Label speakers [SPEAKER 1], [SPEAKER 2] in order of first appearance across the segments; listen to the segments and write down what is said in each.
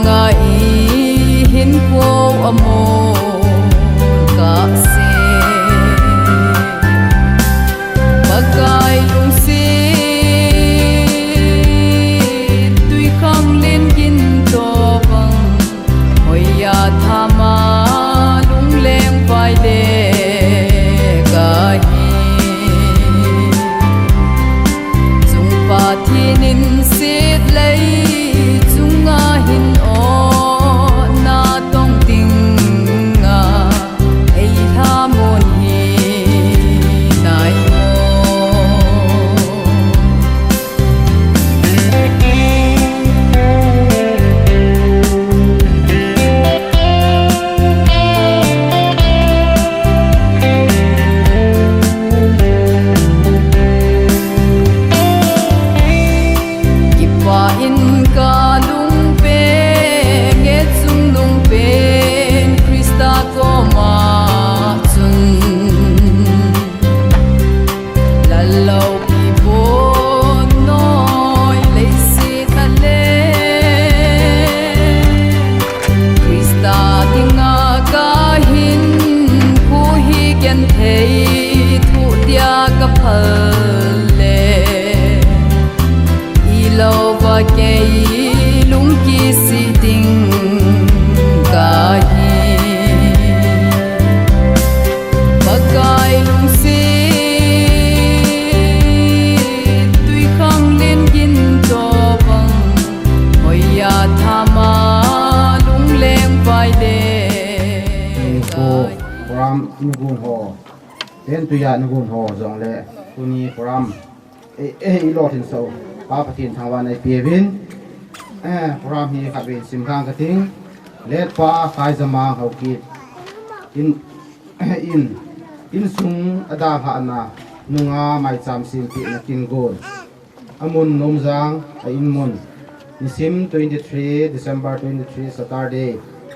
[SPEAKER 1] ngai hin po amo ka se bagai lung si tui khang len kin to bang hoya thama lung leng vai de ka hi chung pa thinin sit lei chunga hin o na tong ting nga ei ha mon hi nai mo kipa in ka lung pe nge chung lung pe Krista ko ma chun lalau pi bo noi lei si ta le Krista tinga ka hin ku hi gen thei thu dia ka phal le lo va ke lung ki si ding ka hi bagai lung si tui khang len kin to bang hoya thama lung leng vai de
[SPEAKER 2] ko program nugun ho ten tu ya nugun ho jong le tuni program e lot in so pa pathin thangwan ai pievin program hi khabin simthang kating let pa khai zama hauki in in sung ada pha na nunga mai cham sim ti na kin gol amun nomjang a in mun nisim 23 December 23 Saturday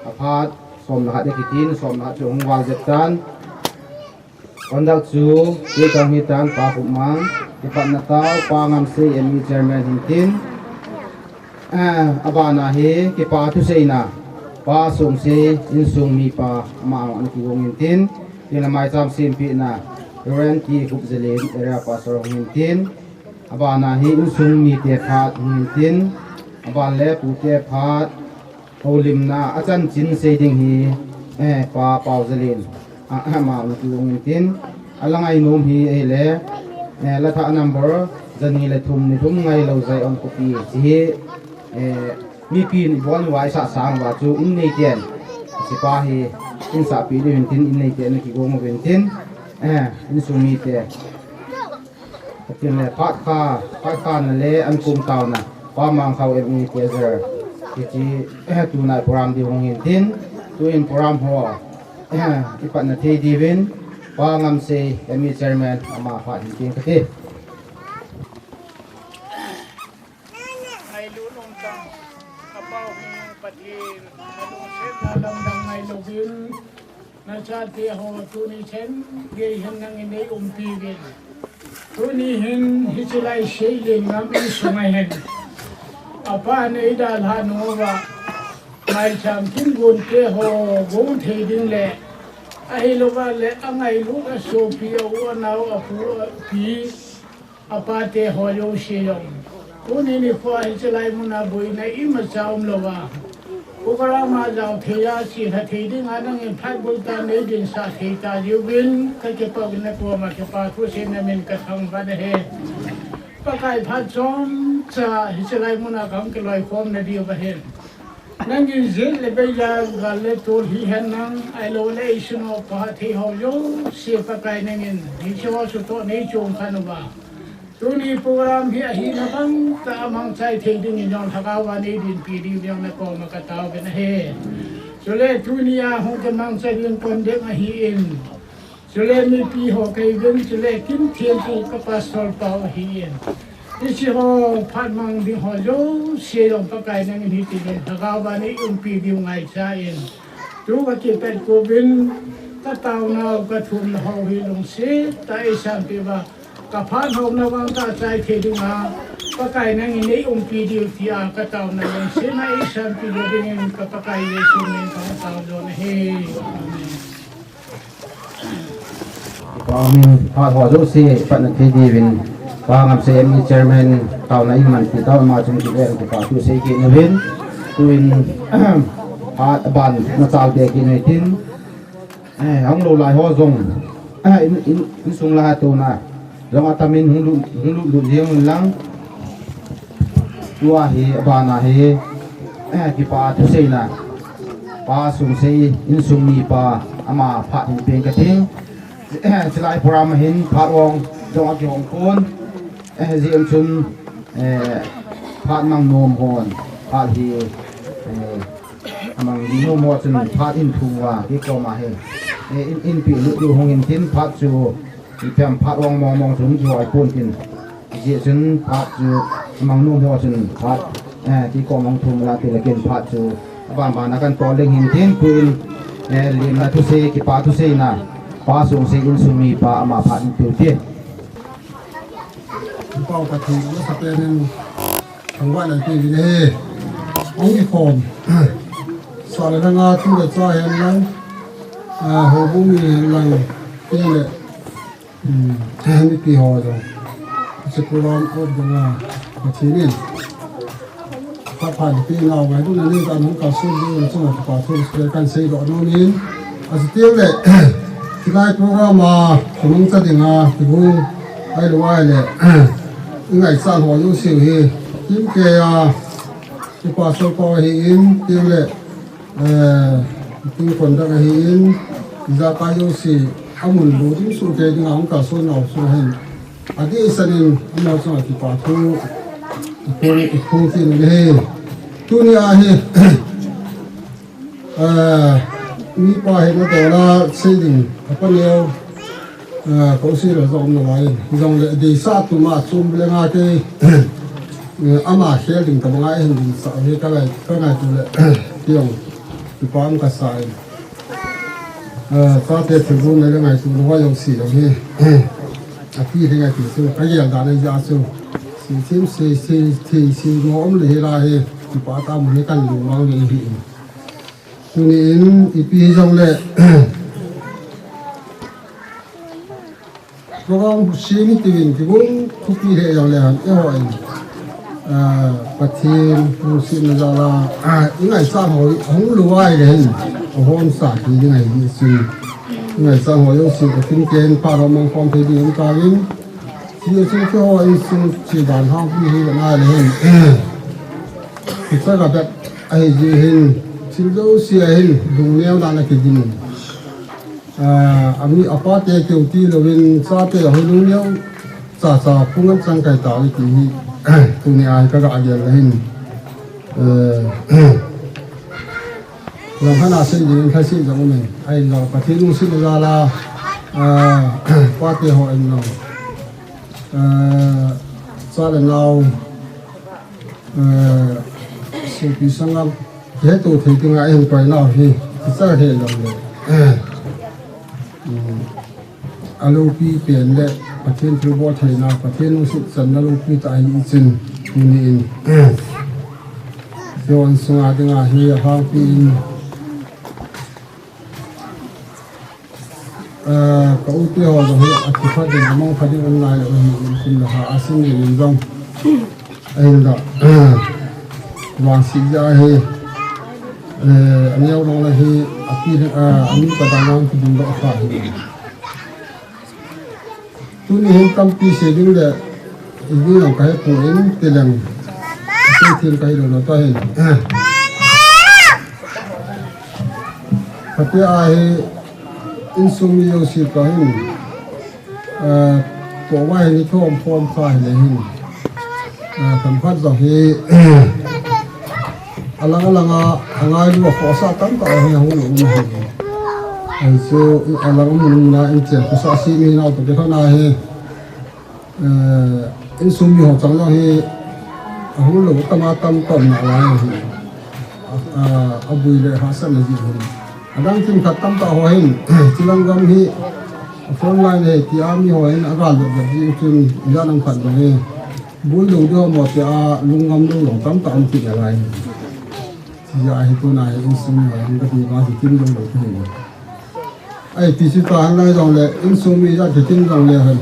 [SPEAKER 2] aphat som na de kitin som na chung wal jetan ondak chu ke kang hitan pa kumang ipat na tao pangam se emi chairman hintin abana he ke pa thu sei na pa sung se in sung mi pa ma an ki wong hintin ina mai cham sim pi na ren ki kup zelen era pa sorong hintin abana he in sung mi te phat hintin aban le pu te phat holim na achan chin sei ding hi pa pau zelen ma an ki wong hintin alangai nom hi e le la tha number zani le thum ni thum ngai lo zai on copy chi mi pin bon wai sa sang wa chu in nei ten si pa hi in sa pi ni tin in nei ten ki go mo ven tin in su mi te tin le pat kha na le an kum taw na pa mang khau e mi te zer chi tu na program di hong in tin tu in program ho ipat na the di ven pa ngam se emi chairman ama pha hin tin ka te
[SPEAKER 3] ngày lũ nông tăng cặp bao hình bát hiền ngày lũ xếp là lâm đằng ngày lũ viên na cha tia hồ tu ni chen gây hình năng in đây pi viên tu ni hình hít lại xây lên ngắm in sung ngày hình apa này đã là nova ngày chăm kinh buồn tia hồ vốn thế đinh lệ ai lúc lệ ngày lũ đã số pia uo nào apu pi apa tia hồ yêu xây yong uni ni phò hít lại muna bui này im mà sao lo va ukara ma jao theya chi tha thei ding anang in phai bul ta nei din sa thei ta yu bin ka ke pa bin ko ma ke pa thu se na men ka thang va de he pa kai pha chom cha hít lại muna kam ke loi form na di va he nang in zel le be ya ga le to hi han nang ai lo le isuno pa thei ho yo se pa kai nang in hi chawa su to nei chom khan ba tuni program hi na bang ta mang chai thei ding in yong thakawa nei din pi di yong na ko ma ka taw ben he sole tunia ho ke mang chai din kon de ma hi in sole mi pi ho kai gen sole kim thien pu ka pastor pa hi in isi ho phat mang di ho yo se yong pa kai nang hi ti den thakawa nei pi di ngai cha in tu ka ki pet ko bin ta taw na ka thum na ho hi long se ta isam pi ba ka phan hom na wang ta chai the ding ha pakai nang ini video dia kata nang sena isan video dengan pakai Yesu ni kata don he
[SPEAKER 2] kami hot hot si pan ke di win pangam se mi chairman tau na iman ti tau ma chung ti le pa tu se ki ne win tuin hat ban na chal de ki ne tin hong lo lai ho zong in sung la tu na long atamin hung lu liang lang tua hi bana hi ki pa tu se na pa sung se in sung mi pa ama pha tin pen ka ting selai program hin pha wong dong a jong kon ziam chun pha mang nom hon pha hi amang dino mo chun pha in thuwa ki ko ma he in pi lu hong in tin pha chu ki pem pha wong mong chun chu ai pon tin ji chun pha chu mang nom mo chun pha ki ko mong thum la ti la ken pha chu ban na kan to leng hin tin kuin lim na tu se ki pa tu se na pa sung se in sumi pa ama pha in tu ti
[SPEAKER 4] เป้าปฏิบัติเป็นของวันที่นี่องค์ขอมสอนทางงานที่จะจ่ายเงินนั้นหัวบุ้งมีหลังที่เนี่ยนี่กี่หัวจ้ะจะกรอนอดจังอ่ะที่นี่ถ้าผ่านที่เราไว้ทุกนี้การของการสู้ด้วยสมัครป่าทุ่งเกิดการเสียดอกโน่นนี่อาจจะเที่ยวเลยที่ได้โปรแกรมมาสมมติจะถึงที่บุ้งไอ้รู้ว่าเลยngày sản họ yêu siêu hi kiếm kề cái quả sâu co hi in tiêu lệ tinh quần đặc hi in ra cái yêu siêu ông muốn đủ những số kề nhưng ông cả số nào số hình à đi sân ông nào số thì quả thu thu tiền hi thu ni à hi mi quả hi nó đó là xây dựng bao nhiêu có sự là dòng này dòng để đi sát tụi mà chôm lên ngay cái ama khéo đừng tập ngay hình đi sợ với cái này tụi lại tiêu tụi con cả sai có thể thử dùng này ngày tụi nó dùng xì đồng hi khi thế này thì cái gì là này ra số xì chim xì ngóm lấy ra hi tụi bà ta muốn cái lúa mang đi hi tụi nên ít dòng này program sini tuin kibung kupi he yang lehan ehoi pathin musim jala ingai san hoi hong luai len hon sa ki ingai si ingai san hoi yo si tin ken pa ro mong phong the di ka win si si ko hoi sin chi dan ha pi hi na len ki sa ga bet ai ji hin sin do si hin dung neo na na ki din ami apa te ke uti lovin sa te ho lu neo sa pungan sang kai ta ki tu ni ai ka ga ya hin lam hana se ni kha si jong men ai lo pa thi nu si la la pa te ho en no sa le nau su pi sang lam ye tu thi ki ngai hin pai na hi sa he lo le alo pi pen le pathen thru bo thai na pathen nu sit san alo pi ta ai chin ni in yon sunga dinga hi ha pi ka u ti ho do hi a ti pha de mo pha de online kun la ha asin ni dong ai da wa si ja he anh yêu nó là hi a pi anh pa da nang ki ding do fa hi tu ni hin tam pi se ding le ini lang kai pu in telang se thil kai lo ta hin pati a hi in sum yo si ka hin to wa ni thom phom fa le hin tam phat zo hi alang angai lu ko sa tam ka hi hu lu ni ai so alang mun na in chen ko sa si mi na to ke na hi in sum mi ho chang lo hi hu lu tama tam tom na la hi abui le ha sa le ji hu adang tin khat tam ta ho hin chilang gam hi phone line he ti ami ho hin agal do ji chun ya nang khat hi bui lu do mo te a lungam lu long tam ta an ti la lai ya hi tu na in sum ya in ka ti ma ti tim long lo te ai ti si ta han lai dong le in sum mi ya ti tim dong le han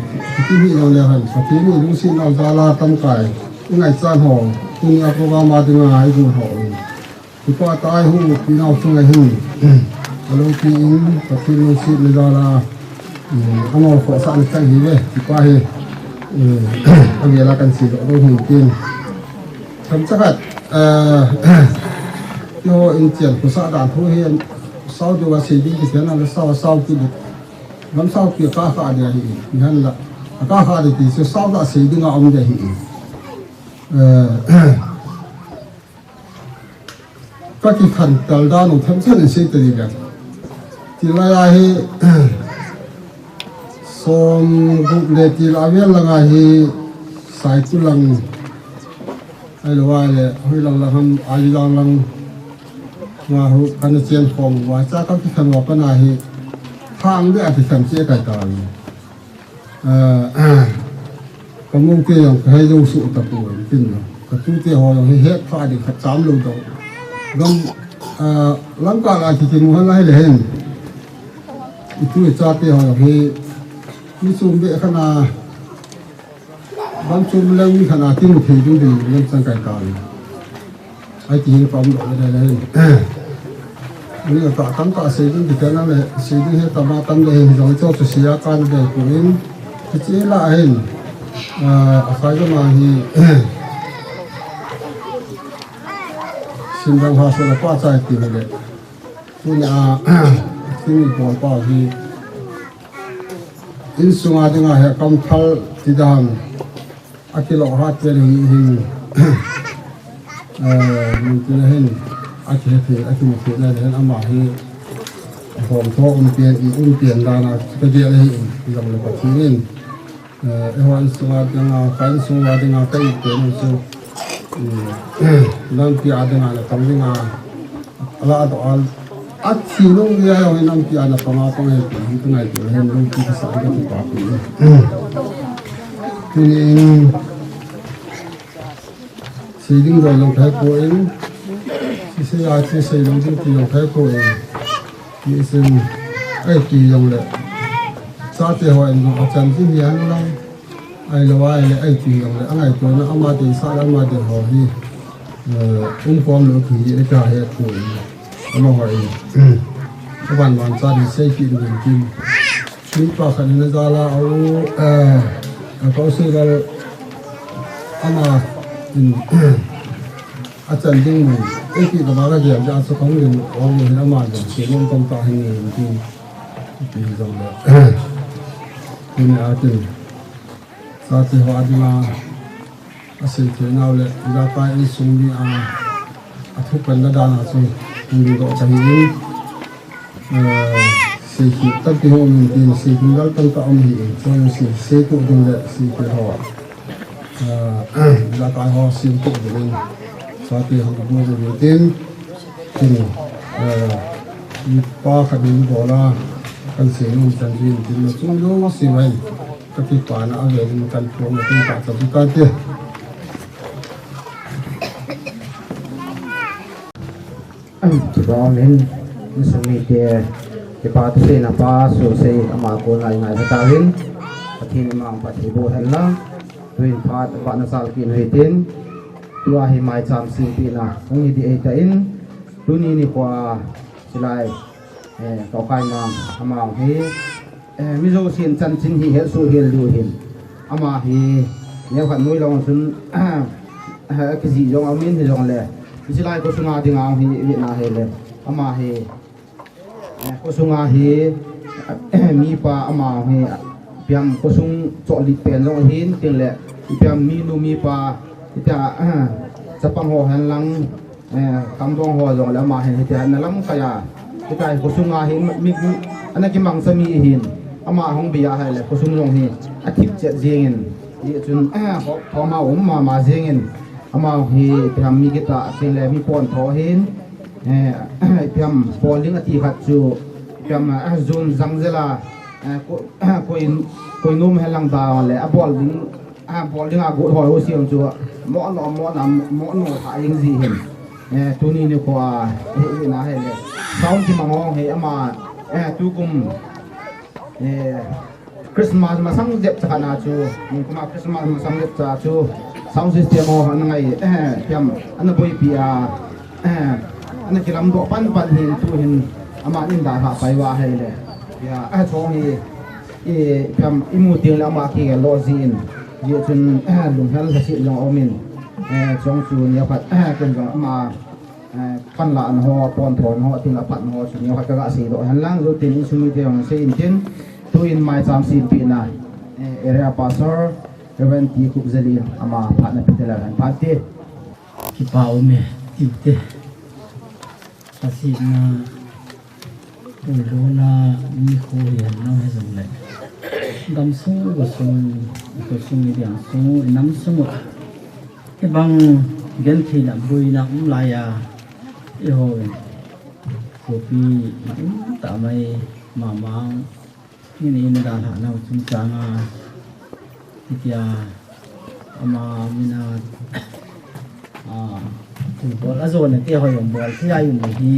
[SPEAKER 4] ti mi dong le han sa ti mi lung sin na za la tam kai ngai chan ho tu ni a ko ga ma ti nga ai ku ho ti pa tai hu ti na su ngai hu alo ti in ta ti lu si le za la amo ko sa ni tang hi le ti pa hi anh là cần sử dụng đôi hình tiền thấm chắc hạt nó in triển của xã đàn thu hiện sau cho sử dụng cái là sau kia làm sao kia cá khá để thì hắn là cá khá thì sẽ sau đã sử dụng ông để các cái phần tàu đa nó thấm chắc là sẽ tự nhiên thì lại som group le til avel langa hi sai tu lang ai lo le hoi lang ham ai lang nga hu kan chen phong wa cha ka ki khan wa pa na hi thang de a ti khan che kai ta ka mu ke yang kai do su ta pu tin no ka tu te ho yang hi het pha di kha cham lo do gam lang ka la ki mu han lai le hen itu cha te ho yang hi mi sum be khana bang sum lang mi khana tin mu thei du du lam sang kai ta ai ti pam do le le ni ta tam ta se du ti na le se du he ta ma tam le jo cho su sia kan de ku in ti che la hen a fa jo ma hi sin dang ha so la pa chai ti le tu nya tin bo pa hi in sunga dinga he kam thal ti dang akilo hat te hi min tin hen akhe the akimo the na hen ama hi hom tho pian da na ka de le hi yong le pa tin hwan sunga dinga kan sunga dinga kai te no so lang pi adinga la tam dinga ala do al at silong ya yung nang piana pangapang ito ito nga ito yung kita sa akin ito pa kuning siling do long kai ko in si ya si sai long din ti long kai ko in ki sin ai ki long le sa te ho en do chan tin yan long ai lo ai le ai ki long le angai to na ama de sa la ma de ho hi form lo ki le ka he ko ama hỏi các bạn cha đi xây kỹ được kim chúng ta khẩn nên ra là có sự là ama chân đinh mình cái kỹ của bà cái gì ra số không liền ông người nó mà rồi chỉ muốn công tác hình hình kim thì rồi là nên là chân sao thì họ đi mà xây thế nào lại ra tay xuống đi thúc cần đã đàn rồi mình gọi cho những sự kiện tất cả mình tìm sự kiện đó tất cả ông hiện cho những sự sẽ tụ đình lệ sự kiện họ là tại họ xin tụ đình sau khi họ mua được nhiều tiền thì ba khả năng bỏ ra cần sử dụng chân duyên thì nó chung đó xí vậy các cái khoản ở về mình cần phải một cái khoản tập cái tiền
[SPEAKER 2] cho nên sumi ke pa tu se na pa so se ama ko ngai ngai ta hin pathin mang pathi bo hella tuin phat ba na sal kin hitin tua hi mai cham sing pi na ong hi di e ta in tuni ni kwa silai kau kai mang ama hi mi zo sin chan chin hi he su hel lu hin ama hi ne khan noi long sun cái gì giống ông min thì giống lệ chỉ lại có sung thì ngang thì Việt Nam hếtเลยama he có sung hi mi pa ama he piam có sung chọn lịch pen giống hin tiếng lệ piam mi nu mi pa ta sapang ho han lang kam dong ho giống là ama he ta na lam kaya ta có sung hi mi anh cái mang sami hin ama hong bia hay là có sung giống hi athip chet jengin chun có ma ma jengin ama hi piam mi kita tin le mi pon tho hin piam polling ati khat chu piam zon zangjela ko num helang da le abol ding bỏ đi ngà gỗ hỏi ô xiêm chúa mõ nọ thả những gì hình tu ni nếu qua hệ na hệ lệ sau khi mà ngon hệ mà tu cùng Christmas mà sang dẹp cho na chú nhưng mà Christmas mà sang dẹp cho chú sound system ho anh ngày tiêm anh bôi pia anh cái làm độ pan hình tu hình ama in đã hạ phải qua hệ lệ ya cho hi tiêm imu tiền là mà kia lo zin giờ chun lùng hal là sự long omin trong chu nhiều phát cần rằng mà phân là anh họ pon thon họ tin là phận họ chu nhiều phát các sĩ độ hắn lang rồi tin sumi te hong sei tin tu in mai sam sin pi na area pastor Reverend T Kup Zali ama phat na pitela han pate
[SPEAKER 5] ki pau me tiute asina ulona mi kho yan no he zong le dam su go sung mi diang su nam su mo ke bang gen thi na bui na la ya e ho ko pi ta mai ma mang ni da ha na chung cha nga kia ama mina tu bol azo ne te ho yom bol thi ai yum hi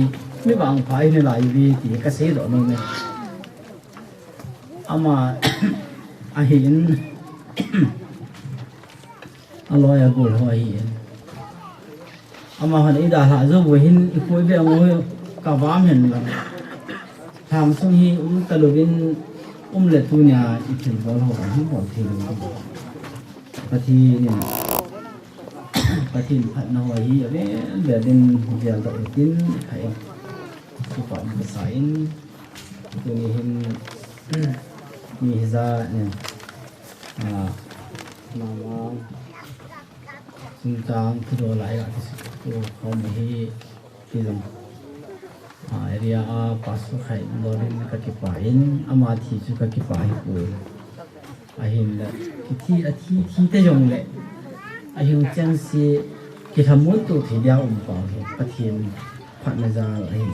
[SPEAKER 5] mi bang phai ne lai vi ti ka se do no me ama a hin aloya gol ho hi ama han ida ha zo bo hin ikoi be ngo ka wam hen la tham sung hi talovin le tu nya itin bol ho hi bol thi pati ne patin phat na ho hi ave be din dia do tin khai ku pa ma sain tu ni hin ni za ne mama sintang tu lai ga tu hom hi tilom area pasu khai lorin ka ki pain ama thi chu ka ki pai ku ahin la ki thi te jong le ahin chang si ki thamun tu thi dia pa he pathin phat na za ahin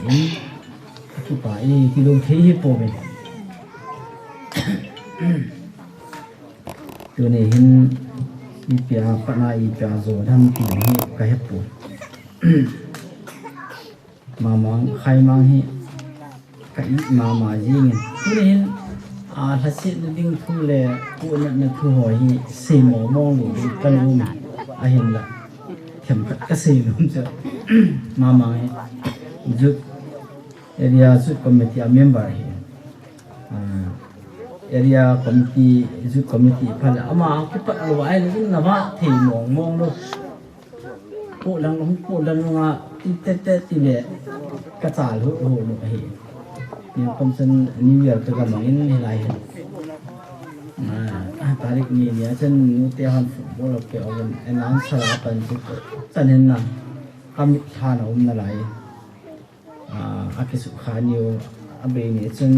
[SPEAKER 5] ki pai ki long thi hi po me tu ne hin i pia pana i pia zo dham ti hi ka he pu mamang khai mang hi kai mama jing tu ne hin tha se ding thu le ku na thu ho hi se mo mong lu kan um a hin la them ka se lum cha mama hi ju area su committee member hi area committee ju committee phala ama ki pat lo ai le na ba thei mong lo ko lang nga te ti le ka cha lu ho lo hi ni kom sen new year to ka mangin ni lai hen tarik ni nia chen nu te han football ke on announce sala pan chu chanen na kam thana na lai akisu khaniu abe ni chen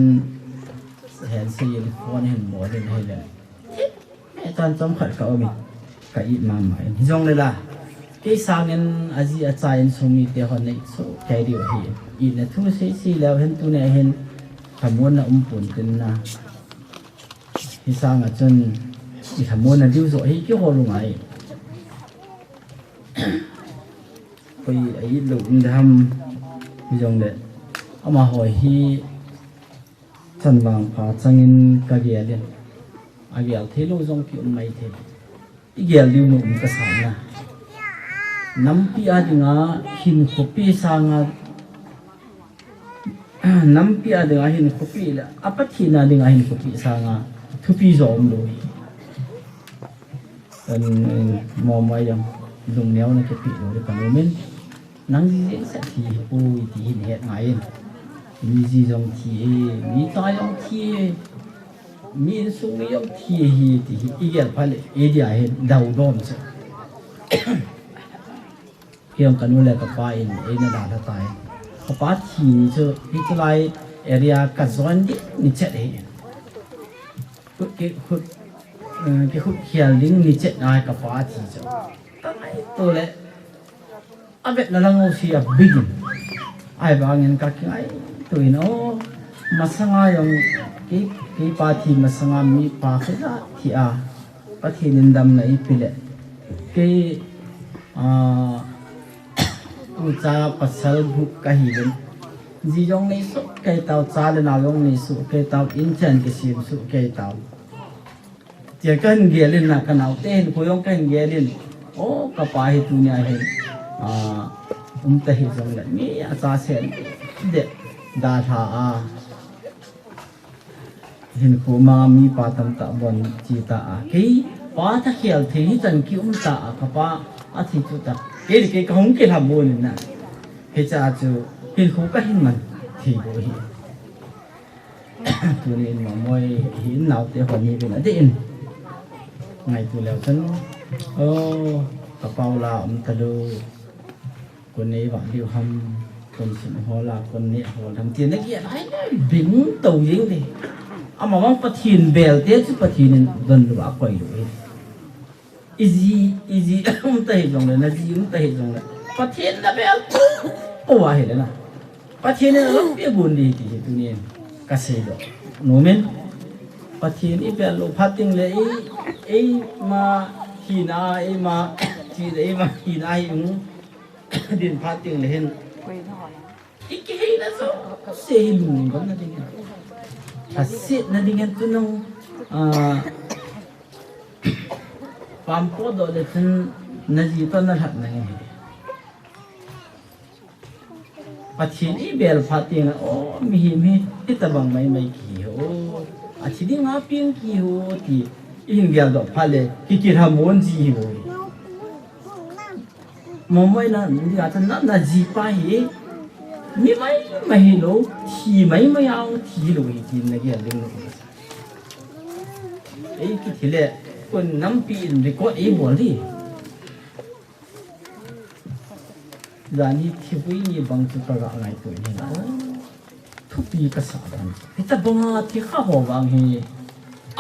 [SPEAKER 5] hen si ni phone hen mo den hay le tan chom khat ka omi ka i ma mai hi jong le la cái sang nên azi a chai en sumi te hon nei so kai dio hi i na thu si law hen tu ne hen thamon na pun tin na hi sang a chun i thamon na diu zo hi ki ho lu ngai koi ai lu ndam hi jong le ama hoi hi chan wang pha changin ka ge len a ge al thelo jong ki mai the i ge liu nu ka sa na nampi adinga hin kopi sanga nampi adinga hin kopi la apathi na adinga hin kopi sanga thupi zom lo kan mo mai yang lung neo na kopi lo de kanomen nang ji sa thi pu ti hin het ngai mi ji jong thi mi ta yong thi mi su mi yong thi hi ti i gel phale e dia he dau dom se kiam kanule ka pa in ena da tha tai ka pa thi ni chu hitlai area ka zon di ni chet he ke khut khial ding ni chet ai ka pa thi chu tai to le avet na lang si a bigin ai bangin ka kai to ino masanga yung ke pa thi masanga mi pa khila thi a ปะทีนินดำในพิเลกีอุจาปัสสาวะกะหินจีจงในสุเกยตาวซาเลนายงในสุเกยตาวอินเทนกิสิมสุเกยตาวเจ้ากันเกลินนะกันเอาเต้นคุยงกันเกลินโอ้กะปาหิตุเนี่ยเห็นตะหิจงเลยมีอาจารย์เซนเด็ดดาธาเห็นคูมามีปาตัมตะบนจีตากีปาตะเขียลที่จันกิตะกะปาอาทิตุตะเกลิเกกหงเกลาบุญนะเฮจ่าจูเห็นคูก็เห็นมันที่โบหิตัวนี้มันมวยหินเหนาเตะหัวมีเป็นอะไรอินไงตัวแล้วฉันกระเป๋าลาตะลูคนนี้ว่าเดียวทำคนสิงหัวลาคนนี้หัวทำเทียนนักเกียรติบิ่งตัวยิงดิเอามาว่าปะทินเบลเตี้ยชุปะทินดันว่าไปเลยอีซีมันเตะจงเลยนะจีมันเตะจงเลยปะทินนะเบลโอ้ว่าเห็นแล้วนะปะทินเนี่ยเราเปียบุญดีที่ตัวนี้กษตรโนเมนปะทินอีเบลโลพัดติงเลยไอ้มาหินาไอ้มาจีไอ้มาหินาไอ้ดินพัดติงเลยเห็นอีกแค่นั้นso sehilung kan na dengan asit na dengan tu nong pampo do le ten na jita na hat na ngi pathin i bel phating o mi itabang mai ki ho achidi nga ping ki ho ti in gyal do phale ki ha mon ji ho momoi na ni ga tan na ji pa hi mi mai lo thi mai yang thi lo hi tin na ge ling lo ei ki thile kon nam pi in record ei bol li dani thi pui ni bang chu ka ga ngai tu ni na thu pi ka sa dan ta bang thi kha ho bang hi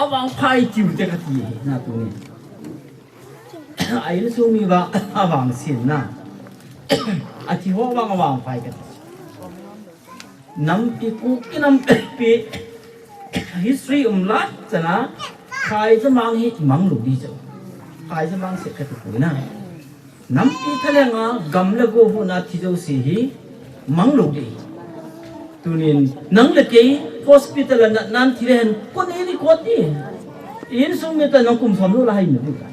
[SPEAKER 5] awang phai chiu te ka ti na tu ni ai lu su mi ba awang sin na a thi ho bang awang phai ka nam pi ku ki nam pi history la chana khai sa mang hi mang lu di cho khai sa mang se ka tu na nam pi thalenga gam la go hu na thi jo si hi mang lu di tunin nang le ke hospital na nan thi len ko ni ko ti in sum me ta nang kum sam lu la hai me ka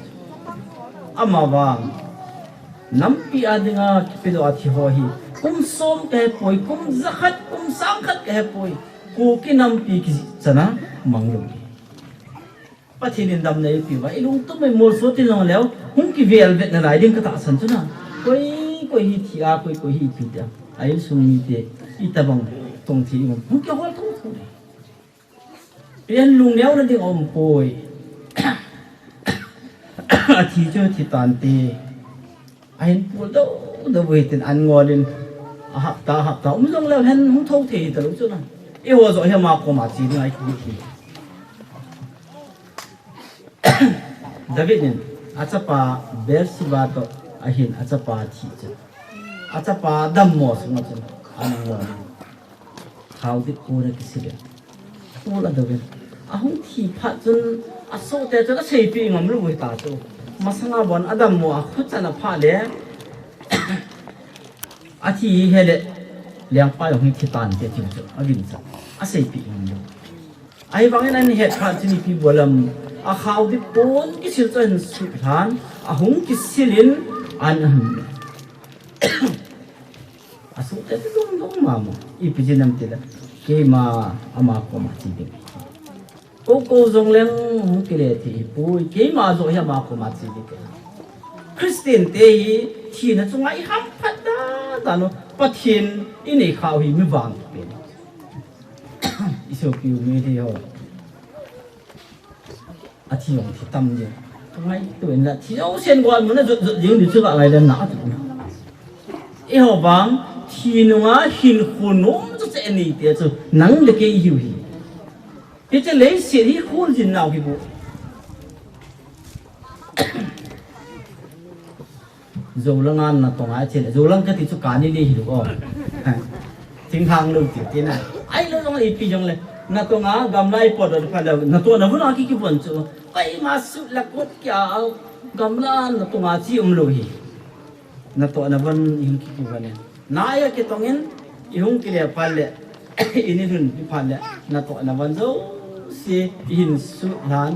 [SPEAKER 5] ama ba nam pi adinga ki pe do athi ho hi kum som ke poi kum zakhat kum sang khat ke poi ku ki nam pi ki chana manglu pathinin dam nei pi wa ilung tu mai mol so ti long leo hum ki vel vet na rai ding ka ta san chuna koi hi thi a koi hi pi ta ai sum mi te itabang tong thi mo hum ki hol thong thong yen lung leo na ding om poi a thi cho thi tan te ai pul do we tin an ngolin hap ta long leo hen hum thong thi ta lu chuna e ho zo he ma ko ma chi ngai ki David ni acapa bersiba to ahin acapa thi cha acapa dam mo sunga cha anang how the pura kisile pula David ahung thi pha chun aso te cha sei pi ngam lu wi ta to masanga bon adam mo a khu cha na pha le athi hele liang pa yong thi tan te chi cha agin cha a sei pi ngam ai bangin an het pha chini pi bolam a khaw di pon ki sil chen su than a hung ki silin an a su te dong ma mo I pi jinam te la ke ma ama ko ma chi de ko zong leng hung ki le ti pu ke ma zo ya ma ko ma chi de Christian te hi thi na chunga I ham phat da no pathin I nei khaw hi mi wang pe iso ki me de ho a thi yong thi tam je ngai tu en la thi au sen gwan mun na jing di chu ga ngai le na tu e ho bang thi nunga hin khunum chu che ni te chu nang le ke yu hi te che le se hi khun jin nau hi bu zo lang an na tong a chen zo lang ka ti chu ka ni le hi lu o thing thang lu ti ti na ai lo long I pi jong le na to nga gamlai pot pa da na to na vuna ki bon chu ai ma su la kot kya gamla na to nga chi lo hi na to na van yung ki bane na ya ki tongin yung ki le pal le ini dun pi pal le na to na van zo si hin su lan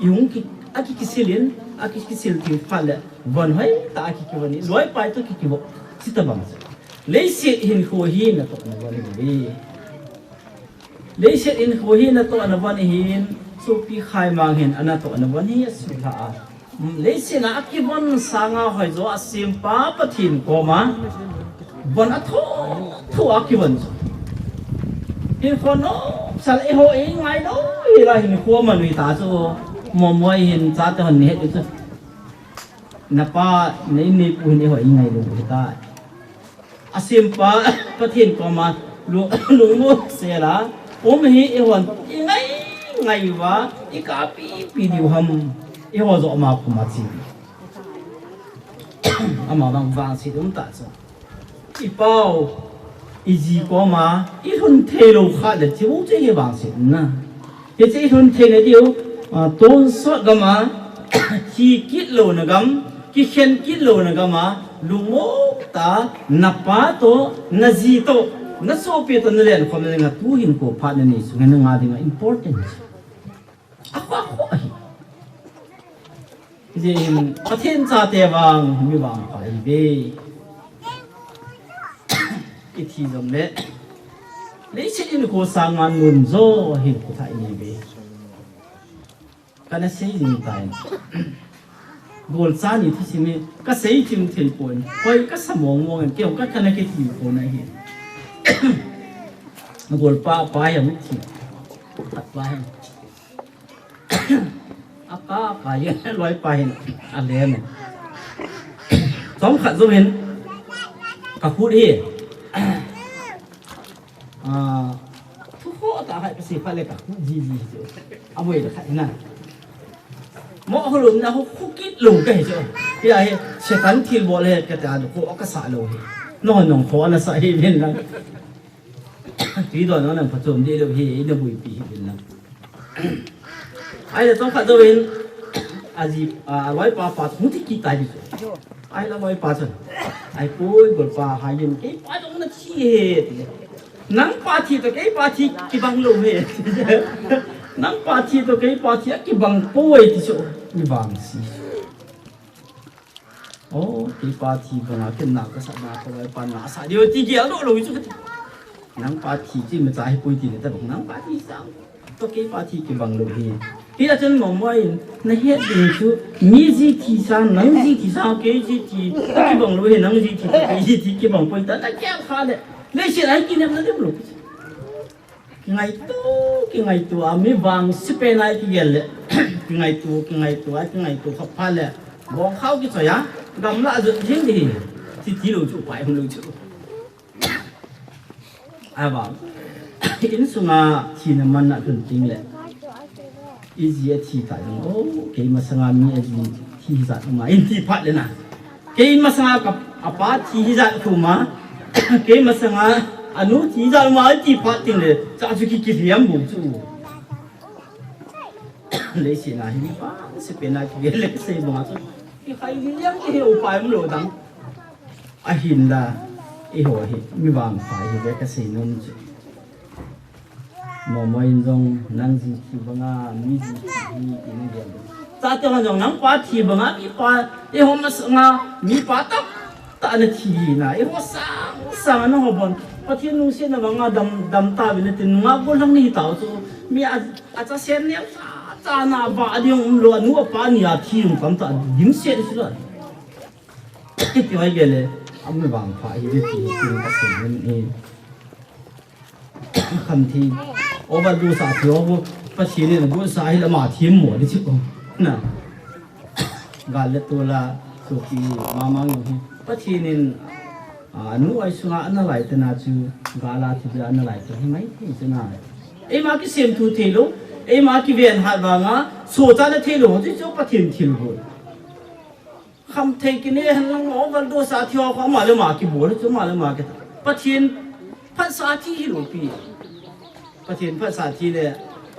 [SPEAKER 5] yung ki aki kisilin aki kisil ti pal le van hai ta aki ki bani loi pai to ki bo sita bang lấy sự hình khổ hi là tội là vấn đề lấy sự hình khổ hi là tội là vấn đề số pi khai mang hình anh tội là vấn đề sự là lấy sự là cái vấn sang à hỏi do asim pa pathin có mà vấn à thô cái vấn hình khổ nó sao lại hội ngay đó là hình khổ mà người ta cho mồm hình cha cho hình hết được napa nei pu ni hội ngay được người ta asim pa pathin ko ma lu mo sela hi ehon ngai wa pi diu ham eho zo ma ko ma chi ama bang wang si dum ta so i pao i ji ko ma i hun the lo kha de chu che ye bang si na ye che hun the ne diu ton so ga ma chi kit lo na gam ki khen kit lo na ga ma lungo ta napa to nazi to na so pe to nelen khom ne nga tu hin ko pha ne ni su nga nga dinga important akwa ko ai je him pathen cha te wang mi wang pai be ki thi jom le le chin ko sangan mun zo hin ko thai ni be kana sei ni tai gol sa ni thi simi ka sei tim thil pon koi ka samong mong en keu ka kana ke ti ko na hi gol pa ya mu thi at pa hen apa ya loi pa hen a le ne tom khat zo hen ka phut hi thu ho ta hai pa si pa le ka ji amoi da khai na mo hulum na ho khukit lu ka he jo ya he setan thil bol he ka ta ko ka sa lo he no nong kho na sa he ben lang ti do no na pa chom de lo he na bui pi ben lang ai la tong kha do ben aji wai pa thu ti ki tai jo ai la wai pa chon ai poi gol pa ha yin ke pa dong na chi he nang pa thi to ke pa thi ki bang lo he nang pa thi to ke pa thi ki bang poi ti so ni bang si oh ki pa thi bang a ken na ka sa na ko pa na sa dio ti ge lo lo chu nang pa thi ji ma chai poi ti ne ta bang nang pa thi sang to ke pa thi ki bang lo hi ti la chen mo moi na he ding chu ni ji thi sang nang ji thi sang ke ji thi ki bang lo he nang ji thi ke ji thi ki bang poi ta na kya kha le le shi ai ki ne na de lo ngay tu ami bang sipenai ki gel ngay tu khap phale bong khau ki so ya gam la ju jing di ti lo chu pai hong lo chu a ba in sunga thi na man na kun ting le easy thi ta o ke ma sanga mi ji thi za ma in thi phat le na ke ma sanga ka apa thi za khu ma ke ma sanga anu thi za ma thi phat ting le cha chu ki riam bu chu lấy xin là hiếm quá sẽ bên này kia lấy xe mà thôi cái hay liếng cái hiệu phải mới đắng à hình là cái hồ hình mới vàng phải thì cái xe nông chứ mà mấy dòng năng gì thì bằng à mi gì thì cái này vậy ta cho nó dòng năng quá thì bằng à mi quá cái hôm mà sang à mi quá tóc ta nó thì na cái hôm sang nó học bọn phát hiện nông sản là bằng à đầm ta bên này tiền ngã vô lăng này tao cho mi à cha sen nhé ta na ba diong lo nu pa ni a thi rum kam ta dim se su la ti ai gele am me bang pha hi ti ka se ni kham thi over du sa thi over pa chi ni bu sa hi la ma thi mo ni chi ko na ga le to la so ki ma ma ngi pa chi ni nu ai su nga na lai ta na chu ga la thi la na lai ta hi mai thi chu na e ma ki sem thu thi lo em mà cái viện hạt vàng á, số ta đã thấy rồi chứ chỗ bắt thiền thiền rồi, không thấy cái này hắn ngó vào đồ sa theoเขาmàเลยmà cái bố nó chỗ màเลยmà cái bắt thiền phát sa thi rồi pi, ประเทศภาษาที่เลย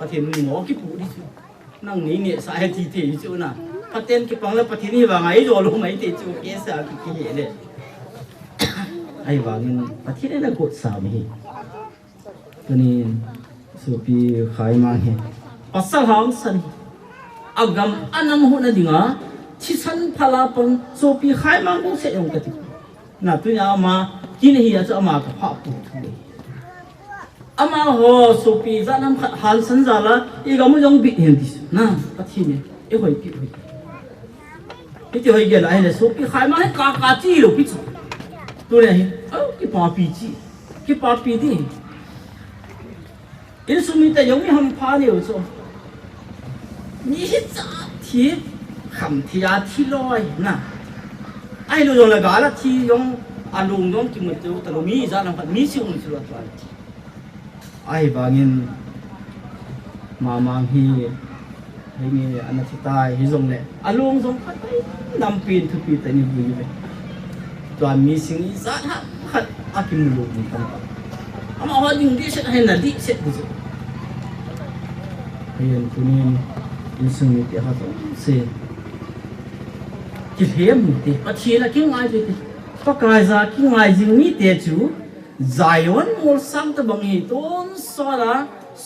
[SPEAKER 5] ประเทศหมอกี่ผู้ดิจูนั่งนี้เนี่ยสายที่ที่จูน่ะประเทศกี่ปังแล้วประเทศนี้ว่าไงโดนลงไหมที่จูเกษากี่เหเลยไอ้ว่าเงินประเทศนี้น่ะกดสาวมีตัวนี้สุปีขายมาเห็นภาษาหางสันอากำอันนั้นหัวนั่นดิ่งอ่ะที่ฉันพลาปังสุปีขายมากูเสียงกันที่น่ะตัวนี้เอามากินเฮียจะเอามากับพ่อปู่ทุยอามาโหสุปีจะนำฮัลสันจาละอีกามุจงบิดเห็นดิสนะประเทศนี้เอ้ยพี่พี่จะให้เกล้าเลยสุปีขายมาให้กาจีโลพี่ตัวนี้กี่ปาปีจีกี่ปาปีดีอินสุมิตยังไม่ทำพาเนี่ยโซ่นี่จ้าที่คำที่อาที่ลอยนะไอ้ลูกเราละที่ยงอารมณ์ยงกิมตัวแต่เรามีจ้านะพัดมีสิ่งที่เราตัวไอ้บางเงินมาฮีให้มีอันนั้นที่ตายให้ทรงเลยอารมณ์ทรงพัดนำปีนทุกปีแต่นี่บุญเลยตัวมีสิ่งที่จ้าพัดอากิมลูกนี่ตั้งอามาว่ายิ่งดีเสร็จให้นาดีเสร็จบุญเห็นตัวนี้อินสุมิตเขาต้องเสียที่เทียมนี่ปัจจัยละกิ่งไม้ที่ปากกาจะกิ่งไม้จริงนี่เตจูใจวันมอลสังตะบังฮีต้นสระ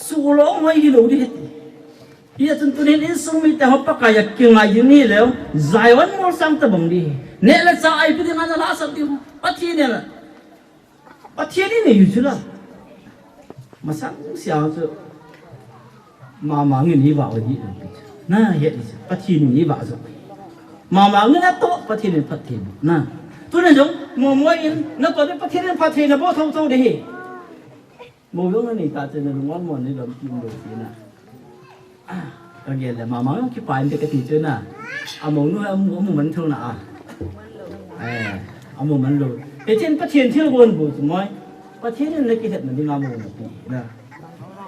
[SPEAKER 5] สุโลงไว้ฮิโลดิเหตุเฮียจนตัวนี้อินสุมิตเขาปากกากิ่งไม้จริงนี่แล้วใจวันมอลสังตะบังดีเนี่ยละใจไปที่งานละสักทีปัจจัยเนี่ยละปัจจัยนี่อยู่จุดละมาสังเสียจะมาเงินนี่ว่าดีน่าเห็นดิปัจจัยนี่ว่าจะมาเงินนั่นโตปัจจัยนี่ปัจจัยน่ะตัวนั้นจงมวยอินนั่นตัวนี้ปัจจัยนี่ปัจจัยนี่บ่เท่าเดียวมวยนั่นนี่ตาเจนรุ่งวันมันนี่เรากินดูสินะก็เงี้ยแหละมาอย่างที่ไปมันจะกระติเจนะเอามองนู้นเอามองมันเท่าน่ะเอามองมันรู้เอเจนปัจจัยที่เราบนบุษมวยปัจจัยนี่เล็กที่สุดมันดีงามเลยนะ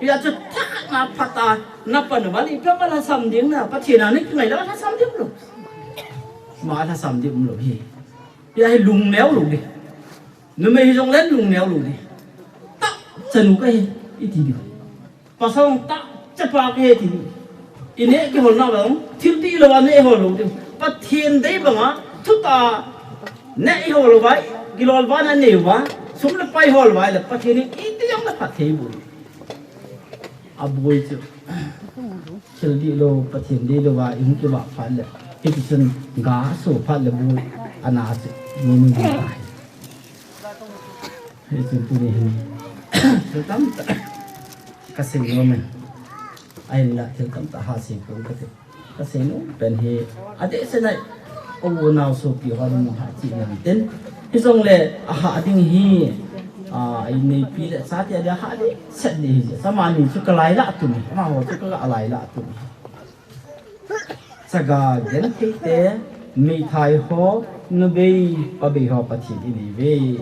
[SPEAKER 5] อยากจะทักนับพัตตานับปนวันนี้เพื่อมาทำสามเดือนนะปัจจัยนั้นนี่คือไงแล้วทำสามเดือนหรอมาทำสามเดือนหรอพี่อยากให้ลุงแล้วลุงดินึกไม่ให้จงเล่นลุงแล้วลุงดิตักสนุกไอ้อีทีเดียวภาษาของตักจะปากไอ้ทีเดียวอินเนี้ยกี่คนน่าบ้างทิ้งที่เราวันนี้หัวลุงดิปัจจัยได้บ้างอ่ะทุกตาเนี่ยหัวลุงไว้กิโลวันนั้นเนี่ยวะสมมติไปหัวลุงไว้แล้วปัจจัยนี้อีที่ยังไม่ปัจจัยบุญabu itu, celdi lo patien di lo wa ini kita fal le, itu sen gaso fal le bu anak ini bukan, itu tu ni, tentang kasih lo men, air lah tentang tak hasil pun kata, kasih lo penhe, ada senai, awu nau sopi orang muhaji nanti, isong le aha ding hi. Ini pilih saat ada hari sedih sama ni suka laila tu ni, mau suka laila tu ni. Saga jen kita mitai ho nabi abi ho pati ini be,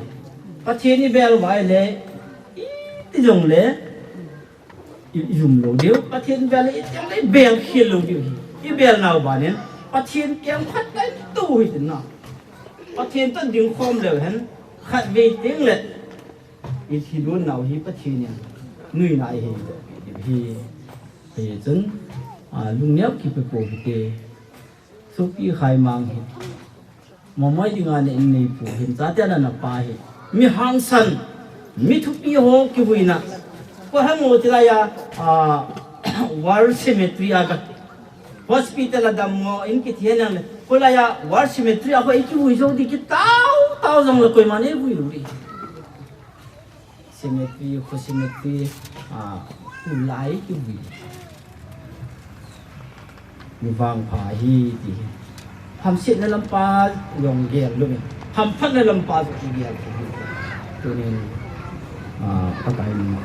[SPEAKER 5] pati ini bel wai le, itu jong le, jum lo dia, pati ini bel itu yang le bel kilo dia, ini bel nau banen, pati ini kem kat lain tu itu na, pati ini tu ding kom le kan, kat waiting le. อีที่รุ่นเราฮีปัจจัยเนี่ยนุ่ยนายฮีจนลุงเนี้ยคิดไปโปรดเตะสุกี้ใครมังฮีมองไม่ดีงานเนี่ยในปูเห็นจ้าเจ้านั่นน่ะป้าฮีมีหังสันมีทุกปีโหกี่วันน่ะก็ให้หมดที่ไรวอร์ซิเมตรีอากัดฮอสพิทอลดำมออินกิเทียนั่นเลยก็ไรวอร์ซิเมตรีอาก็อีกวันโจดีกี่เต้าจังเลยคุยมาเนี่ยวันรู้ดิsimetri, kosimetri, ulai juga. Mivang pahi di. Ham sit dalam pas yang gel lu ni. Ham pan dalam pas yang gel. Tu ni pakai ni.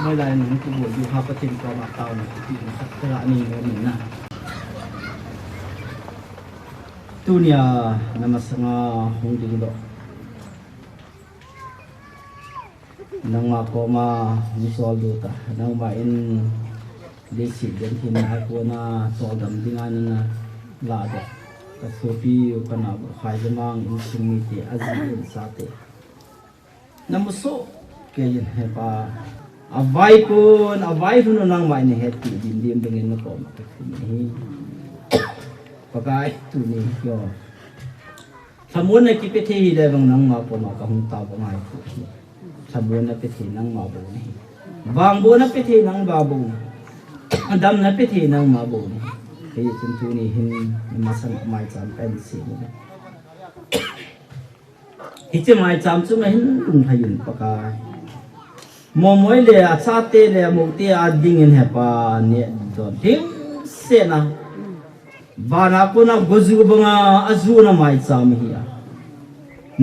[SPEAKER 5] Mai lai ni tu buat you hapa tin kau mak tahu ni. Kalau ni ni na. Tu ni nama setengah hongding do. Nama koma misal do ta. Nama in desi dan kini aku na soal dam dengan na lada. Kasopi kana khajamang insumite azin sate namuso kayin hepa avai pun nang mai ne het dim dengan no kom ni pakai tu ni yo samun na kipeti de bang nang ma po ma ka hung ta ba mai tu samun na peti nang ma bo ni bang bo na peti nang ba bo adam na peti nang ma bo ni cái chân tu ni hin masan mai cham pen si hi che mai cham chu hin tung thayun paka mo moi le a cha te le mo te a ding in he pa ne don thing se na bana ko na gozu banga azu na mai cham hi a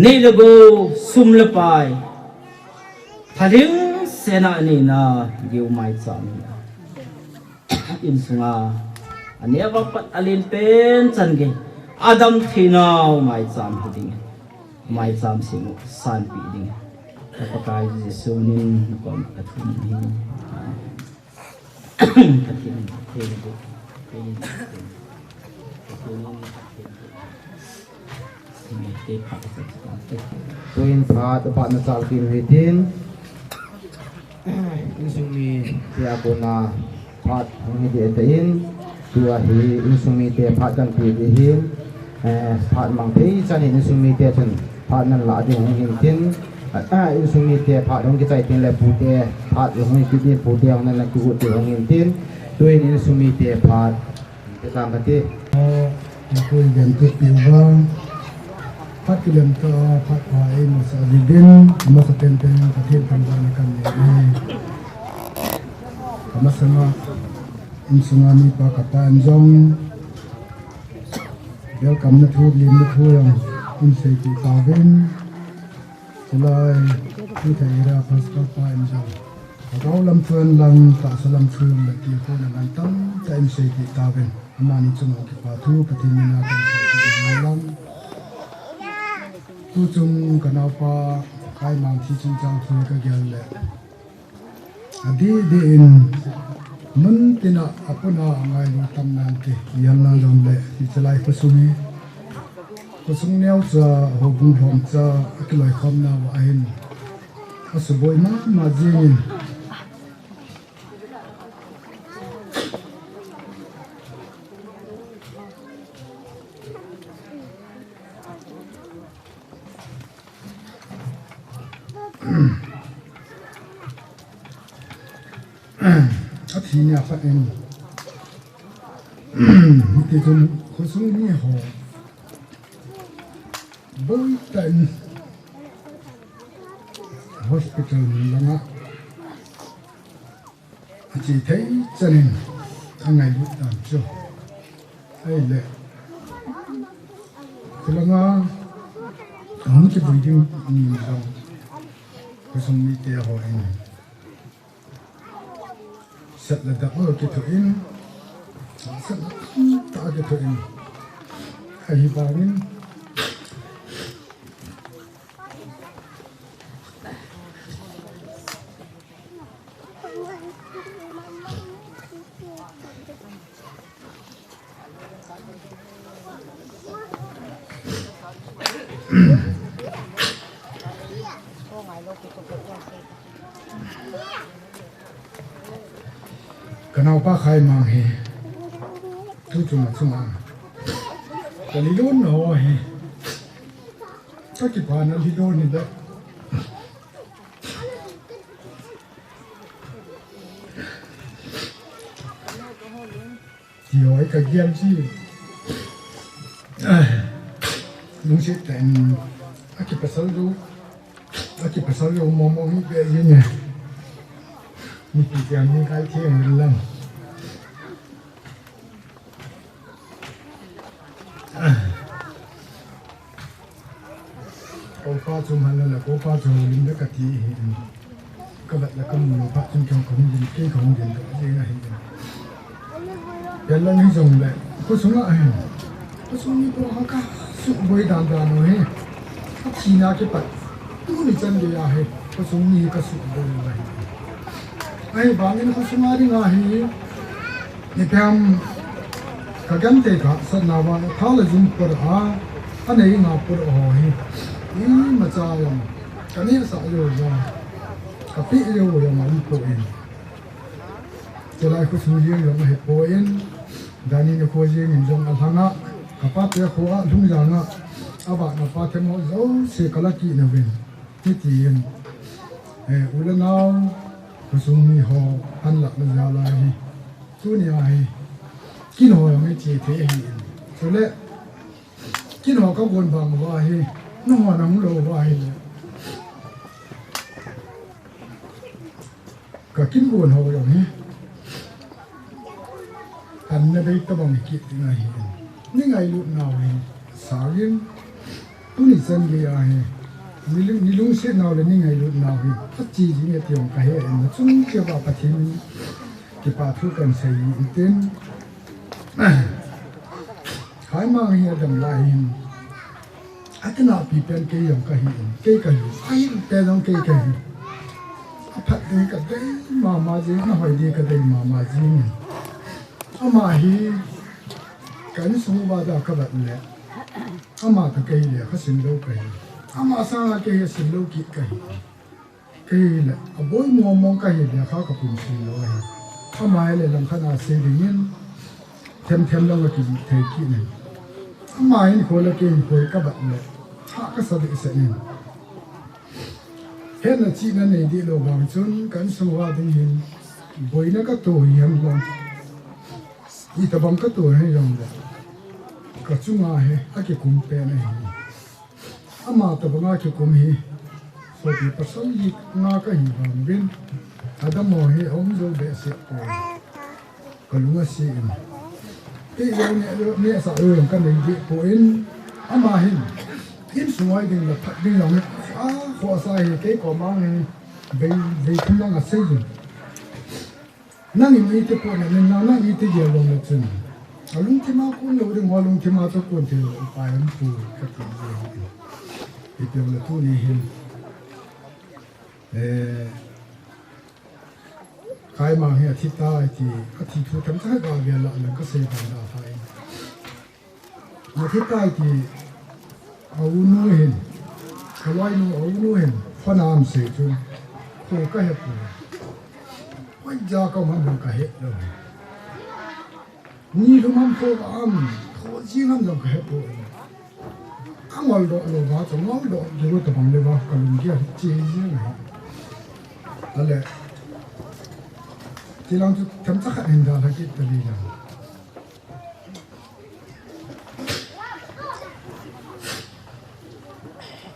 [SPEAKER 5] nei le go sum le pai thading se na ni na yu mai cham hi in sunga ane wapat alin pen chan ge adam thinaw mai cham hiding mai cham simu san pi ding pakai jesu nin kom athun ni kathin thei bu
[SPEAKER 2] tuin phat pa na chal tin hitin insumi tia bona phat ngi de tain tua hi insumi te phat kan pi di hin phat mang thei chan hi insumi te chen phat nan la di hong hin tin insumi te phat hong ki chai tin le pu te phat hong ki di pu te hong nan la ki hu te hong hin tin tuin insumi te phat te tam ka ti
[SPEAKER 4] tôi gần tôi tiêu vang phát cái lần to phát hoài một số gì đến một số tiền tiền có thêm tham giaในการnày mà xem mà insumma mi pa kapan jong welcome na thu lim na thu yang in sei ki tawin chulai thu thai ra pas pa pa in jong rau lam thuan lang ta salam thum la ki ko na nan tam ta in sei ki tawin mani chung ki pa thu patin na kan sei ki lang tu chung kana pa kai mang thi chung chang thu ka gyal le adi de in mun tina apuna ngai lu tam nan te yan na jom le ti chalai ko sung neu cha ho bung hom cha akloi khom na wa ain asuboi ma jin thì nhà phát em thì chúng có số như họ với tận hospital là ngã chỉ thấy cho nên thằng này lúc làm chưa hay lệ thì là ngã không chỉ bởi vì nhìn đâu có số như thế họ anh set la da ko ke to in set ta ke to in ai barin kanau pa khai mang he tu chung ang kali lon no he ta ki pa na li lon ni da ti oi ka giam chi nung si ten aki pasal ru mo mi be yin ne mi ti giam ni kai thieng min lang cô pha chung hành là cô pha chung linh đất cát thì các bạn là công người pha chung trong không điện cái không điện cái gì này hiện là những dùng lại có súng lại có súng như cô haka súng với đàn rồi hết các chi na cái bật tu đi chân đi à hết có súng như cái súng với này ai bảo nên có súng đi ngà hết thì kagam te ka sa na wa tha la zum por a anei nga por ho hi I ma cha yam kani sa yo wa ka pi yo yo ma po inจะไล่คู่สู้ยังยังเหตุผลดานี่เนี่ยคู่ยังยังจงอัลฮังะกับป้าเปียคู่อ่ะลุงยังอ่ะอาบะมาป้าเทมโอ้เสกลักกี้เนี่ยเป็นที่จีนอุลนาวคู่สู้มีหออันหลักมันยาวเลยตัวนี้ไอ้กินหอยังไม่จีเทียนส่วนเล่กินหอก็วนบางว่าเฮ้น้องหัวน้ำโลว่าเฮ้ก็กินวนหออย่างนี้อันนั้นได้ตบมีกิจยังไงนี่ไงลูกนาวเองสาวยังตุนิสันเกียร์นี่ลุงเสียนาวเลยนี่ไงลูกนาวเองพัดจีเนี่ยเที่ยวกันเองจุ่มเกี่ยวกับปฏิมิที่ป่าทุกันใส่อีเต็นขายมาเฮียดำลายอัตนาปีเป็นเกี่ยวกับเฮียเกี่ยวกับไอ้แต่ต้องเกี่ยวกับพัดดีกับได้มาจีน่าหอยดีกับได้มาจีอามาฮีกันสมุบาดากับแบบนี้อามาตะเกียร์เขาสินโลกเกียอามาสร้างเกียร์สินโลกิเกียร์อาบ่อยมองเกียร์เขากับปุ่นสินโลกอามาเลยลำขนาดเสียดิ้งเทมลงกับกินเทกินอามาเห็นคนละเกียร์คนกับแบบนี้ถ้าก็สะดุดเสียนี่เห็นจีนั่นเองที่เราบางจนกันสมุบาดิ้งเห็นบ่อยนักก็ตัวเหี้ยมลงอีตาบังก็ตัวให้ยอมเลยก็จุงอาเหอาเกี่ยคุมเป็นไงอามาตาบังอาเกี่ยคุมฮีสวัสดีปัสสาวะยิกนาก็ฮีบังบินอาดามโมฮีอมโจเบสเซปก็ลุงอาศีนที่เราเนี่ยสาวยังกันเลยที่พออินอามาหินอินสวยดิ่งละพัดดิ่งเราเนี่ยขอสายเกี่ยก็มังเบยทุ่งอาศัยนั่งอยู่ที่ปนนั่งนั่งอยู่ที่เดียวลงเลยจนลุงที่มาคุณเราเรื่องว่าลุงที่มาทุกคนที่ไปมันปูกับตัวเองที่เดียวเลยทุนี่เห็นใครมาเหี้ยที่ใต้ที่ก็ที่ทุกทั้งใจบางอย่างละแล้วก็เสียบางดาวไทยมาที่ใต้ที่เอาหนูเห็นเขาไล่หนูเอาหนูเห็นพอน้ำเสียจนโคก็เห็นปูวันยาก็มันดูกระเหตุเลยนี่รู้มันโคตรโคตรจริงมันดูกระเหตุเลยข้างวันโดดลงมาจะง้อโดดดูตัวบังเลยว่ากันลุงเกี่ยวจริงจริงเลยนั่นแหละที่เราจะทำสักเห็นดาราคิดตัวนี้นะ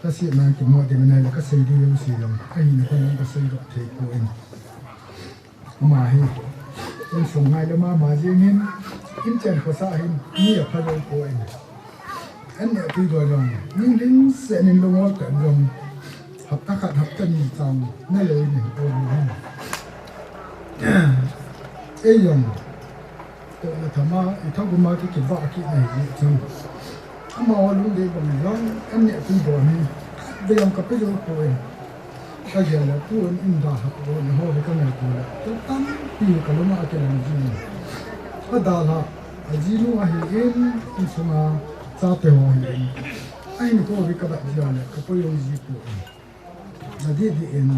[SPEAKER 4] ถ้าเสียมาเก็บหมดเดี๋ยวมันเลยก็เสียดีอยู่เสียลงไอ้นี่คนนั้นก็เสียดอกเทกูเองมาให้ยังส่งให้แล้วมาเรื่องนี้อินเจนภาษาหินนี่พะโลโกเองอันนี้ที่ตัวเรายิ่งลิ้นเส้นลงว่าแต่ลงหับตะขัดหับตันจังนั่นเลยเนี่ยตัวนี้เอ้ยยังตัวเราทำมาอีกทั้งกุมารที่เก็บว่าคิดไหนจังถ้ามาลุงเดียบมันร้องอันนี้ที่ตัวนี้เดี๋ยวกับพะโลโกเองก็เดี๋ยวเราพูดอินดาหักโอนหัวไปก็ไม่พูดแล้วตั้งปีก็รู้มาเกี่ยวกับจีนก็ดาราจีนว่าเห็นอิสมาซาเตหัวเห็นไอ้นี่ก็วิกบัดจีนเลยก็ไปอยู่จีนนั่นที่เอ็น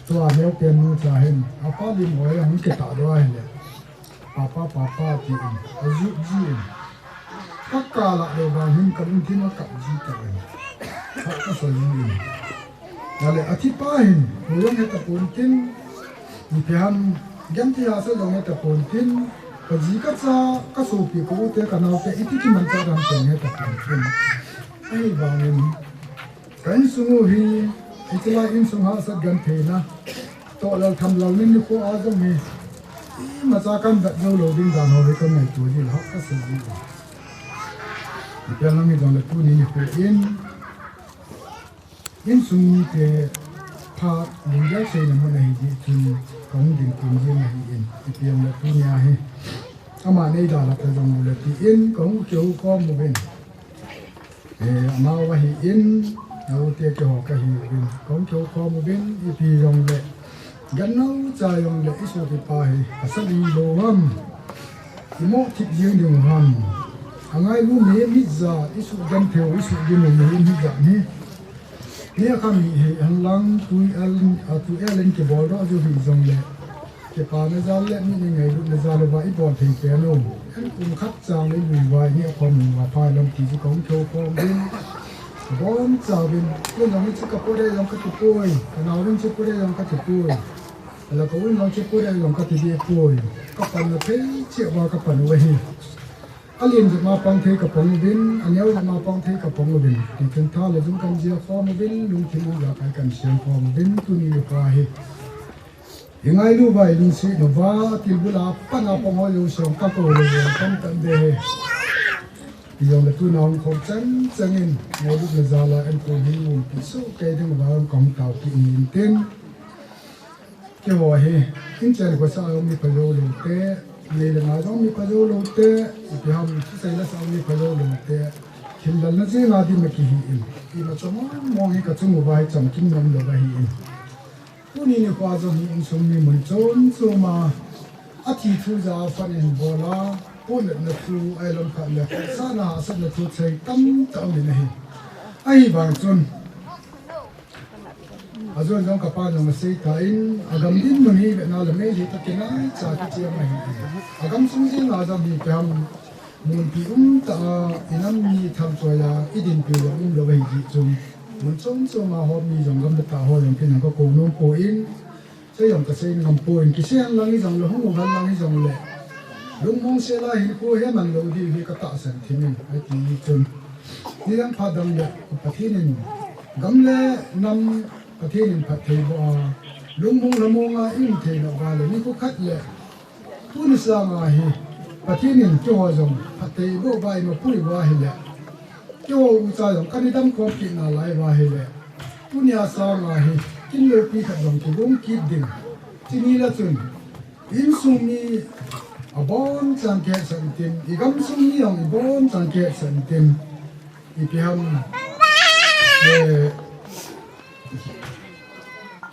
[SPEAKER 4] ตัวเนี้ยเป็นมือจ่าเห็นอาป้าดิมวยมันเกิดอะไรเนี่ยป้าที่เอ็นอายุจีนก็กาละเดี๋ยวบางทีก็ลุงที่มากับจีนกันเขาก็สวยดีนั่นแหละอธิบายหัวเนี่ยตะปูนทิ้งมีเพียงยันที่อาศัยลงเนี่ยตะปูนทิ้งก็จีก็จะก็สูบปีกูเตะกันเอาแต่อีที่มันจะทำเป็นเนี่ยตะปูนทิ้งไอ้บางอย่างกันสมุฮีไอ้ที่ว่าอินสงหาสักกันเทนะตัวเราทำเราเนี่ยนี่พวกอาจจะมีมาจากกันแบบเราเราดิ้งกันเอาไว้ก็ไม่ตัวที่เราก็เสียดีเพียงเรามีตรงเลยผู้นี้เพื่ออินสุนีเตพาลิงยักษ์เซนมันให้ดีจุนของดิ่งคุณยังให้อินที่เพียงละทุนยาให้อามาในดาราประจำเลยที่อินของเกี่ยวกับมุบินมาว่าให้อินเอาเตะเกี่ยวกับให้อินของเกี่ยวกับมุบินที่พี่ยองเลยกันเอาใจยองเลยอิสุติปาให้อาศัยโลหัม imo thik riêng điều hầm angai lu me mi za isu gan theo isu gin me mi za ni ni kami he an lang tu elen ke bol ro ju hi zong le ke pa na za le mi ngai lu na za le ba I bol thei pe no an kum khat chang le lu wa ni khom wa pa lam ti ji kong kho khom bin bon cha bin ko nong chi ka po de long ka tu poi na win chi po de long ka tu poi là có những cái chuyện này làm cái gì vậy? Các bạn thấy chuyện vào các bạn vậy? Anh liền được mà bằng thấy các bạn bên, anh nhau được mà bằng thấy các bạn bên. Thì chúng ta là chúng cần gì form bên, luôn thì muốn gặp cái cần xem form bên tu ni được qua hết. Hiện nay lúc vậy mình sẽ nói vào thì bữa là bắt đầu bằng hơi sống các cô rồi không tận đề. Thì giờ là tu nào không chân chân in, ngày lúc là giờ là em cô đi ngủ, thì số cái đó mà vào công tàu thì nhìn tên. Cái hồi hè, những chuyện của sao ông đi phải lâu lâu té, này là nói ông đi phải lâu lâu té, thì họ mình thấy là sao ông đi phải lâu lâu té, thì lần nó dễ là đi mà kỳ hiểm, thì mà cho mong cái chung một vài trăm kim năm là vài hiểm. Tôi nhìn qua rồi những số mình muốn trốn số mà, à thì thu ra phát hiện bỏ la, tôi lại là thu ai làm cả là sao là sao là thu chơi tâm tạo mình này, ai bằng trốn. Azon dong kapan dong masih kain agam din mani na lamay dito kinay sa kitiya mahi. Agam sumsin na dong di kaya mun pium ta inam ni tham soya idin piu yung lo bahi di mun sum so ma ho mi dong gam ta ho yung kinang ko nung po in sa yung kasi ngam po in kasi ang lang isang lo hong ugal lang isang le. Lung mong sila hin po he man lo di hi katasan timin ay ti chun. Di lang padang le patinin gam le namประเทศนึงพัฒน์บ่ลุงมงละมงอินเทนอกาเลยนี่ก็คัดเลยผู้นิสางาฮีประเทศนึงจ่อจงพัฒน์บ่ใบมาพูดว่าเฮเลยจ่ออุตส่าห์จงกันดำความกินอะไรว่าเฮเลยผู้นิสางาฮีกินเลยปีขัดลงที่วงคิดดิ่งที่นี่ละจุนอินซุมีอบอนจังเกสันติมอีกำซุมีองอบอนจังเกสันติมอีพิฮัม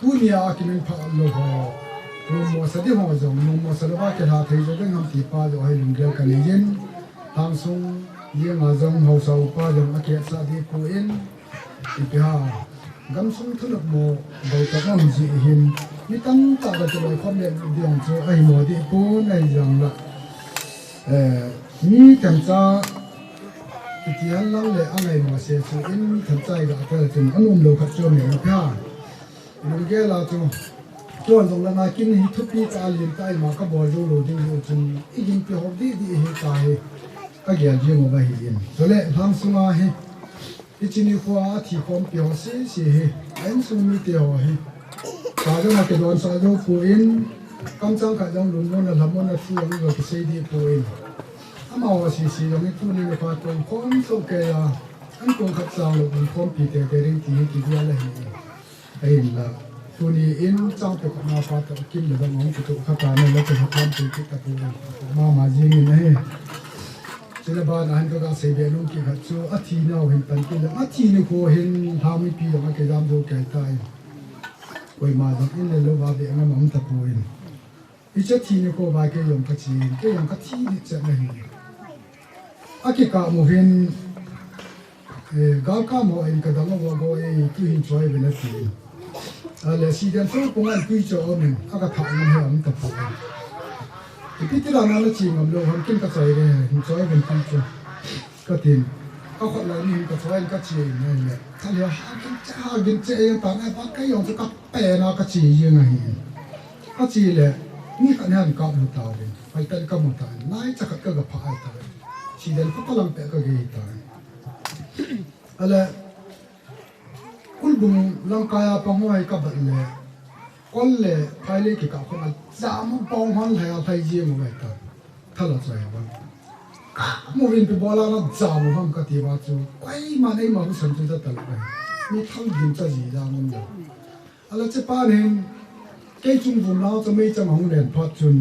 [SPEAKER 4] Dunia kimin pa loho, numo sa di mo zong, numo sa lupa kita thay zo deng ham tipa zo ay lunggel kanijin, tangsung iya nga zong hau sa upa zong akyat sa di puin, ipiha, gamsung tulog mo, daw ka ngam zihin, mitang taga tuloy komen diyong zo ay mo di pun ay zong la, ni kansa, itihan lang le angay mo siya so in kansa ay gata zong anong lo kat zo may ipiha, Nung gela tu, tuan dong la na kin hi thupi ta lim tai ma ka bol do lo ding lo chun igin pi hok di hi ta he ka gel ji mo ba hi in so le lam sunga he ichini khwa thi kom pi ho se se he an sung mi te ho he ka jo ma ke don sa jo pu in kam chang ka jong lun lo na lam mo na fu ang lo ke se di pu in ama wa si si yong tu ni pa to kom so ke ya an kong khat chang lo kom pi te te ring ti ki dia la hi ai là tôi đi in trong cái con ma phát kim là đang ngóng cái tụ khát này là cái hạt tam tụ cái tụ mà gì này chỉ là ba anh có cái xây dựng luôn cái hạt số ắt thì nào hiện tại cái là ắt thì nó có hiện tham mi pi là cái giam đồ cái tai quay mà giống in là lâu ba bị anh ngóng tập bồi ít chất thì nó có vài cái dùng cái dùng cái thì sẽ này cái cả một hiện gạo cả một anh cái đó là gọi cái hình xoay về nó thì là si dan so công an quy cho mình aka thọ mình hiểu tập phụ thì cái là nó chỉ ngầm lâu hơn kinh cái sợi này hình sợi bên quy cho cái tiền có khoản lại mình cái sợi cái chỉ này là thay là cái bên chơi bạn ai bắt cái dùng cái bè nó cái chỉ như này cái chỉ làนี่กันหันกับมุตาเลยไปแต่กับมุตาไหนจะกับกับพายตาsi danก็ลังเปะกับเกยตาอะไรคุณบุญลังกายปังไว้กับบัดเลยคนเลยภายเลยกี่กับคนมาจามปองหันเลยเอาไปเยี่ยมไว้ตาถ้าเราใจว่ามูวินไปบอลแล้วจามหันก็ที่ว่าจูไอ้มาในมาผู้ชนจะตลอดเลยมีทั้งยินจะยีจามันเลยอะไรจะป้าเนี่ยแกจุ่มบุญเราจะไม่จะมองเด่นพอจุน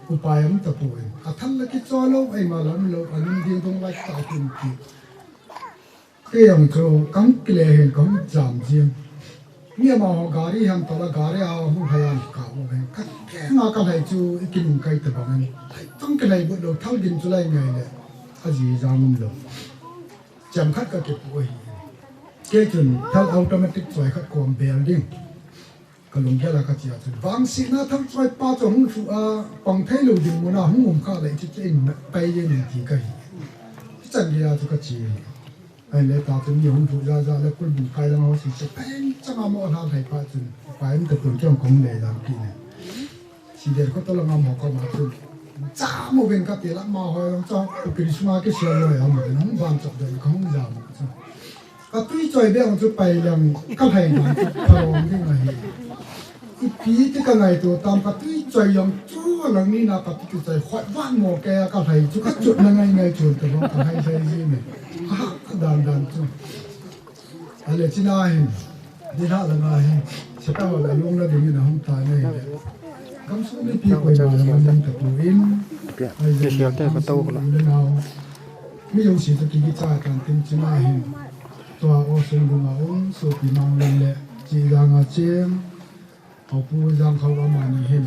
[SPEAKER 4] อุปายมันจะป่วยอ่ะท่านละคิดจ้อโลกไอ้มาแล้วโลกอันนี้เดียวตรงไว้ตาจุนกี่cái dòng cho cắm cái lề hình cắm giảm riêng nghĩa mà gari ham tala gari ao hu hayan ka o ben ka nga ka lai chu ikin kai ta bang tong ka lai bu lo thal din chu lai ngai le a ji jang lo cham khat ka ke pu ke chun thal automatic choi khat kom building kalung gela ka chia chu wang si na thal choi pa chu hung chu a pang thai lo din mo na hung mum ka lai chi chen pai ye ni ti ka hi chan ya chu ka chi ai le ta chu ni hung chu ja ja le kul bu kai lang ho si che pen cha ma mo ha thai pa chu pa em ta tu kyong kong le dam ki ne si der ko to la ma mo ko ma chu cha mo ben ka te la ma ho long cha ku krisma ke sia lo ya mo nang ban chok de kong ja mo cha ka tui choi be ang chu pai lang ka hai na pa ong ni ma hi i pi te ka ngai to tam ka tui choi yang chu lang ni na ka tu choi khwat wan mo ke ka hai chu ka chut na ngai ngai chun to ka hai sai ji ne ha dan dan chu ale chi na hi đi ra là ngay sẽ tao là luôn là đừng như là không tài này cắm xuống đi kia quay vào là mình đang tập luyện
[SPEAKER 6] để kéo theo cái tàu của nó
[SPEAKER 4] nào mấy ông sĩ cái cha càng tin chỉ này tòa ô sơn đường ông số bị mang lên lệ chỉ đang ở trên học phu đang khâu vào mà nhìn hình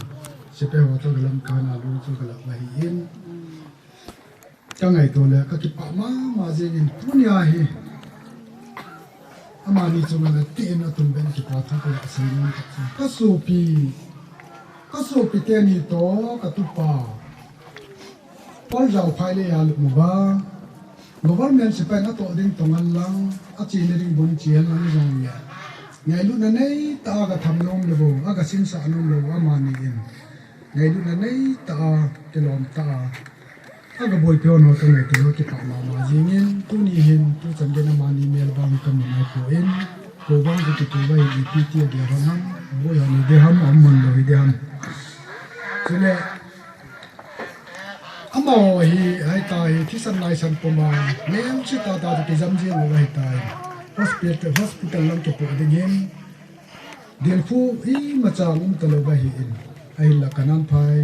[SPEAKER 4] sẽ phải vào tôi làm cái nào luôn tôi làm bài yên trong ngày tôi là các cái bà mà gì nhìn tuôn nhà hi amani cuma nanti ina tumben kita tu kalau sini kasupi teni to katupa pal jauh pilih ya lu muba government siapa nak tu ding tongan lang aci ni ding bun cian lang jang ya ngai lu nanai ta aga thamnom lebo aga sinsa anom lebo amani in ngai lu nanai ta kelom ta aga boy pio no to ngai to ki pa ma ma jingin tu ni hin tu chan ge na mani mel bang kam na ko en ko bang ki tu bai di pi ti de ron ham bo ya ni de ham am mon lo de ham sele amo hi ai tai thi san lai san po ma nem chi ta ta ki jam ji lo ai tai hospital lang ke po de gen del fu i ma cha ta lo ba hi in ai la kanan phai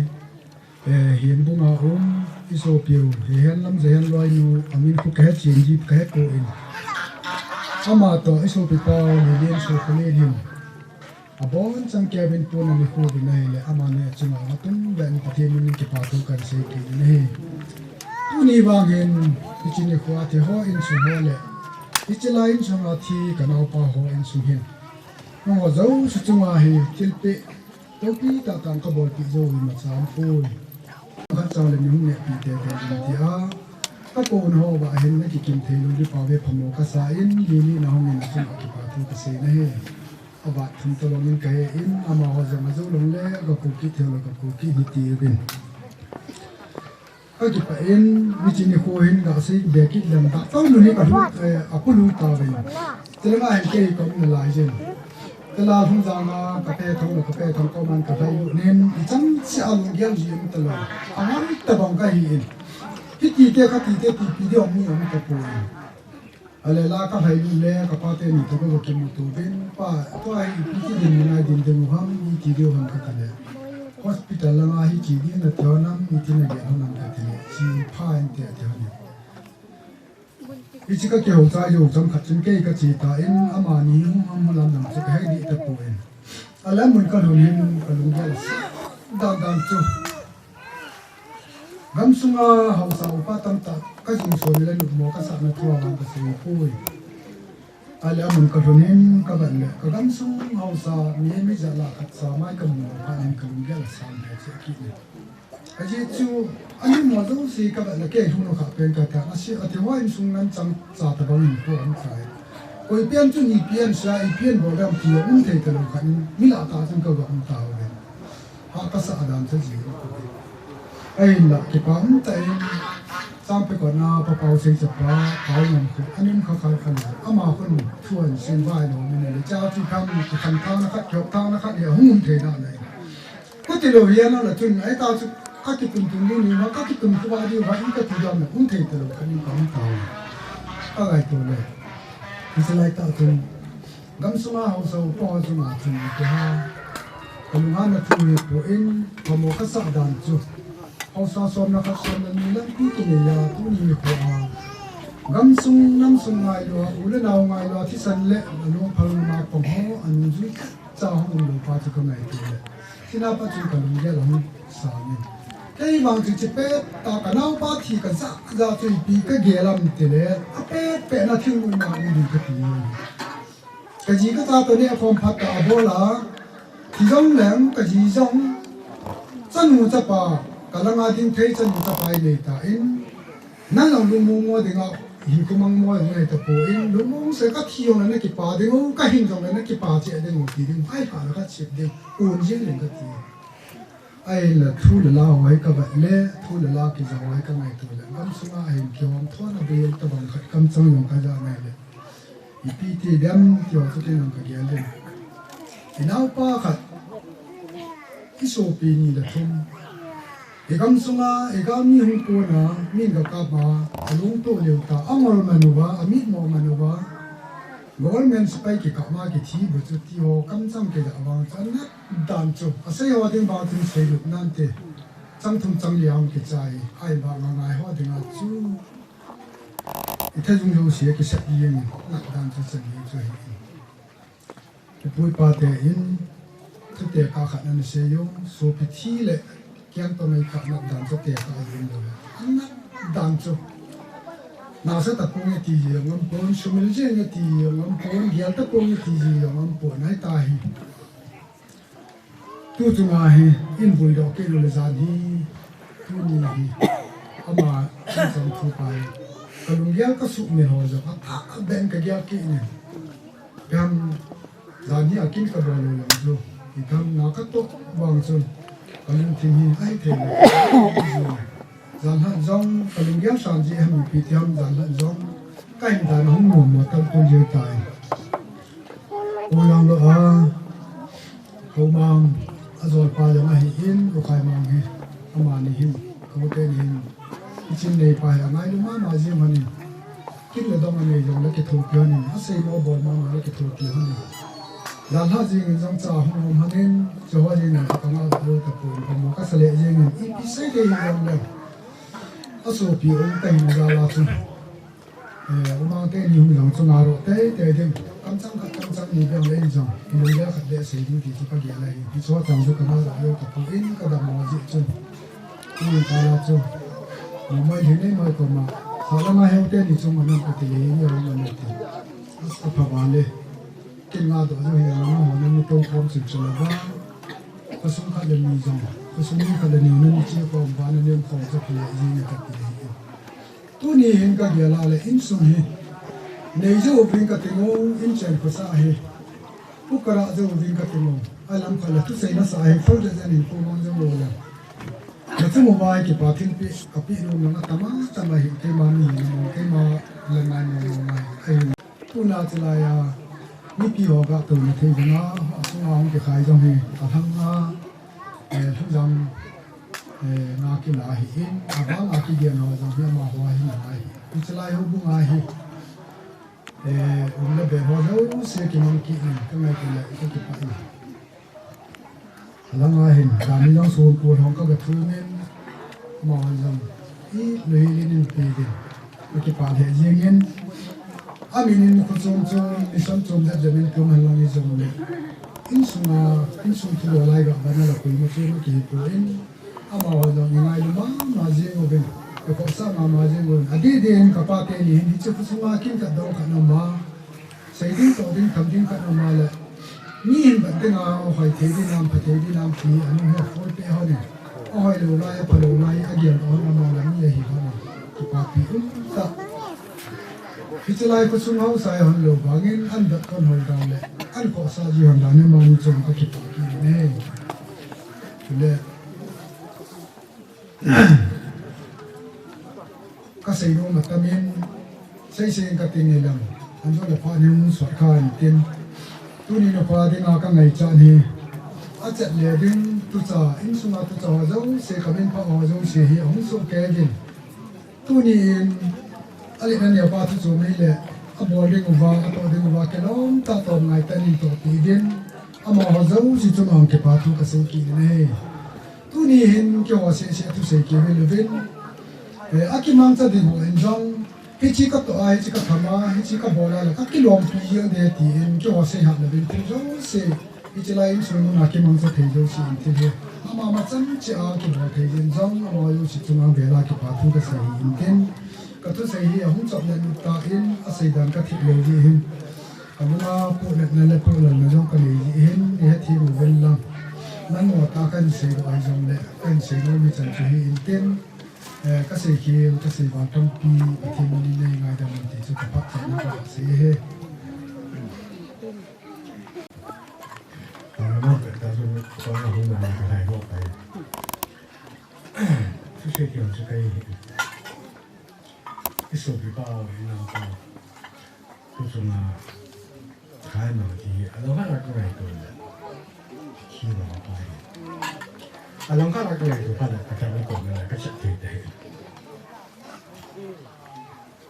[SPEAKER 4] hiền bung à iso piu hiền lắm hiền loài nu amin khu cái chuyện gì cái cô in ama to iso pi pa ni den so ko le dim abon chang ke ben pon ni khu bi nai le ama ne chunga matun ben pathe min ki pa tu kan se ki ne tu ni wang hen ichi ni khu ate ho in su ho le ichi la in chunga thi kanau pa ho in su hen no zo su chunga hi tilpe to pi ta tang ka bol pi zo ma sam phoi các cháu lên những nhẹ bị tệ về thì các cô nó và hiện nay chỉ kiếm thấy luôn đi bảo vệ phòng mổ các xã in đi đi nó không nên làm cho bảo thu cái gì này các bạn thằng tôi làm những cái in mà họ giờ mà dấu lông lẽ các cô kỹ theo là các cô kỹ đi tiền bên các chị phải in vì chỉ này cô in đã xây để kỹ làm tạo tao luôn đi cả lúc aku luôn tao vậy cho nên là hiện cái cũng là lại chứตลาดทุ่งจางกาแฟทองกาแฟทองก็มันกาแฟอยู่เน้นจังเสียลงเยี่ยมยืมตลอดอันนั้นแต่บางก็เห็นที่ตีเตี้ยขัดตีเตี้ยตีปีเดียวมีอะไรกับปูอะไรล่ะกาแฟอยู่แล้วกับป้าเต้นี่ตัวก็กินตัวเป็นป้าตัวไอ้ปีที่ดินมันไอ้ดินเต็มห้องมีทีเดียวห้องกันเลยฮอสพิทอลละมาให้จีดีนะเท่านั้นมีที่ไหนเดียวห้องกันเลยชีพายเตี้ยเท่านี้อีกก็เกี่ยวใจอยู่จำขัดจนเกี่ยก็จีตาเอ็นอามานีห้องมันลำหนังจะให้ดีตะปูเอ็นอะไรมันก็ดูนี่มันก็ดูยากดังจูกำสุงาเฮาสาวป้าตั้งตาก็จึงส่วนเล่นหลุดหมอก็สานทัวร์ก็สื่อพูดอะไรมันก็ดูนี่ก็แบบนี้ก็กำสุงเฮาสาวมีไม่จะละขัดสามัยกับหมอผ่านก็ดูยากสามแห่งเสียกินไอ้เจ้าอันนี้หมอต้องสิกับอะไรแก่ทุนเราขับเป็นกระถางอาชีพที่ว่าอินสุงนั้นจังจ่าตะบังพวกอันใส่โอ้ยเปลี่ยนจุดอีเปลี่ยนใช่อีเปลี่ยนโบราณที่อุ้มเทตะลุกันมิลาตาจังก็อันตาเลยหากษาดานจะจีบไอ้ละที่ปั๊มแต่สร้างไปก่อนหน้าพอเป่าเสียงจับปลาเป่าเงินคืออันนี้เขาขายขนาดเอามาคนทวนเส้นไหวหนูมันเลยเจ้าที่ทำที่ทำทางนะครับเกี่ยวทางนะครับเดี๋ยวหุ้มเทน่าเลยก็ที่เราเรียนนั่นแหละจุดไอ้ตาจุดcác cái tuần tuần này mà các cái tuần thứ ba đi vào những cái thời gian này cũng thấy từ lúc anh có những tàu các cái tuần này thì sẽ lại tạo tuần gắm số ma hậu sầu po số ma tuần thứ hai còn ngàn là tuần của anh có một cái sắc đàn chú hậu sa xóm là các xóm là nhiều lắm cái này là tuần này của gam sung nam sung ngai lo ule naw ngai lo thi san le lo phal ma pom ho an ju cha hong lo pa chu ka ngai tu le sina pa chu ka lu ge lo sa ni cái vàng chữ pe ta cả nấu ba thì cả ra chơi bị cái ghé làm thế đấy pe nó thiếu người nào đi cái gì cái gì cái ta tôi này phong phát ta bố là thì giống lẻm cái gì giống chân mua chấp à cả lần ai tin thấy chân mua chấp ai này ta inนั่นเราลุงมัวเด็กอ่ะหินก็มังมัวอย่างไรแต่พออินลุงมัวเสกก็ที่อย่างนั้นกี่ป่าเด็กก็หินตรงนั้นกี่ป่าเจ๊เด็กที่เด็กไอ้ป่าแล้วก็เจ็บเด็กอุ่นเย็นเลยก็ที่ไอ้ละทุเรศไว้ก็แบบเละทุเรศกิจไว้ก็ไม่ตัวเลยงั้นสุนัขเห็นเกี่ยวกับท้องระเบียบตะบังขัดกำจังอย่างก็จะไม่เลยอีพีที่เดิมเกี่ยวกับที่นั่งก็เกี่ยวเลยอีน้าป้าขัดที่โซปีนี่ละทุ่มเอกำสุนัขเอกำมีหุ่นตัวน่ะมีนกับกาบมาลุงโตเลี้ยวตาอังอลมานุบะอามิดมอมานุบะกอลแมนสไปกิกับมากิที่บุตรที่โหกำจังกิจวางจันนัดดันจุอาศัยว่าถึงบางถึงเสียลุกนั่นเตจังทุ่มจังเลี้ยงกิจใจไอ้บางงานหัวถึงอาจูอีท่าจุงดูเสียกิจเองนักดันจุเสียจุเองที่พูดปาเตอินทุกเตะกาขัดนั่นเสียยงสูบที่เละเกี่ยงตัวไม่ขัดนักดันจุเตะกาเองเลยนักดันจุน่าจะตะโกนตีเรื่องมันปนสมัยเจนตีเรื่องมันปนเกี่ยวตะโกนตีเรื่องมันปนให้ตายตัวจุงอาเหอินบุยดอกเกลือเลยจานีตัวนี้อามาที่สองทุบไปกลุ่มเกี่ยวก็สุเมหัวจะพักแบ่งกันเกี่ยวกินเนี่ยยามจานีอากินกับเราเลยจูอีกคำนักตกวางจนกลุ่มที่มีไอ้เทนจานหันจงกลุ่มเกี่ยวสันจีให้มีพิธีทำจานหันจงใกล้ด่านห้องหนุ่มมาตั้งตัวเยอะตายโอ้ยังเลยเขามังอาจารย์ปายมาหินก็ใครมังเหอามานี่หินเขาเต้นหินที่ชินในปายอะไรรู้มั้ยมาเยี่ยมมันนี่กินเลยต้องมันเลยยงแล้วก็ถูกเยอะนี่อาศัยโมบอลมาแล้วก็ถูกเยอะนี่หลังจากจริงจังจ้าห้องมันนี่จะว่าจริงนะก็มาดูตะปูผมก็เสลจริงอีพิเศษเดียวเลยอาศัยพี่อุ้งเต้นมาลาจุอุมาเต้นยุ่งจังจุนารถเต้เต้กำจังนี่เป็นเล่นจังอินโดนีเซียขัดเละเสียงที่ทุกข์เกี่ยวอะไรที่ชอบจังจุกันมาแล้วตะปูอินก็ดำมาจิจุนนี่ตาลาจุไม่ถึงนี่ไม่ก็มาสารมาเฮลเต้นนี่จุมันนั่งปฏิเลียนมันไม่ติดอัศพบาลเลยกินงาตัวจะเห็นว่ามันไม่ตรงความสุขสละบ้าก็สมคัญเลยมีจังก็สมคัญเลยนี่มันเชื่อความบ้านนี่มันของจะเปลี่ยนยิ่งกับเปลี่ยนตัวนี้เห็นก็เกี่ยวอะไรอินสุนีในเจ้าวิ่งกับติงงอินเจนภาษาเฮผู้กระเจ้าวิ่งกับติงงไอ้ลำคันละทุกสิ่งน่าสายเขาจะจะนี่ผู้มองจะรู้เลยแต่ถ้าโมบายกี่ปาทิ้งปีกับปีนู้นมันตามาจะมาเห็นที่มันนี่ที่มาเล่นงานไอ้ผู้น่าจะลายมีปีหอกตัวนี้ที่จะมาส่งเอาที่ขายจังเฮแต่ทั้งทุกอย่างนาคิลาหินอาบาลาคิเดียนเอาจังเฮมาหัวหินอะไรที่จะลายหุบงาหิผมเลยเป็นหัวเราเสียกี่มังกี้นี่ทำไมเป็นอะไรก็ติดไปหลังมาเห็นการนี้ต้องสูงปวดท้องก็แบบฟื้นเนี่ยมองจังอีเลยนี่เป็นเด็กเมื่อกี้ป่าเหตุยังเงี้ยอามีนี่คนส่งจงมีส่งจงจะเป็นตัวมันลงนี่จงเลยอินสุนทุลายกับบ้านเราคุยมาช่วยเมื่อกี้ตัวเองอามาว่าจังยังไงรู้มั้งมาเจียงก็เป็นก็ขอสร้างมาเจียงก็อดีตเดินกับป้าเตนี่ที่จะพูดว่ากินกับดองขนมมาใส่ดิ้งต่อดิ้งทำดิ้งขนมมาเลยนี่เห็นแบบที่เราหอยเทดินน้ำผัดเทดินน้ำผีอันนี้หัวโคตรเปรี้ยวเนี่ยหอยโลไล่พะโลไล่อาเกียนอ่อนมาแล้วนี่เห็นเขาเนี่ยที่ปากผีตัดพิจารณาคุณสมเอาใส่หันโลบางเงินอันดับคนหอยดาวเลยอันขอสาจีหันดาวเนี่ยมันจงก็คิดปากผีเนี่ยเลยก็ใส่ลงมาตะเมียนใส่เสียงกระติงเนี่ยลำอันนั้นเราพาเนี่ยมันสวดข้าเต็มตัวนี้เราพาที่งากันไงจานนี้อาจจะเลี้ยงตัวจ่าอินสุนัขตัวจ่าเจ้าเสียกับเป็นพระอ๋อเจ้าเสียหิองสุแก่ดินตัวนี้อะไรนั่นเนี่ยพาที่โจไม่เลยอาบอลเด้งว่าอาตัวเด้งว่าแค่น้องตาตอมไงแต่นี่ตัวปีดินอามาเจ้าสิจุ่มอ่างเก็บปลาทุกกระสุนกินเนี่ยตัวนี้เห็นเกี่ยวกับเสียทุกเสียกินเลยเป็นอากิมังจะดิ้งหัวเอ็นจัง cái chỉ có tội chỉ có tham á chỉ có bỏ ra là các cái lòng tùy yêu để tiền cho họ xây học là bên tiền cho xây cái chỉ là in số nó cái mang cho thầy cho xây thế thôi mà chân chỉ à cái họ thầy dân trong mà yêu chỉ chúng mang về là cái bảo thu cái xây in tiền cái thứ xây hi không chọn nhận ta in xây đàn cái thiệt lời gì hin mà phụ lệ phụ lần nó trong cái lời gì hin thì hết thì một bên làmนั่นหมดตากันเสียดายจังเลยกันเสียดายมีจังที่อินเทนก็เสียเกี่ยวก็เสียบางทั้งปีที่มันนี่เลยไงแต่มันที่สุดพักจากนั้นก็เสียตอนนั้นแต่ตอนตอนนั้นมันก็หายหัวไปทุกสิ่งที่มันจะได้ที่สุดที่ก็เราก็ทุกสิ่งมาขายมาที่เราก็รักอะไรตัวเนี่ยที่เราไปเราก็รักอะไรตัวพันธุ์แต่ไม่กดอะไรก็จะติดได้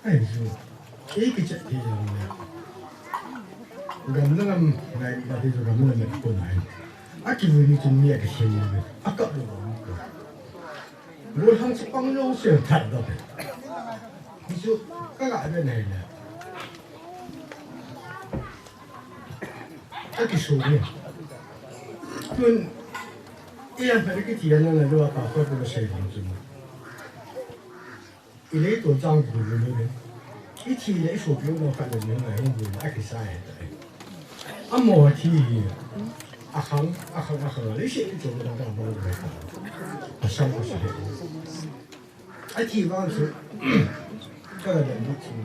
[SPEAKER 4] ไอ้จู่ก็จะติดอย่างนี้กำลังในประเทศกำลังในคนไหนอาชีพนี้จะมีอะไรเสียเลยอาก็รู้ทั้งสองรู้เสียทัดเลยที่จู่ก็กลายเป็นไหนเนี่ยอาชีพสูงเนี่ยคุณเอี่ยมไปที่ที่นั่นเลยว่าเขาก็เป็นเสียงจริงอีเล่ตัวจ้างกูเลยอีที่เล่สูบลูกเราฟังเลยยังไงยังดูไม่คิดใช่เลยอ่ะหมอที่อาคังเลยเสียงตัวเราต้องมองเลยอ่ะช่างก็เสียไอ้ที่ว่าคือก็เลยไม่จริง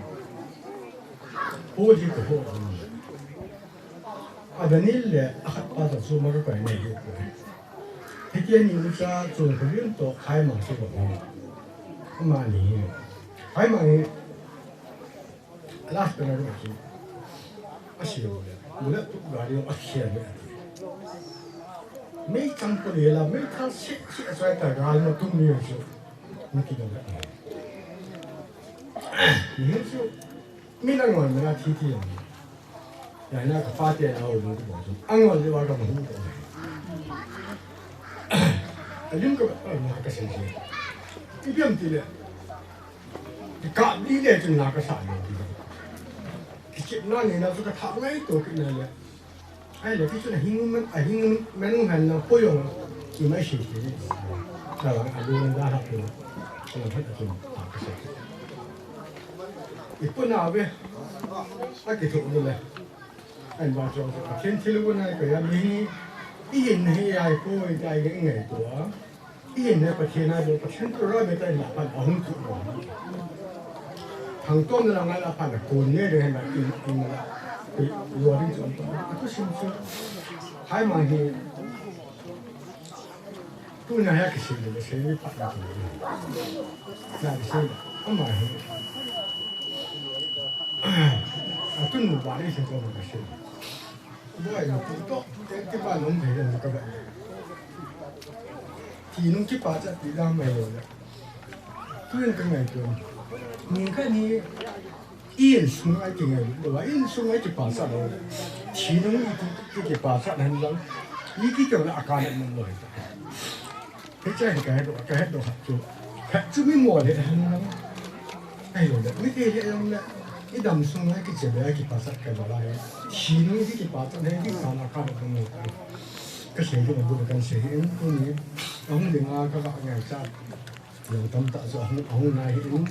[SPEAKER 4] โอ้ที่ก็โหดอ่ะเดี๋ยวนี้เลยอ่ะจะสู้มันก็ไปไหนอยู่ที่เกี่ยนี่มันจะจนถึงเรื่องตัวขายหมาสุดแบบนี้มาหนีขายหมาลาสเป็นอะไรแบบนี้อาชีพเลยมูลทุกอย่างเราอาชีพเลยไม่จำเป็นเลยละไม่ทั้งเช็คใส่แต่การมาทุ่มนี้สิไม่คิดอะไรนี่สิไม่นั่งวันไม่น่าที่อย่างนี้อย่างนั้นก็ฟาดเจ้าเอาหนูก็บอกอังวันที่ว่าก็มันหูตรงไหนลืมก็น่าก็เสียใจที่เพี้ยนทีเลยกะดีเลยจนน่าก็สายเลยที่เจ็บนั่นนี่นะสุดท้ายไม่ตัวขึ้นเลยไอ้เด็กที่สุดหิ้งมันหันเราพูดอย่างที่ไม่ใช่ที่นี่แต่ว่าอายุมันได้ครับคือเราพัฒนาจนน่าก็เสียใจอีกคนน่าเว้ยไอ้ที่ถูกเลยไอ้บ้าจงเช่นที่รู้นะก็ยังมีอีเห็นให้ยายกูใจยังไงตัวอีเห็นในประเทศนั้นโดยประเทศตัวเราไม่ได้หลับพันเอาหุ่นทุกวันทางต้นเรางั้นหลับพันแต่คนเนี่ยเดินมากินมาไปรัวที่จนตัวก็ชิมชิมหายมาที่ตัวนี้ก็ชิมเลยชิมไม่พักเลยน่าจะชิมก็มาที่ตัวหนูบ้านที่ฉันก็มาชิมด้วยนะก็ที่บ้านน้องเพียงก็แบบที่น้องที่ป้าจะตีดำไม่เลยเพื่อนก็ไม่ตัวมีแค่นี้อินสุ่งไอ้จริงเลยหรือว่าอินสุ่งไอ้ที่ป้าสัตว์เลยที่น้องที่ป้าสัตว์นั้นแล้วยี่ที่เกี่ยวกับอาการมันเลยไม่ใช่แค่ตัวจุดไม่หมดเลยนะไอ้เลยไม่ได้ยังเลยอีดำสุ่งไอ้ที่เจ็บไอ้ที่ป้าสัตว์กันมาเลยที่น้องที่ป้าสัตว์นั้นที่การอาการมันเลยก็เสียที่มันดูกันเสียเองตัวนี้น้องเด็กก็แบบไงจัดอย่างทำตัดส่วนของนายเอง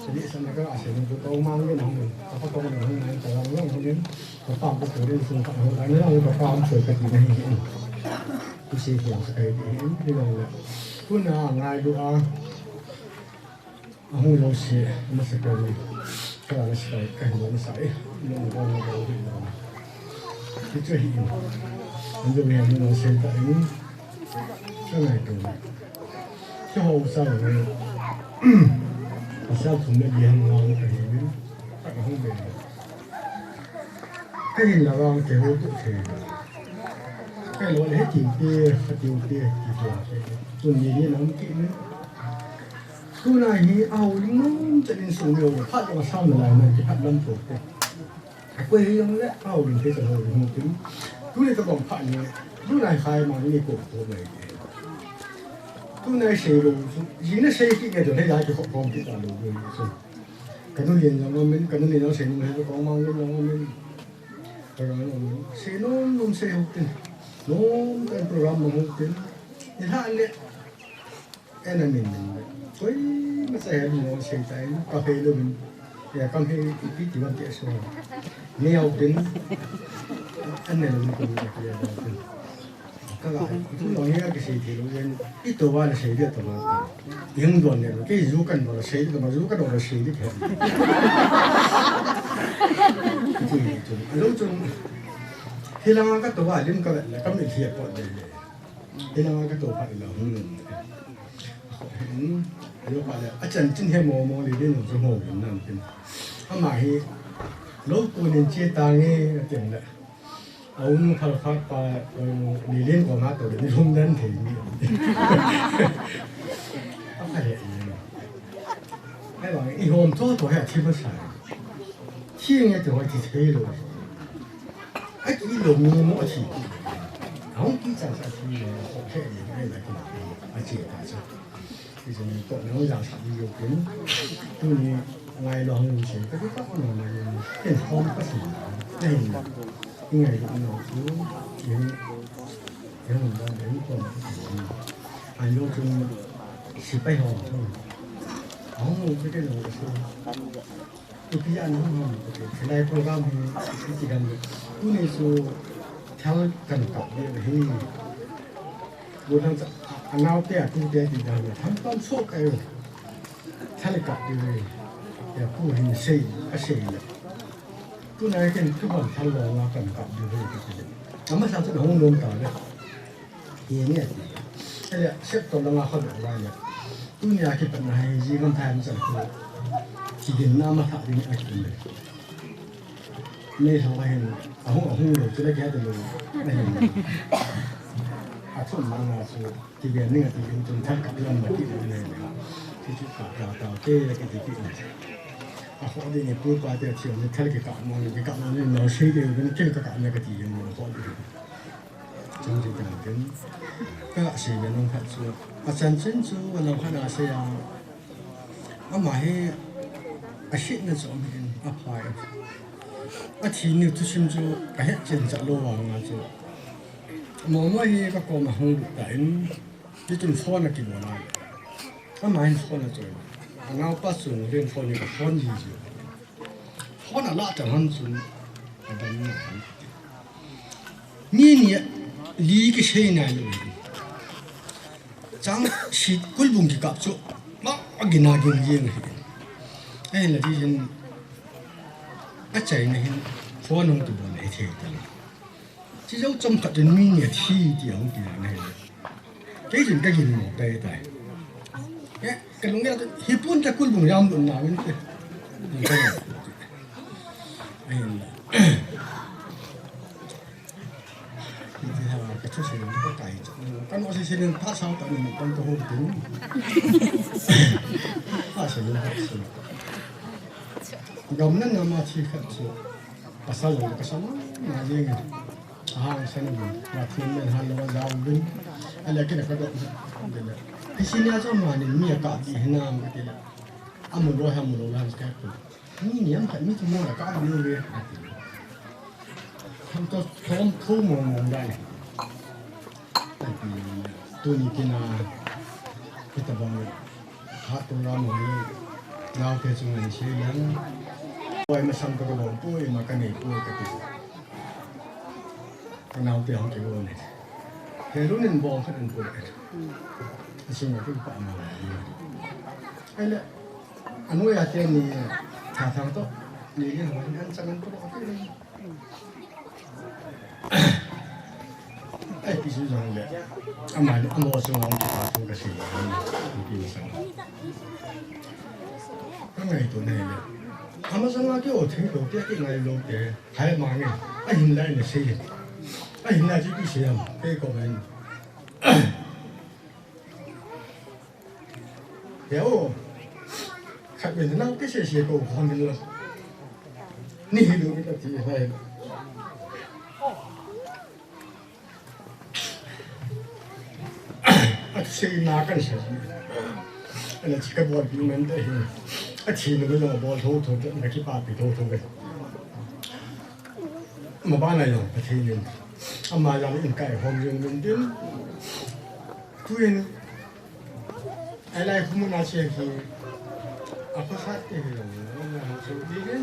[SPEAKER 4] jadi sana kan asyik untuk tahu mana ni namun apa tahu mana ni kalau orang mungkin faham betul dia semua orang ni orang faham sesuai dengan ini isi yang sekali ini dia bilang pun ngai doa aku losi masa kali kalau sekali kan saya orang itu ini untuk yang mana saya tak ini sangat itu jauh sangat sao thùng này biển ngon cái gì các cái không về cái gì là con cái hố tự thể cái lỗ hết chỉnh tia chỉ rồi tuần gì đi nóng kỹ nữa khu này thì ao nó cho nên xuống nhiều phát cho sao lại này cái phát lâm phổ cái quê hương đấy ao mình thấy rồi một tính cứ này các bạn phát này lúc này khai mà như cổ này tu này xây luôn, chỉ là xây cái cái chỗ này giá trị không cái tàu luôn rồi, cái nó liền giống mình cái nó liền nó sẽ như thế có mang nó giống mình cái đó sẽ nó sẽ học tin nó cái program nó học tin thì hai lệ cái này mình với nó sẽ nó sẽ tại cà phê luôn mình ya cà phê ít chỉ bằng tiền số nhiều học tin anh này mình cũng được cái đó các bạn chúng nói cái gì thì luôn ítตัวว่าใช้เยอะตัวมายังโดนเนี่ยก็รู้กันว่าใช้ตัวมารู้กันว่าใช้ได้แค่จริงจริงแล้วจนเฮลังก็ตัวว่าลิ้นก็แล้วก็ไม่เทียบปอดเลยเฮลังก็ตัวไปแล้วเดี๋ยวไปแล้วอาจารย์จิ้นให้มองเลยเรื่องของสมองนั่นเป็นถ้าหมายโลกตัวนี้เชื่อตางี้เจ๋งเลยเอาหนูพาเขาไปมีเล่นกว่ามาตัวเดียวมีรุ่มนั้นถึงนี่อะไรเนี่ยไอ้หลังอีโฮมตัวให้ที่ภาษาที่เนี่ยตัวที่เท่เลยไอ้ที่ลงมือมั่วที่เอาที่จังสักทีเนี่ยโอเคยังไง来跟อาเจียกันจ้ะที่จะมีตัวน้องอย่างสักอยู่เป็นตัวนี้ไงลองดูสิก็ที่ก็มันมาเป็นหอมก็สิได้เห็น因为我们有很多人工，还有种是背后头，然后这个老师，不必要那么多，来 program 是这个的，不能说挑更高的嘿，我当时拿点都点这个的，他们当初个，他那个的，也不很谁啊谁的。ตัวไหนกันทุกคนทะเลาะกันกับอยู่เลยกันแต่ไม่ทราบจะห้องนอนต่อเลยเนี่ยไอ้เนี่ยเชฟตัวละมาเขาบอกว่าเนี่ยตัวนี้คิดเป็นอะไรจีกันแทนสักตัวที่ดินน้ำมาถ่ายดินอะไรกันเลยไม่ทำให้เห็นห้องเลยจะได้แค่ตัวเลยไม่เห็นอาทุ่มมาสู่ที่เบียร์นี่ที่ดินจนท่านกับเรื่องมาที่ดินเลยที่ชุดปากดาวเต้แล้วก็ที่ดิน啊，好的，你不把这钱，你看那个干嘛？那个干嘛？那老谁的？跟这个干那个地方，我好的，真是这样跟，个谁也能看出，啊，真正做我能看那些啊，啊买些，啊现那种的，啊拍，啊天你都心做，啊迄真正老王啊做，毛毛些个个嘛红绿带，你种穿那几多来，啊买穿那做。เราปัสสาวะเรื่องคนนี้ก็คนดีอยู่คนละจังหันสุนแบบนี้นี่เนี่ยลีกเชยนายเลยจังสิกุลบุงกิกับจุมากินนากินเยี่ยงเฮ้ยแล้วที่ฉันอาจารย์เนี่ยคนน้องตัวไหนเท่กันที่เราจำกัดจนมีเนี่ยที่เดียวกินอะไรเลยแค่ฉันก็กินหมดได้แต่กันลงเนี่ยฮิปุ่นจะคุยบุญยามบุญนาเป็นเพื่อนไอ้เนี่ยที่ทำกระชุ่มเสียงก็ไก่จังกันว่าเสียงพระชาวตะวันตกตัวถึงพระเสียงพระเสียงยอมนั่งมาที่ขัดสุดภาษาหลวงภาษามาเรื่องอ่างเส้นบุญมาเทียนเป็นฮัลโหลดาวบุญอะไรกันก็ได้ที่สิ่งนี้จะมาเนี่ยมีอากาศดีน้ำก็ได้ละอามุโรฮามุโรลาสกัดนี่เนี่ยมันมีทุกอย่างอากาศดีเลยทำตัวพร้อมทุ่มมองได้ตัวนี้กินอาพิตาบังฮัตตัวเราหมดเราเพื่อจะเงินเชียงป่วยมาสั่งตัวเราป่วยมากันเองป่วยกันติดเราเปลี่ยนกี่วันเนี่ยเฮโร่เนี่ยบอกเขาเป็นป่วยสิ่งที่ผ่านมาไอ้เนี่ยอันนู้นอยากจะนี่ถ้าทางโต๊ะนี่เรื่องของการสั่งตัวเราก็ได้ไอ้ที่สุดเลยอามาอาโมส่งเราที่ป่าตัวกระสีที่นี่สั่งก็ไงตัวนี้เลยอามาสั่งว่าที่โอ้ถึงตัวเตี้ยที่ไงลงเตะหายมาไงไอ้หินได้เนี่ยเสียไอ้หินได้ที่เสียไอ้ก็เป็นเดี๋ยวขัดเป็นน้ำก็เสียกูความเป็นเลยนี่ดูไม่ตัดทีอะไรอัดเสียนากันเสียอะไรที่กระบอกอยู่มันได้ ทีนึงก็จะบอลโถจะนักกีฬาปีโถไปมาบ้านอะไรหรอทีนึงอามาอย่างนี้ไก่หอมยังมันดิ้นทุเรียนอะไรคุณมันอาเซียนคืออาภาษาที่เราเนี่ยสุดที่เนี่ย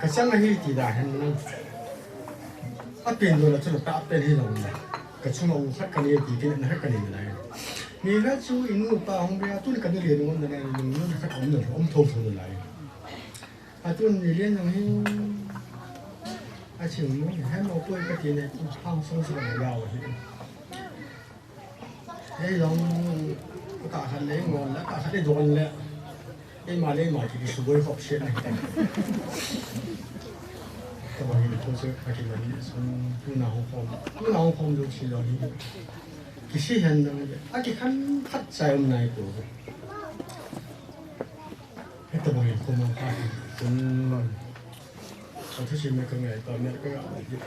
[SPEAKER 4] ก็ช่างให้ที่ได้เห็นมั้ยอาเป็นตัวเราจะตัดเป็นที่เราเนี่ยก็ช่างเอาหักกันเนี่ยที่เนี่ยหักกันเนี่ยอะไรนี่ก็ช่วยอินุปาหงเบียตุ้นกันเรียนวันนั้นนึงหักกันเนี่ยทุ่มอะไรตุ้นเรียนอย่างนี้อาชีพนู้นให้เราด้วยก็ที่เนี่ยห้องส่งเสริมยาวที่ให้ลองกะขันเลี้ยงงอนแล้วกะขันได้โดนแล้วไอ้มาเลี้ยงมาที่สุดเลยขอบเชื่อนะแต่บางทีเขาจะอาจจะวันนี้ส่งผู้นำคอมดูชีเราที่กิจเห็นดังนี้อาจจะขันพัดใจมันในตัวให้แต่บางทีเขามาพาจนเขาที่ชิมไม่กันไงตอนนี้ก็ยึด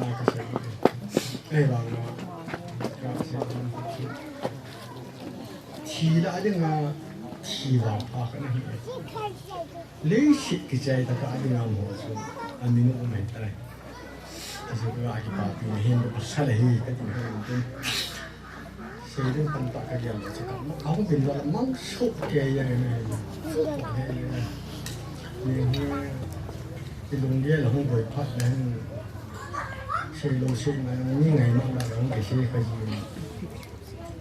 [SPEAKER 4] นายก็ใช้ไอ้บางนะทีละเรื่องงาทีละภาคนั่นเองเลี้ยงสิกิจใจตะการเรื่องงาหัวส่วนอันนี้นู้นไม่ได้แต่สิ่งที่อาจจะปาปีเห็นก็ใช่เลยก็ที่เห็นเป็นเสื่อเรื่องต่างๆก็ยังไม่ใช่กันเขาเป็นว่ามั่งสุกเกย์ยังไงนี่ที่โรงเรียนเราห้องบริพัตรนั้นเชื่อโลเชื่อมันนี่ไงมั่งเราต้องไปเชื่อใครยิน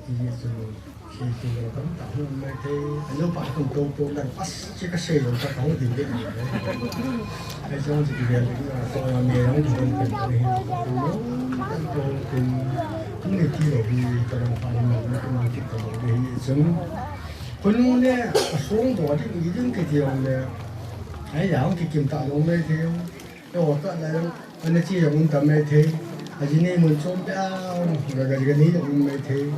[SPEAKER 4] ที่สุดที่เราต้องต่างกันไม่ได้อันนี้ป่าคนโตๆแล้วก็เชื่อก็เชื่อเราจะต้องถึงได้ดีเลยไอ้เจ้าจะเรียนที่ว่าตัวเราเมียต้องถึงเป็นอะไรโตเป็นทุกอย่างที่เราดีตอนฟังมันก็มาคิดตลอดเลยซึ่งคนนู้นเนี่ยส่งตัวที่มีเรื่องเกี่ยวเนี่ยไอ้อย่างที่กินตาลงไม่เที่ยวแล้วก็แล้วอันนี้ที่เราทำไม่เที่ยวอันนี้มันชมเจ้าแล้วก็อย่างนี้เราไม่เที่ยว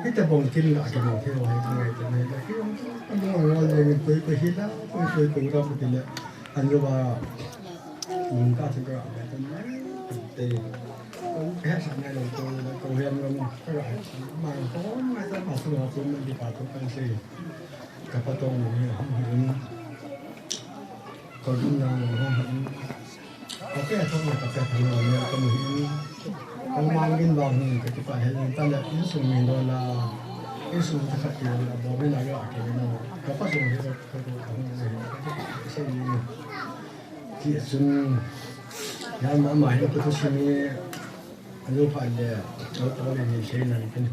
[SPEAKER 4] ที่จะบอกกินอะไรกันเที่ยวให้ทำไมทำไมแล้วที่อันนี้เราเลยไปฮิตแล้วไปกูเราไปเลยอันนี้ว่ามึงก็จะก็อะไรกันนะแต่แค่สั่งให้เราตัวแล้วก็เรียนกันก็ได้มาเพราะไม่ต้องมาสู้สู้มันดีกว่าทุกคนสิกับประตูนี่ห้องหินก็รุ่งยังห้องหินก็แค่ช่วงนี้ก็แค่ทำงานเนี่ยก็มีห้องมันกินบางนี่ก็จะไปเห็นตั้งแต่อินสุมินโดลาอินสุมินขัดอยู่แล้วบอกไม่ได้ก็อาจจะไม่รู้ก็ปัจจุบันที่เขาดูของนี่ใช่ไหมที่สุดยามมาใหม่ก็ต้องใช้อายุผ่านเลยเราตัวเองใช้นั่นเป็น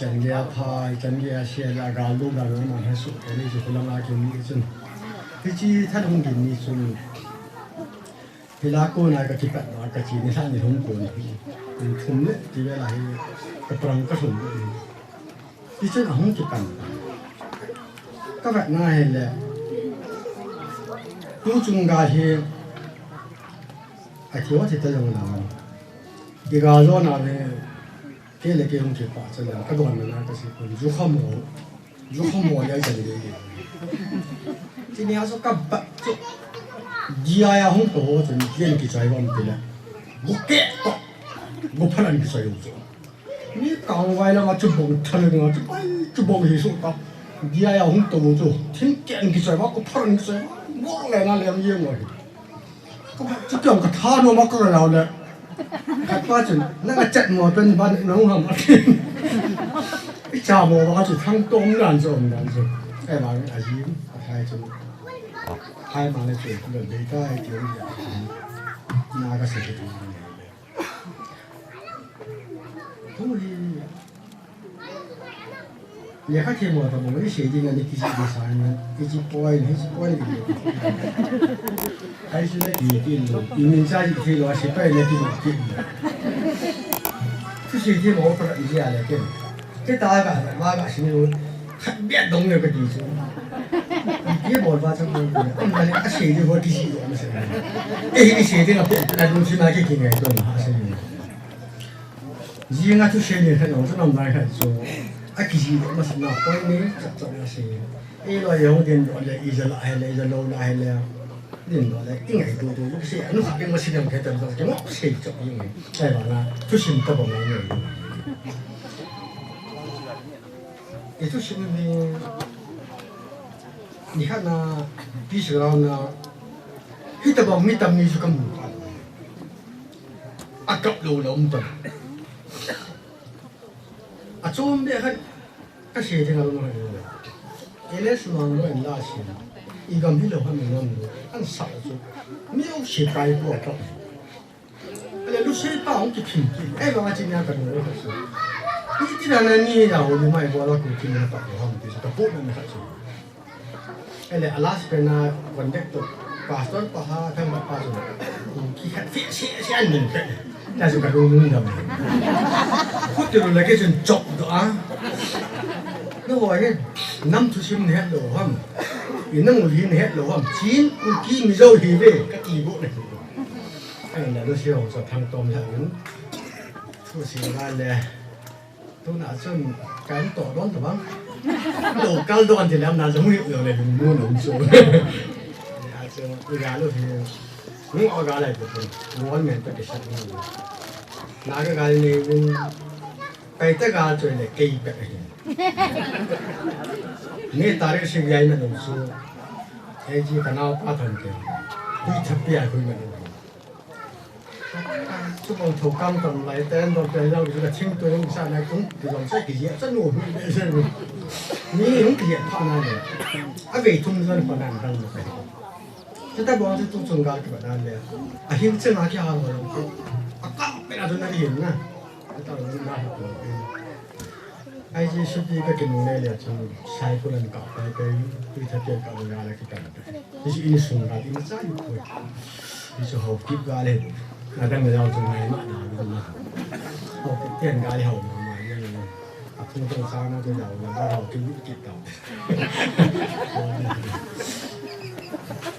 [SPEAKER 4] จันเกียร์พายจันเกียร์เชียร์การลูกการนั้นมาให้สุดอันนี้จะเป็นอะไรกันนี่จนที่ท่านคงเห็นนี่จนเวลาโกนายก็ที่แปดร้อยก็จีนท่านในห้องโกนเป็นทุ่มเนี่ยที่เวลากระปรังก็ถุงที่เจ้าห้องที่ปันก็แบบง่ายเลยรู้จุงกาเฮไอ้ที่ว่าที่ตะยังเราอีกาโซนาเนี่ยเกล็ดเกล็ดที่ป่าจะเลยก็โดนมันนะก็สิคนยุคขโมยจะเลยทีนี้เขาก็แบบดีอาห้องโตจนเย็นกี่ใจวันไปแล้วบุกเกะก็บุกพลันกี่ใจอยู่นี่กลางวันแล้วมาจุดบ่งทะเลงจุดบ่งหิสุก็ดีอาห้องโตจู่ทิ้งเกะกี่ใจว่าก็พลันกี่ใจมองเลยนะเลี้ยงเยี่ยมเลยก็จะเกี่ยวกับท่าโนมาก็เราเลยขัดว่าจนนั่งจัดหมดเป็นบ้านน้องหำอะไรจ่าโมว่าจะทั้งต้มนั่นจนไอ้บางอาชีพไทยจนไทยมาเลยเกิดเรื่องใดได้เกี่ยวกับนาเกษตรกรทุกทีเนี่ยข้าเทียมว่าแต่ผมไม่ได้เสียจริงอันนี้คิดดีไซน์นะคิดป่วยนี่คิดป่วยนี่还是那一定的，移民家庭可以话是被那地方进的，这是一天我不能一下来进，这大概马个是那种很变动那个地方，别没法成功的，我们那个写的我第几种是，哎，写的那东西那就挺严重的，还是有，以前就写的很容易那么来看说，啊，其实我是那关于怎么写，一来有点多了，一直来了，一直老来了。人多嘞，应该多多有些，你话给我写两篇，怎么怎么写作因为，再完了，就是得不满意。itu sih ni kan na bisa na kita bang mitam ni suka muka agak lo tuh acum dia kan kasih dengan lo ini semua lo yang lasih ikan bila kan kan sah tu ni aku siapa itu apa lu siapa orang kipinki bang macam ni akan lo kasih ini tidak nani dah orang mai buat aku kini tak faham tu tak boleh nak kasih alas pernah kontak tu pastor paha kan pastor kita si anu dah suka rumah dah aku terus lagi jen job tu nó gọi cái năm thứ chín hết rồi không vì nó ngồi hiền hết rồi không chín kia mình dâu thì về các kỳ bộ này anh là đôi khi họ sẽ thăng tôm thật đúng tôi xin ra là tôi đã xem cái tổ đón tụi băng đồ cao đòn thì làm nào giống như rồi này đừng mua nấu xuống tôi gà luôn thì những con gà này của tôi ngon miền tôi để sẵn là cái gà này mình cái tất cả rồi là cây bẹนี่ตาเรื่องสิ่งใหญ่มันต้องสู้ไอ้ที่กันเอาป้าทำเก่งคุยทับเปียคุยมันทุกคนถูกกำตรงไหลเต้นตรงใจเราอยู่กับชิงตัวนี้สั่นในกุ้งที่เราใช้กี่เยอะจะหนูไม่ได้ใช่ไหมนี่นุ่งกี่เยอะพอนั่นเลยไอ้เวทุ่มเงินพอนั่นตั้งไปจะได้บอกจะตุ้งจงการกับนั่นเลยไอ้หิ้งเส้นมาที่หางเราอ่ะก็เป็นอะไรนั่นหิ้งนะไอ้ตอนนั้นน่าหัวไอ้ที่ชุดนี้ก็กินเนื้อเลยจนใช้คนนั้นกับไปคุยทับเทียนกับงานอะไรกันไปนี่คืออินสุงกันอินซ่าอยู่คุยนี่คือเขาคิดกันเลยน่าจะไม่เอาตรงไหนมาด่ากันนะเขาเทียนกันเขามาอย่างนี้อับทุ่งตรงซ้ายน่าจะยาวแล้วเราคิดวิจิตรต่อ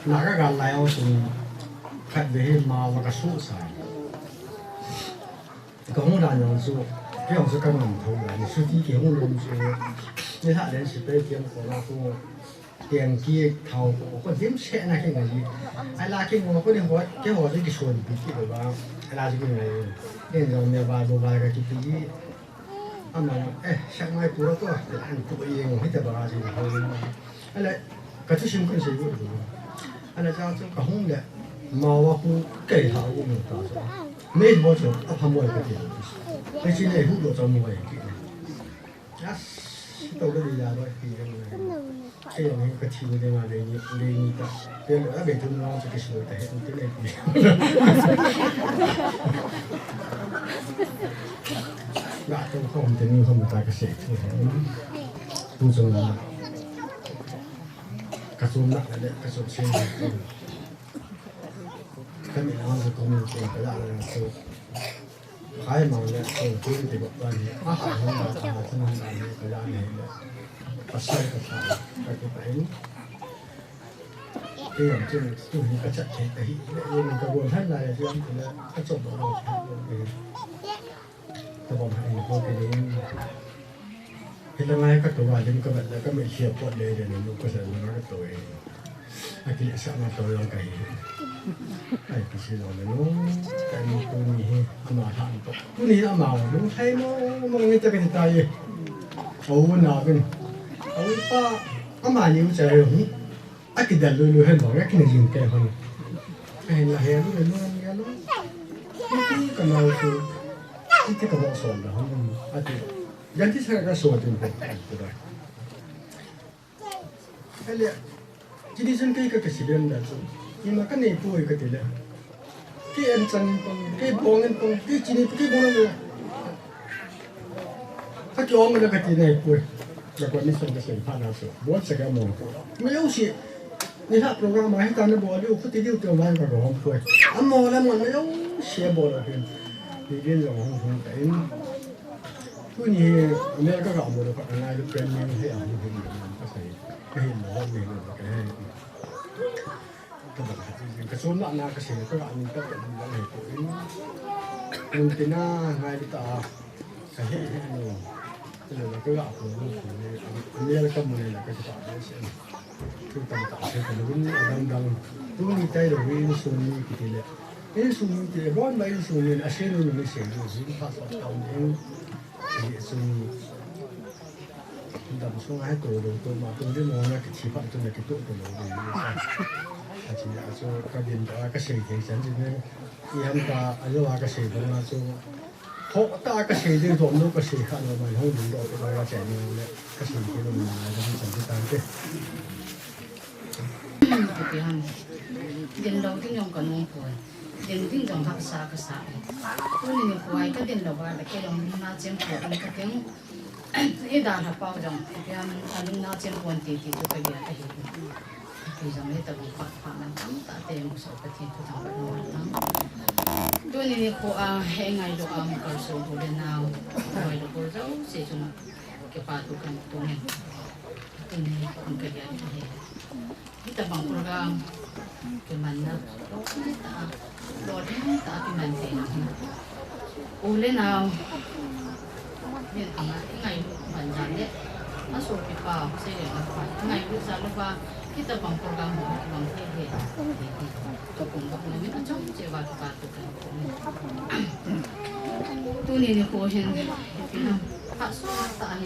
[SPEAKER 4] หน้าก็การไล่เอาสุงขัดไปให้มาแล้วก็สู้สายก็คงได้ยังสู้这样是根本唔同嘅，你手機嘅我諗住，你睇人是俾點過啦個電機頭個點 set 那些嘅嘢，係拉起我嗰啲我幾何啲嘅船別啲嚟話，係拉住佢嚟，呢就咩話冇話嘅結啲，啊嘛上買過啦都，但係過嘢我喺度話先好嘅，係啦，嗰啲先跟住嗰度，係啦就就個空嘅，冇話佢幾頭咁樣打咗，咩冇做，一拍冇係嗰啲。你知你好多就冇人見啊！到咗你廿多ปี咁樣，即係你個跳嘅話，你得，你一未到攞住嘅數第一啲你變，嗱都可唔定要可唔大個食嘅，都仲有กระสุนหนักเลยกระสุนเชียงใหม่ก็มีน้องจะก็มีเก่งกระดาษเลยคือขายมาเนี่ยส่งพื้นที่แบบว่านี้อาหารของเราอาหารที่นั่นอะไรก็ได้เนี่ยก็ใส่กระถางก็จะไปเรื่องที่ตู้นี้ก็จะเห็นแต่ที่มันกระบวนท่านใดเรื่องที่แล้วก็จบแล้วเราใช้เองแต่ผมให้พวกนี้เห็นอะไรก็ตัวยังก็แบบแล้วก็ไม่เชื่อปวดเลยเดี๋ยวนี้ก็จะรู้ว่าตัวเองไอ้ที่สามารถตัวเราไกลไอ้ที่สิ่งเหล่านั้นแต่มีตัวนี้มาทำตัวนี้มาดูใช่มั้งมันไม่จะเป็นใจเอาหน้าเป็นเอาป้ามาอยู่ใจหงไอ้ที่เดินลุยๆให้บอกไอ้ที่นี่ยิงแกคนไอ้ละเห็นเลยนู่นนี่นู่นที่ก็มาคือที่ก็บอกสอนแล้วมันไอ้ที่ยันที่ใช้ก็สอนจนเป็นตัวได้ไอ้เนี่ยที่ดิฉันเคยก็สิเรียนได้ส่วนที่มาก็ในป่วยก็ติดเลยที่อันจันปงที่บงเงินปงที่จีนี่ที่บงเลยถ้าจองมันก็ติดในป่วยแล้วก็นี่ส่งก็ส่งผ่านเราส่งบอสก็มองไม่เอาสินี่ถ้าโปรแกรมมาให้ตามในบอลดูฟุตที่ดูตัวมันก็ร้องป่วยอันมอแล้วมันไม่เอาเสียบอลเลยที่เรียนร้องห้องแต่ผู้นี้เมื่อก็กลับมาแล้วก็งานเป็นเงินให้เอาเงินก็ใส่ก็เห็นแล้วว่าเงินก็ให้ก็แบบกระสุนละนาก็เสียก็อันนี้ก็เป็นอะไรตัวเองมันเป็นหน้างานตาใส่ให้หนูเลยก็เอาคนนี้อันนี้แล้วก็มือแล้วก็จะต่อได้เช่นคือต่างๆใช้กันรุ่นดังๆรุ่นนี้ใจเราวิ่งสูงนี่กี่ทีเลยวิ่งสูงที่บ้านไปสูงเลยอาเซียนนี่ไม่เสียอยู่สิ่งภาษาตอนนี้สูง đầm xuống hai tổ đầu tôi mà tôi đi mua là cái chỉ phải tôi là cái tổ đầu đầu à chỉ là cho cái điện đó cái sợi thì sản sinh nên thì hắn ta anh nói cái sợi đó là cho họ ta cái sợi thì thốn nó cái sợi khác là mình không đủ độ cái là chạy nhiều đấy cái sợi thì mình là mình sản sinh tăng chứ
[SPEAKER 7] thì hắn điện đầu thì nhung còn nhung phổi điện thì nhung hấp sa cái sa tôi nên phổi cái điện đầu là cái đồng na chém phổi cái tiếng ít đàn hấp bao trong thì hắn na chém phổi thì tôi cái gì cái thì giống như tập phát phát năng lắm tại tiền một số cái tiền tôi thằng bạn nói lắm tôi nên cô hẹn ngày đó một cái số của bên nào rồi đó cô giáo sẽ cho cái bài tôi cần tôi này tôi nên không cái gì hết kita bang program kemana kita lord kita kemana ule nào biết ngày bản giản đấy masuk pipa saya ngày lúc ra lúc ba kita bang program bang thế tôi cũng bang này nó trong chế vào cái bài tôi cần tôi nên cô hiện thì nó phát số tại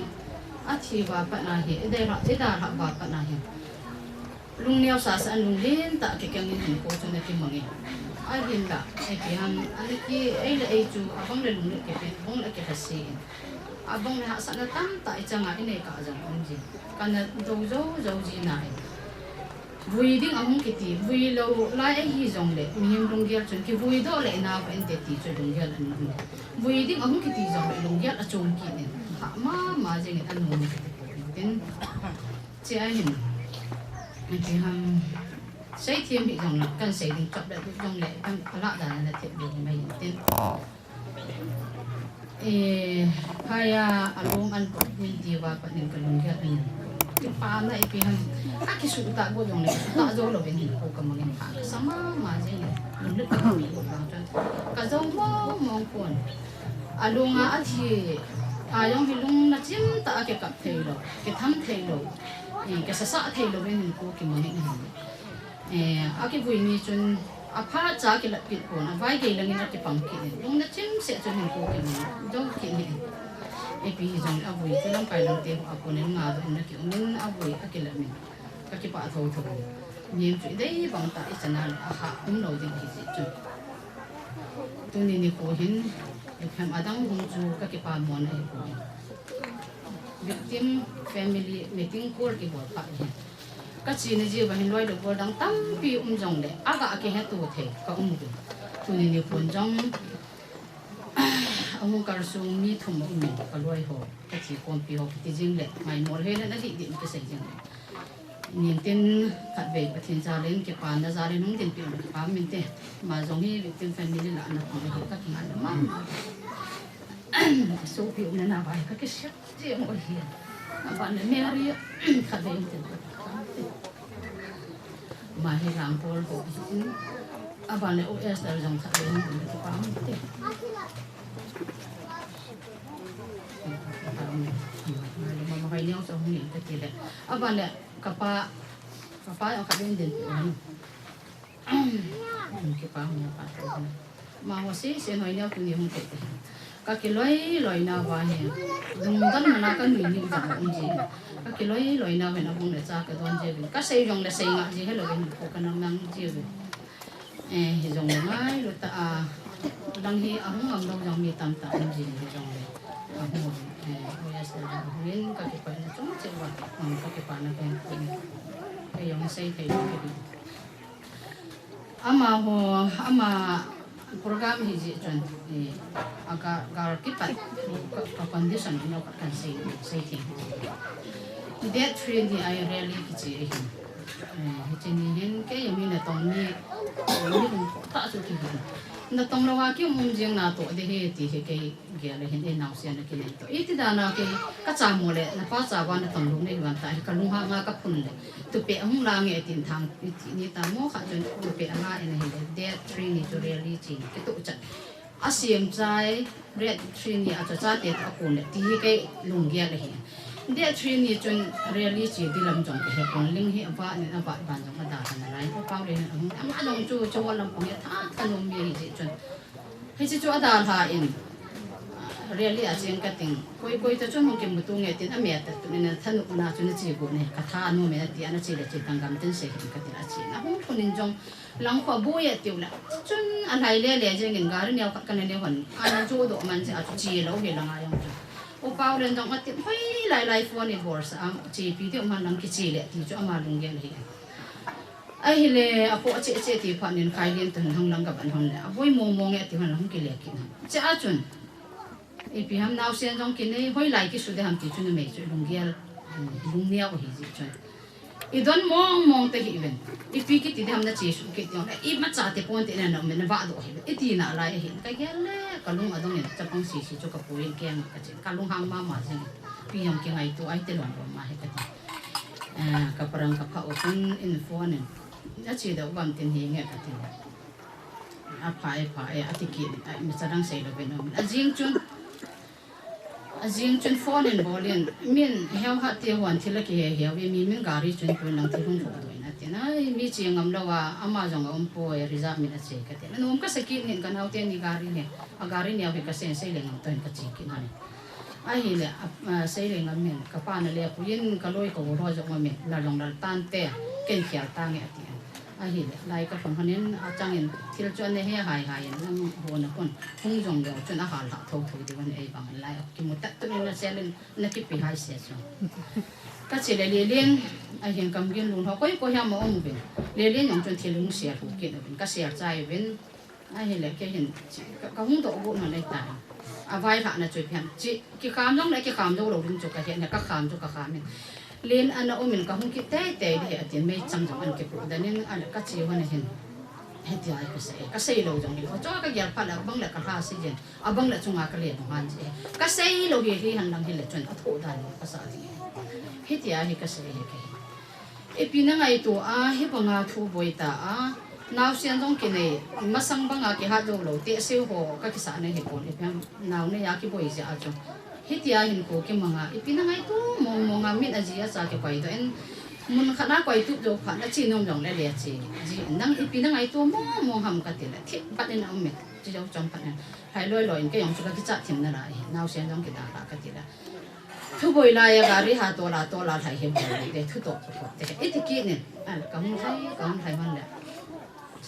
[SPEAKER 7] chỉ vào bạn này hiện đây là thế là vào bạn này lung neo sa sa lung len ta ke kang ni ko chone ti mangi ai din la e ki han ani ki ai la ai chu abang le lung ke pe bong la ke hasi abang la sa na tam ta i changa ine ka jang on ji kana do zo ji na ai vui ding among ki ti vui lo la ai hi jong le mi him lung gel chun ki vui do le na ba en te ti chu lung gel an vui ding among ki ti jong le lung gel a chung ki ne ha ma jeng an no ni tin che ai hin thì ham xây thêm bị dòng là cần xây đình chọn đại dòng lệ cần lạ là thiện được mày tên hay alung ăn quên gì và bạn nên cần lùng cái này cái pha này thì ham cái sự tạ của dòng lệ tạ dâu là bên hình của cầm mình phá sama mà gì này mình rất là bị của bạn cho cả dâu mong cuốn alung thì dòng hình lung là chiếm tạ cái cặp thầy rồi cái thăm thầy rồi cái sasa thầy lo bên cô cái món này cái vui mi chun phát giá cái lập biệt của nó vay cái là người ta cái bằng cái đúng là chém sẽ cho mình cô cái món đó cái này bây giờ vui cái lắm phải làm tiền của nên ngà rồi nó kiểu nên vui cái lập mình cái bà thầu thầu nhìn chuyện đấy bằng tại sao nào cũng nổi tiếng gì chứ tôi nên cô hiện được làm ở đang hung chu cái bà món này của victim family meeting call ki bol pa hi ka chi ne ji ba hin loi do bol dang tam pi jong le aga ke he tu the ka du tu ni pon jong among kar su mi thum mi ka loi ho ka chi kon pi ho ti jing le mai mor he na di din ke sai jing nin tin khat ve pathin cha len ke pa na za le nung tin pi pa min te ma jong hi victim family la na ko ka ki na ma số phiếu này là bài các cái sách gì mọi hiện bạn này mẹ đi khá đến từ mà hay làm por của bạn này OS là dòng khá đến từ cái bám thế mà hay nhau trong những cái gì đấy bạn này capa ở khá đến từ cái bám mà họ sẽ nói nhau từ nhiều cái các lối nào vào hiện dùng đất mà nó có nhiều những dạng gì các lối nào về nó cũng để ra cái toàn gì các xây dùng để xây ngã gì hết rồi mình có năng năng gì về dùng ngay rồi ta đang hi không ngầm đâu dùng mi tam tam gì dùng để một bây giờ hiện các cái phần chúng sẽ vào các cái phần này cái dùng xây thay cái ama program hiji chon aga gar kipat ka condition no kan say thing that train the I really kichi ni hen ke yami na tong ni ta su ki na tong lo wa ki mum jing na to de he ti he ke ge le hen na sia na ki to iti da na ke ka cha mo le na pa cha wa na tong lu ne wan ta ka lu ha nga ka phun le tu pe hung la nge tin thang ni ta mo kha chon tu pe nga en he that train ni to really chi ke tu cha asiam chai red train ni a cha te ta kun le ti ke lung ge le he that train ni chon really chi di lam jong ke he kon ling hi ba ni na ba ban jong da na lai ko pa le ang long chu chu lam pong ya tha thanom mi hi chon he chi chu ada ha in really a cheng ka ting koi ta chon hong ke mutu nge tin a me ta tu ne thanu na chu ne chi go ne ka tha no me ti ana chi le chi tang gam tin se hin ka ti a chi na hong thunin jong lang kho bo ye tiu la chun an hai le le jeng in gar ne ka kan ne hon ana chu do man se a chu chi lo he lang a yong chu o pau len dong a ti hoi lai phone ni bor sa chi pi ti man lang ki chi le ti chu ama lung gen hi ai le apo che ti phanin khai len tan hang lang ka ban hon le aboi mo nge ti hon lang ki le ki na cha a chun ipi ham nau sen jong ki nei hoi lai ki su de ham ti chun me chu lung gel lung nia hi ji chun I don mong te hi ven ipi ki ti de ham na chi su ki ti i ma cha te pon te na no me na va do hi i ti na lai hi ka gel le ka lung adong ni cha pang si chu ka pu yin keng ka chi ka lung hang ma jing pi yam ki ngai tu ai te lon ma he ka ti ka parang ka pha open in phone ne a chi da bam tin hi nge ka ti a phai a ti ki ai ma cha dang sei lo ven no a jing chun phone in bolin min heo ha te wan thila ki he we mi min gari chun pu lang thi hung do na te na mi chi ngam lo wa ama jong po e riza mi na che ka te na num ka sakit nin kan au te ni gari ne a gari ne we ka sen sei le ngam ton ka chi ki na ne ai hi le sei le ngam min ka pa na le pu yin ka loi ko ro jo ma mi la long dal tan te ken khial ta nge ati ai hi le lai ka phon hanin a chang in thil chon ne he hai lang ho na kon hung jong do chun a hal ha thau de wan ei bang lai ki mu ta tu na selen na ki pi hai se so ka che le len ai hian kam gen lun ho ko ya mo om ben le len yong chun thil lung sia hu ke na ben ka sia chai ben ai hi le ke hin ka hung do go na lai ta a vai ha na chui pian chi ki kham jong lai ki kham do lo ding chu ka hian ka kham chu ka kham ni len ana omin ka hung ki te de atin me chang jong an ke pu da nen an ka chi wan hin heti ai ka sei lo jong ni ho cho ka yar pa la bang la ka ha si jen abang la chunga ka le no han je ka sei lo hi han lang hi le chun a tho da ni ka sa ti heti ai ka sei he ke e pina ngai to a he banga thu boi ta a naw sian jong ki nei masang banga ki ha do lo te se ho ka ki sa ne he ko le pam naw ne ya ki boi ja a jo hitia hin ko ke manga ipina ngai tu mong amit aji sa ke kwai to en mun khana kwai tu jo kha na chi nom jong le le chi ji nang ipina ngai tu mong ham ka te la thi pat en om me ji jo chong pat hai loi ke yong chu ka ki cha thim na lai naw sen jong ki da ka ti la thu boi la ya gari ha to la thai hem de thu to te iti ki ne an kam thai man le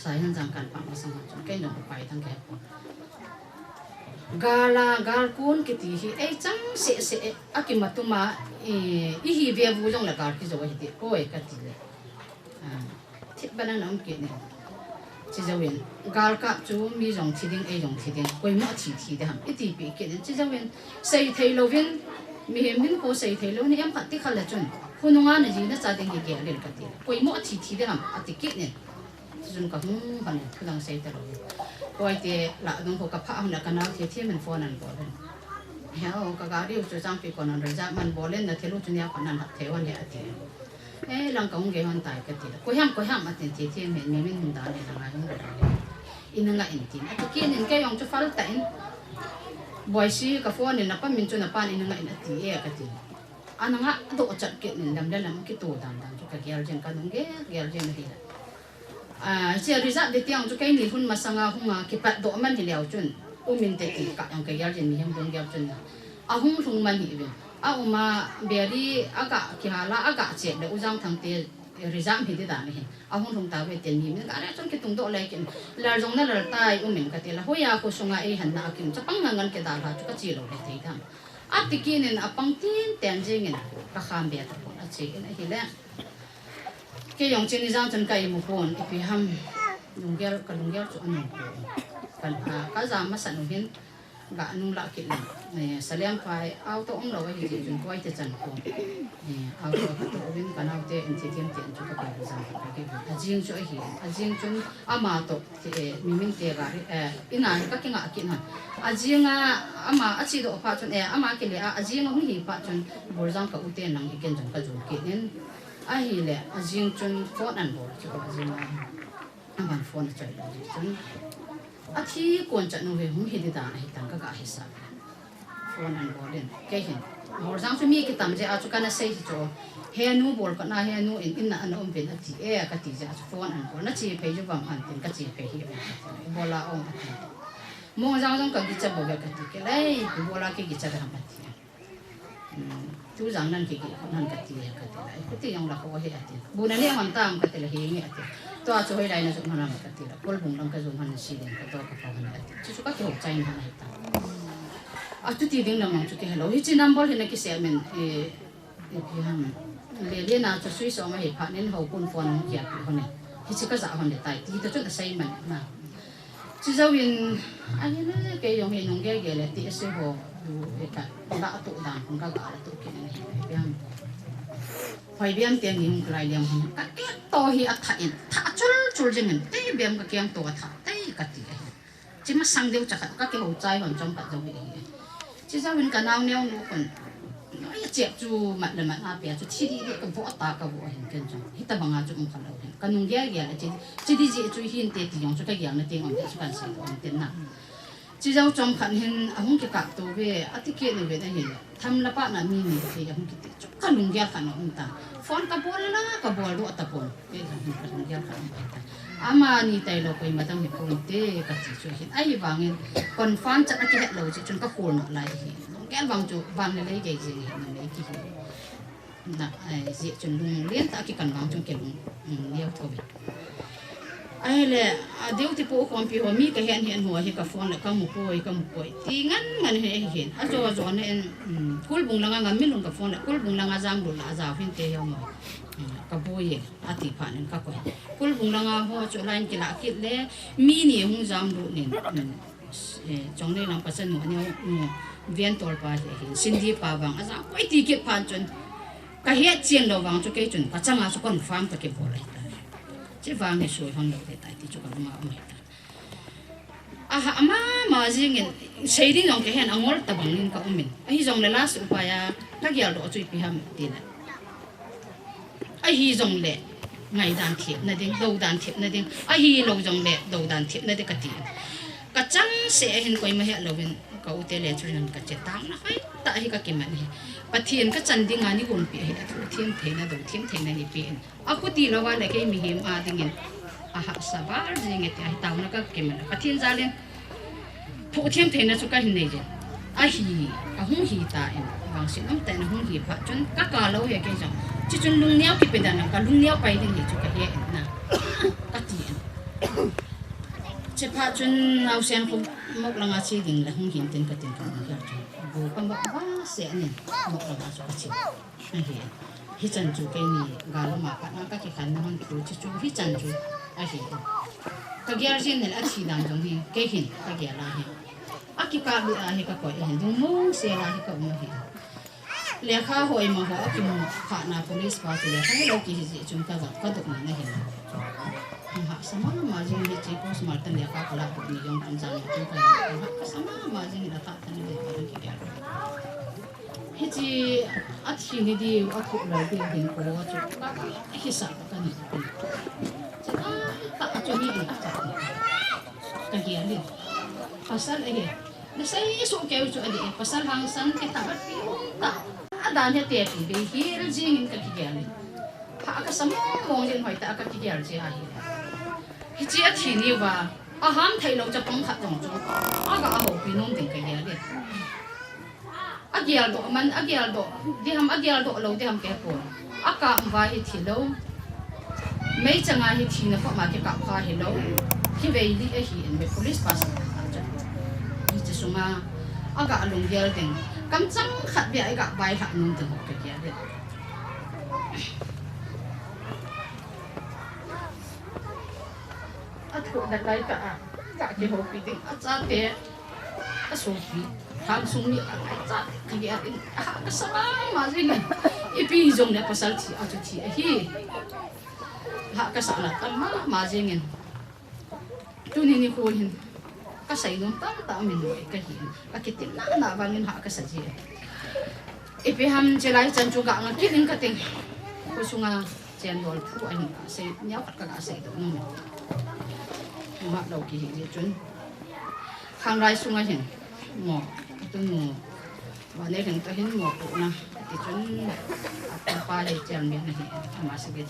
[SPEAKER 7] sai han jang kan pa ma sang chong ke no pai tang ke gala gal kun ki ti hi ei chang se akimatuma i hi ve bu jong la gar ki zo hi ti ko e ka ti le thit bana nam ki ne chi zo wen gal ka chu mi jong thi ding e jong thi ding koi ma thi de ham i ti pi ki ne chi zo wen sei thei lo wen mi hem hin ko sei thei lo ni am khat ti khala chun hununga na ji na cha ding ki ge le ka ti koi ma thi de ham ati ki ne chun ka hum ban thudang sei ta lo koi te la dong ko ka pha am na kana the the men phone an bo len heo ka ga ri chu chang pi kon an ra man bo len na thelu chu nya kon an ha the wan ya ati e lang ka ung ge hon tai ka ti ko ham ati the the men me min hun da le na ngai hong ra in nga in tin ati ki nin ke yong chu fal ta in boy si ka phone na pa min chu na pa in nga in ati e ka ti ananga do chat ke nin dam lam ki to dam chu ka gel jen ka nung ge gel jen hi sia result de tiang chu kai ni hun masanga hunga ki pat do man hi leo chun umin te ki ka yang ka yar jin ni hem bong gyap chun a hung thung man hi ben a uma beri aga ki hala aga che de uzang thang te result hi de da ni a hung thung ta be te ni min ka ra chun ki tung do lai kin lar jong na lar tai umin ka te la hoya ko sunga e han na kim cha pang ngan ke da la chu ka chi lo le te dam a tikinin apang tin ten jingin ka kham be ta ko a che na hi le ke yong chen ni jang chen kai mu pon ipi ham lunggel chu anu kan ka za ma san hin ga nu la ki ne saliam pai au to ong lo wa hi ji jun koi te chan ko au to win kan au te in ti tiam tian chu ka pai za ka ke a jing chu hi a jing chun ama to te mi min te ga ri ina ka ki nga ki na a jinga ama a chi do pa chun ama ki le a jinga hu hi pa chun bor jang ka u te nang i ken jong ka ju ki nen a hi le a jing chun phone an bo chu a jing aman phone chai lo chun a thi kon cha no ve hum hi de da hi tang ka ga hi sa phone an bo len ke hin bor jang chu mi ki tam je a chu kana sei hi cho he nu bol ka na he nu in na an om ven a ti e ka ti ja phone an bo na chi pe ju bam han tin ka chi pe hi bola ong mua rau rong cần cái chợ bò cái đấy cái bò la cái chợ hàng cái chú rằng nên cái nan cái đấy cái tí yang là có hệ cái bù này hoàn tam cái là hệ nghe cái toa cho hệ này nó dùng hàng cái là col bung đang cái dùng hàng xí đến cái toa cái phong này chú chú cái hộp chay hàng này ta à chú tí đừng làm chú cái hello hi chỉ number hiện cái xe mình cái hàngเลยนะจะช่วยสอนมาเหตุผลนั้นเขาคนฟอนเกียรติคนนี้ที่จะก็จะคนเดียตายที่จะจุดใส่มันนะที่จะวินอันนี้เนี่ยแกยงเห็นน้องแกเลยที่เสียหัวดูเหตุการณ์ละตุด่างคนก็กะละตุกินนี่เบี้ยมไฟเบี้ยมเตียงยิงไกลเลี้ยงคนก็เกี่ยต่อเหตุถ่ายถ่าจุลจริงเงินที่เบี้ยมก็เกี่ยตัวถ่าที่กัดตีที่มาสั่งเดียวจักก็เกี่ยวใจคนจอมปัดจงเองที่จะวินกันเอาเนี่ยลูกคนเจ็บจูมันเลยมันอาเปียจูที่ดีก็พอตาก็พอเห็นกันจังที่ตาบางอาจูมันก็เราเห็นกันนุ่งแย่แย่เลยที่ดีจูเห็นเตะที่ยองจูก็ยังในเตียงมันจูกันใส่ตัวเต็มหนักที่เราจอมขันเห็นอาหุ่นกับตัวเวอติเกนี่เวได้เห็นทำละปะน่ะมีนี่ที่อาหุ่นกิติจูกันนุ่งแย่ขันอุ่นตาฟอนกับบัวเลยนะกับบัวรู้ตะปนเกี่ยกันนุ่งแย่ขันไปตาอามานี่แต่เราไปมาตั้งแต่ปุ่นเตะกับจีจูเห็นไอ้บางเงินคนฟันจะอะไรเราจีจนก็โคนอะไรเห็นแกวางจูวางเลยแกจีมันเลยกี่น่ะจีจนลุงเลี้ยงตากี่กันวางจนเกลุงเลี้ยวทวีไอ้เลยเดี๋ยวที่ปู่ความพี่หัวมีก็เห็นหัวเห็นกับฟอนแล้วก็หมูป่วยที่งั้นเห็นอาจารย์เนี่ยคุลบุงลังงานไม่ลงกับฟอนแล้วคุลบุงลังจามดูละจามฟินเตยเอามากับบุยอาทิตย์ผ่านนั่นก็คุยคุลบุงลังหัวจุลันกิลาคิดเลยมีนี่หงจามดูเนี่ยจงได้นำปัสสาวะเนี่ยเวียนตัวไปเห็นสินดีป่าบางอาจารย์ไปตีเก็บผ่านจนก็เฮ็ดเจียงเราบางจุกเกจนก็จังอาสุกันฟาร์มตะเก็บบ่ได้ที่ฟาร์มเนี่ยสวยของเราได้ตายที่จุกันมาเอาไม่ได้มาจริงๆใช้ดิ้งจงแค่เห็นangolตะบังลินก็อุ้มินไอ้จงเลยล่าสุดไปถ้าเกี่ยวกับจุยพิหามตีนะไอ้จงเลยไงดันเทียบนั่นเองดูดันเทียบนั่นเองไอ้เราจงเลยดูดันเทียบนั่นเองก็ตีก็จังเสียเห็นก้อยมาเห็นเราเป็นก็อุตเลจุนันก็จะตามนะเฮ้ยแต่ที่ก็เก็บมันนี่ปะเทียนก็จันดิ้งงานนี่คนเปียเห็นทุกเทียมเทนะดูเทียมเทนะนี่เปียอากูตีเราว่าเลยแค่มีเหี้ยมดิ้งเงินสบายจริงๆที่ไอ้ตาวนักก็เก็บมันปะเทียนจาเลนทุกเทียมเทนะสุกาหินเลยหุ่งหีตาเองบางสิ่งแต่หุ่งหีพะจนก็กาเราเห็นแค่จังจนลุงเนี้ยกิเป็นดันก็ลุงเนี้ยไปดิ้งหีจุกเหี้ยนะก็ตีเฉพาะจนเอาเสียงผมมกลังอาชีดิ่งแล้วหุ่งหินเต็มกระตินกันอย่างจนบูก็บอกว่าเสียเนี่ยมกลังอาชีพไม่เห็นฮิจันจูแกนี่กาลมาปะนั่งก็แค่ขันน้ำมันจูจูฮิจันจูไอ้เห็นก็เกี่ยวกับเนี่ยอาชีพดังจงเห็นแกเห็นก็เกี่ยวอะไรเห็นอากิกาบิอาเห็นก็ก่อยเห็นดูมุ่งเสียอะไรก็ไม่เห็นเลี้ยข้าหอยมาหัวกิมขาหน้า police ปาตัวเลี้ยข้าเรากี่สิจุนก็แบบก็ตกมันไม่เห็นsama majing di cipos martin dia kak lah ni yang tunjang itu kan sama majing dah tak tadi dia orang kita hiji athi ni di aku lagi di kowa tu hisap kan ni jadi tak acuh ni tak dia ni pasal lagi saya esok kau tu ada pasal hangsan kita berpi tak ada ni tiap di hil jing kan kita ni hak sama mungkin hoi tak akan kita je akhirที่ที่นี่ว่าอาหารไทยเราจะต้องขัดตรงจุดอากาศหอบปีนุ่มถึงกันเยอะเลยอาเกียร์ดอกมันอาเกียร์ดอกที่ทำอาเกียร์ดอกเราที่ทำแก่ปวดอากาศว่าที่เราไม่จะงานที่นะเพราะมาที่กับพาที่เราที่เวลีไอ้เห็นเป็น police pass จะที่จะส่งมาอากาศลงเยอะถึงกำจังขัดเบียอากาศใบขัดนุ่มถึงกันเยอะเลยถูกดักไล่กะเกี่ยวกับปีติอาจารย์เตะสุฟีทางสุ่มนี่อาจารย์ขยันก็สบายมาสิเงินอีปีจงเนี่ยภาษาที่อาจจะที่ฮีก็สารตั้มมาสิเงินตัวนี้นี่คุยก็ใส่ลงตั้มมินเลยก็เห็นก็คิดถึงน่าบางเงินก็สัจจะอีปีทำเจริญจันจุกะงั้นคิดถึงก็ถึงก็ช่วงเจนโดนผู้อันนี้เสียเนี้ยก็ใส่ตัวนู้นมาเรากี่เดือนจนทางไรสุ่งเห็นหมอกตัวหมูวันนี้ถึงตัวเห็นหมอกปุ๊นะที่จนปลาเลยเจริญเนี่ยเห็นมาสักเดือน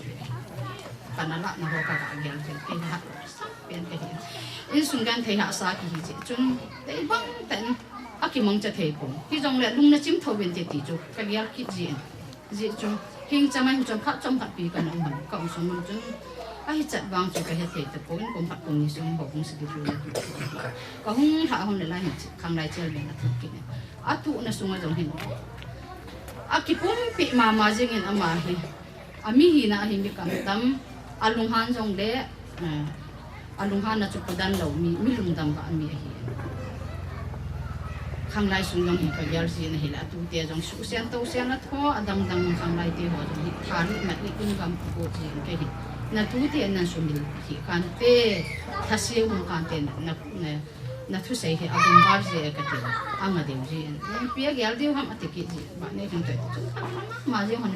[SPEAKER 7] ขนาดละนะเขากระดาษเดียวเป็นหักเป็นไปเห็น in sung gan thei ha sa ki hi che chun te bang ten aki mong cha thei pon hi jong le lung na chim tho ben te ti chu ka yar ki ji chu hing chamai hu chom phat pi kan ong han ka ong sum mun chun a hi chat wang chu ka he thei te pon kom phat pon ni sum ho kong si chu ka hung ha hon le lai hi khang lai chel ben na thu ki ne a tu na sunga jong hin aki pum pi ma ma jing in ama hi ami hi na hi mi kam tam alung han jong le alung han na chu padan lo mi lung dam ka ami hi khang lai sung jong hi ka yar si na hi la tu te jong su sian to sian na tho adang dang khang lai te ho jong hi than ma ni kun gam ko ji ke hi na tu te na su mi hi kan te thasi um kan te na thu sei he abum bar je ka te anga de ji pia gyal de ham atiki ji ba ne kan te ma je hon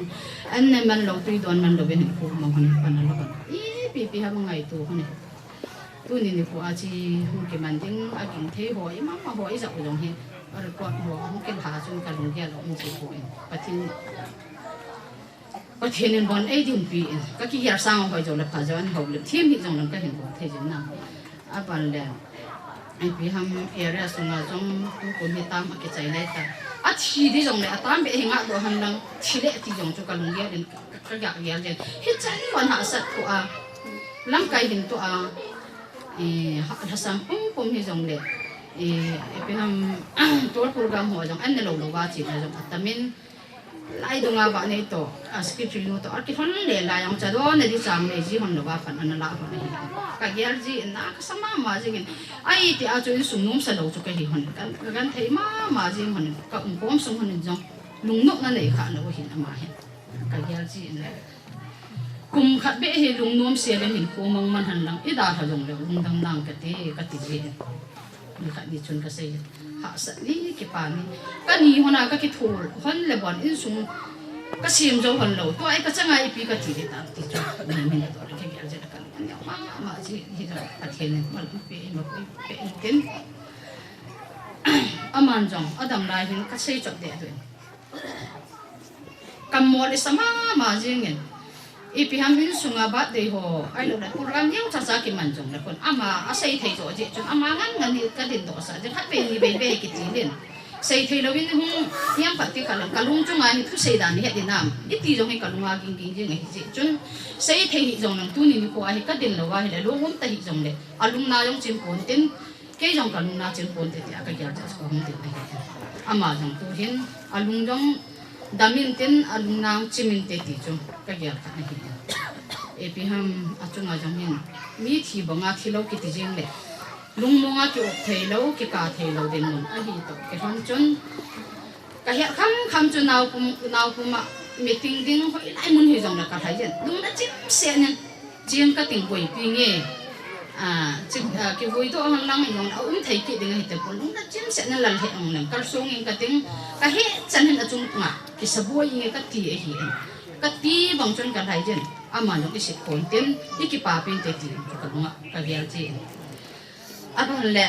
[SPEAKER 7] an ne man lo tui don man lo ben ko ma hon pan lo kan pi ha ngai tu hon tu ni ko a chi hu ke man ding a kin the ho i ma ho i za ko jong he ar ko ho hu ke ha chun ka lu ya lo mu chi ko pathin bon ai dim pi ka ki yar sang ho jo la pha jan ho le thiem hi jong lang ka hin ko the jin na a ban le ai pi ham area sunga jong ko mi tam a ke chai lai ta a thi di jong le a tam be hinga do han lang thi le ti jong chu ka lung ya den ka ga ya den hi chan kon ha sat ko a lam kai hin to a ha sam pum hi jong le pi ham tor program ho jong an lo lo wa chi na jong atamin lai do nga ba nei to a script no to arki hon le la yang cha do ne di sam ne ji hon lo ba fan an la hon hi ka gyal ji na ka sama ma ji ngin ai ti a chu sum nom sa lo chu ka hi hon kan thei ma ji hon ka pom sum hon jong lung nok na nei kha lo hin ama he ka gyal ji ne kum khat be he lung nom se le min ko mang man han lang i da tha jong le lung dang nang ka ti ji ni kha ni chun ka sei ha sa ni ki pa ni ka ni hona ka ki thur hon le bon in sum ka sim jo hon lo to ai ka changa i pi ka ti ta ti chu na min to ka ki al je ka ni ma ji hi da a the ne mal pe ma pe ken aman jong adam lai hin ka sei chok de tu kam mo le sama ma ji ngen ipi ham min sunga ba de ho ai lo da program yang cha cha ki man jong la kon ama a sei thei jo je chun ama ngan ni ka din do sa je khat pe ni be ki ti len sei thei lo win hu yang pa ti ka lung chung ai thu sei dan he din nam i ti jong he ka lunga ging ging je ngai je chun sei thei hi jong nang tu ni ko ai ka din lo wa he lo hum ta hi jong le alung na jong chin pon tin ke jong ka lung na chin pon te ya ka ya ja ko hum tin ama jong tu hin alung jong damin tin alung nang chimin te ti chu ka ya ka hi e pi ham achunga jong hin mi thi banga thi lo ki ti jeng le lung monga ki ok thei lo ki ka thei lo den mon a hi to ke hon chun ka ya kham chu naw pum ma meeting ding hoi lai mun hi jong la ka thai jen lung da chim se nen jeng ka ting boi pi nge ki vui to hang lang yong thei ki ding hi te pon lung da chim se nen lal he ong lang kal song in ka ting ka he chan hin achung nga ki saboi nge ka ti e hi ka ti bang chon ka thai jen ama no ki sit kon tin ki pa pin te ti ka lunga ka gyal ji abang le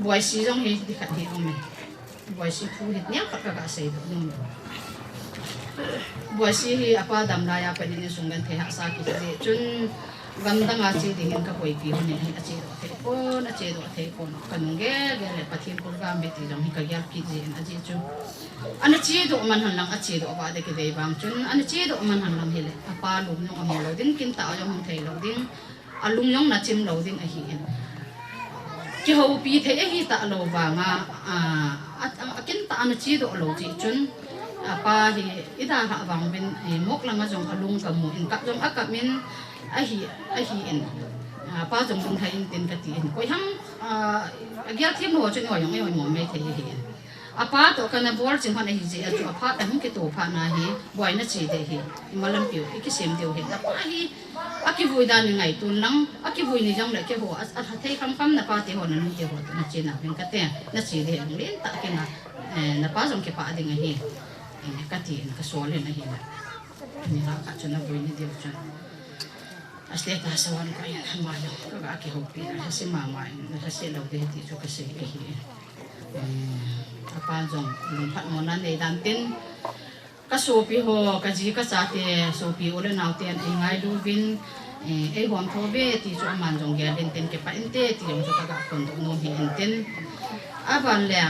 [SPEAKER 7] boy si jong he di khat he ong me boy si thu hit nya ka ka sei do no boy si hi apa dam la ya pa ni sungan the ha sa ki de chun ganda nga chi ding ka koi pi hon ni a che do the pon kanung ge le pathin program be ti jong hi ka gyal ki ji a ji chu ana chi do man han lang a chi do ba de ke dei bang chun ana chi do man han lang hele apa lum no am lo din kin ta jong thei lo ding alung yong na chim lo ding a hi ki ho pi the hi ta lo ba nga a kin ta ana chi do lo ji chun apa hi ida ha bang ben mok lang a jong alung ka mo in ka jong akap min a hi in pa jong ding thai in tin ka ti in koi ham gyal thim ho chun yong ai mo me thei hi apa to kana bor ching hon hi je chu apa ta hum ke to pha na hi boy na chi de hi malam piu ki sem deu he da pa hi aki vui dan ngai tun lang aki vui ni jong le ke ho a thei kham na pa te ho na ni te ho na chi na ben ka te na chi de len ta ke na pa jong ke pa de ngai hi ka ti na ka so le na hi ni ra ka chu na vui ni de chu asle ta sawan ko yan ma yo ka ki ho pi na si mama na si lo de ti chu ka se ke hi apa jong lung phat mo na nei dan tin ka sopi ho ka ji ka cha te sopi ole nau ten ai ngai du vin ai hom tho be ti chu man jong ge den ten ke pa en te ti jong chu ka kon do no hi en ten aban le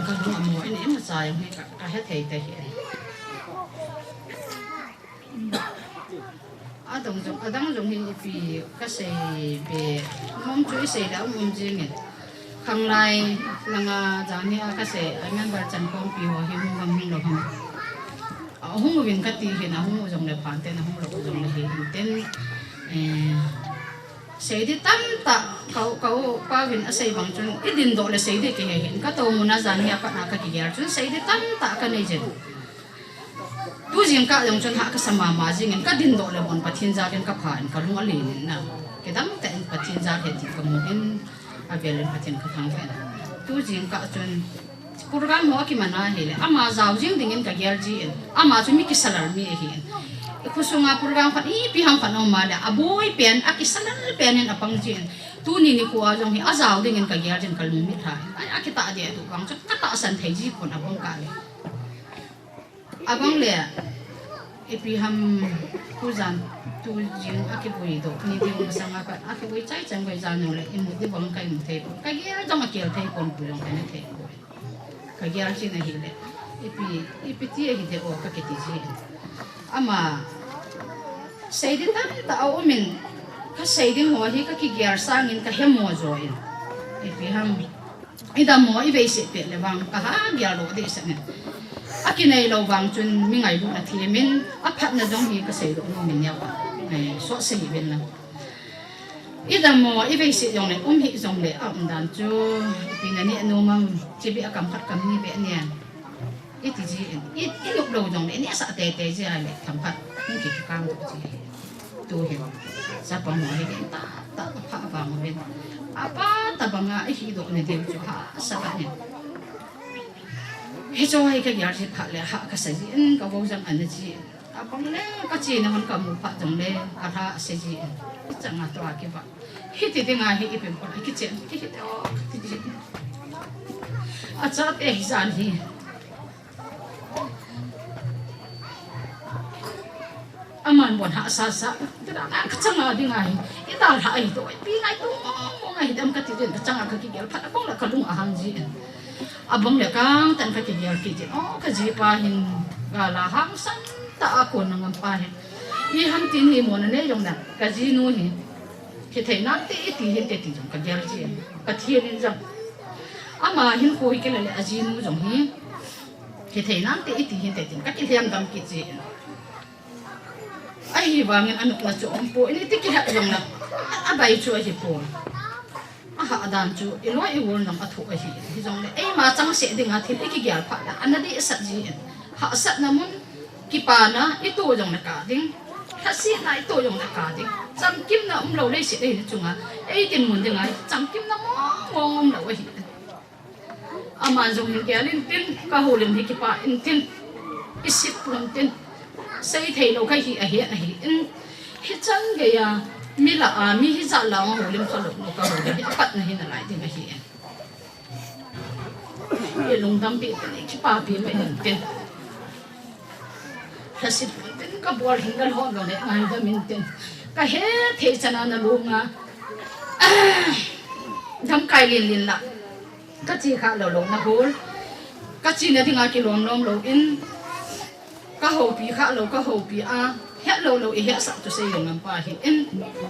[SPEAKER 7] ka du mo en em sa yong he ka he thei te hi adang jong hi pi ka se be mong chui se da mong ji nge khang lai langa jani a ka se ai man bar chan kong pi ho hi hung bang hung lo hum hung win ka ti hi na hung jong le pan te na hung lo jong le hi ten se di tam ta kau pa win a sei bang chun i din do le se di ke he ka to mu na jani a pa na ka ki ger chun se di tam ta ka nei je tu jing ka yong chun ha ka sama ma jing ka din do le bon pathin ja ken ka phan ka lung a le na ke dam te pathin ja he ti ka mu in a velen pathin ka thang ve tu jing ka chun program ho ki mana he le ama jaw jing ding in ka ger ji en ama chu mi ki salar mi he ku sunga program khat i pi ham khat no ma le aboi pen a ki salar pen en apang ji en tu ni ku a jong hi a jaw ding in ka ger jin ka lung mi tha a ki ta de tu wang chu ka ta san thai ji kon abong ka le abang le ipi ham kuzan tu jing akibui do ni di masanga pa akibui chai chang bai jan le imu di bang kai mu the ka ge ra jong akel the kon pu jong kana the ka ge ra chin hi le ipi ti hi de o ka ke ti ji ama sei di ta au min ka sei di ho hi ka ki ge ar sang in ka he mo zo in ipi ham ida mo i ve se pe le bang ka ha ge lo de se ne akinai lo wang chun mi ngai lu na thimin a phat na dong hi ka sei do no min ya wa so sei ben la ida mo i ve se yong le hi jong le am dan chu pi na ni no mam chi bi akam khat kam ni be ne i ti ji i luk lo jong le ni sa te ji ai le kam khat ni ki kang do ji tu hi sa pa mo hi ta pha wang ben apa ta banga i hi do ne de chu ha sa ka ne he cho hai ka yar se pha le ha ka sa ji en ka bo jang an ji a bang le ka chi na hon ka mu pha jang le a tha se ji chang a to a ki ba hi ti de nga hi i pe ko ki chen ki hi to ti ji a cha te hi san hi aman bon ha sa ti da ka chang a ding ai i da ha ai to pi ngai to mo ngai dam ka ti den ka chang a ka ki gel pha ko la ka lung a hang ji abang le kang tan ka ki yer ki ji o ka ji pa hin ga la hang san ta a ko nang pa hin i ham tin hi mo na ne yong na ka ji nu hi ki thei na ti hin te ti jong ka yer ji ka thien in jong ama hin ko hi ke le a ji nu jong hi ki thei na ti hin te ti ka ki hiam dam ki ji ai hi wangin anuk na chu om po ini ti ki ha jong na a bai chu a hi po ha dan chu i loi i won nam a thu a hi hi jong le ei ma chang se ding a thil ki gyal pha la anadi sa ji ha sat namun ki pa na i to jong na ka ding ha si na i to jong na ka ding cham kim na lo le se le chunga ei tin mun ding ai cham kim na mo lo a hi ama jong ni gyalin tin ka holim hi ki pa in tin i sip lom tin sei thei lo kai hi a hi in hi chang ge ya mi la mi hi za la ho lim khalo no ka ho hi pat na hi na lai ding a hi e long dam bi ni ki pa bi me nin tin hasit tin ka bor hingal ho lo ne ai da min tin ka he the chana na lu nga dam kai lin la ka chi kha lo lo na hol ka chi na dinga ki lom lo in ka ho pi kha lo ka ho pi a he lo i he sa tu se yong nam pa hi in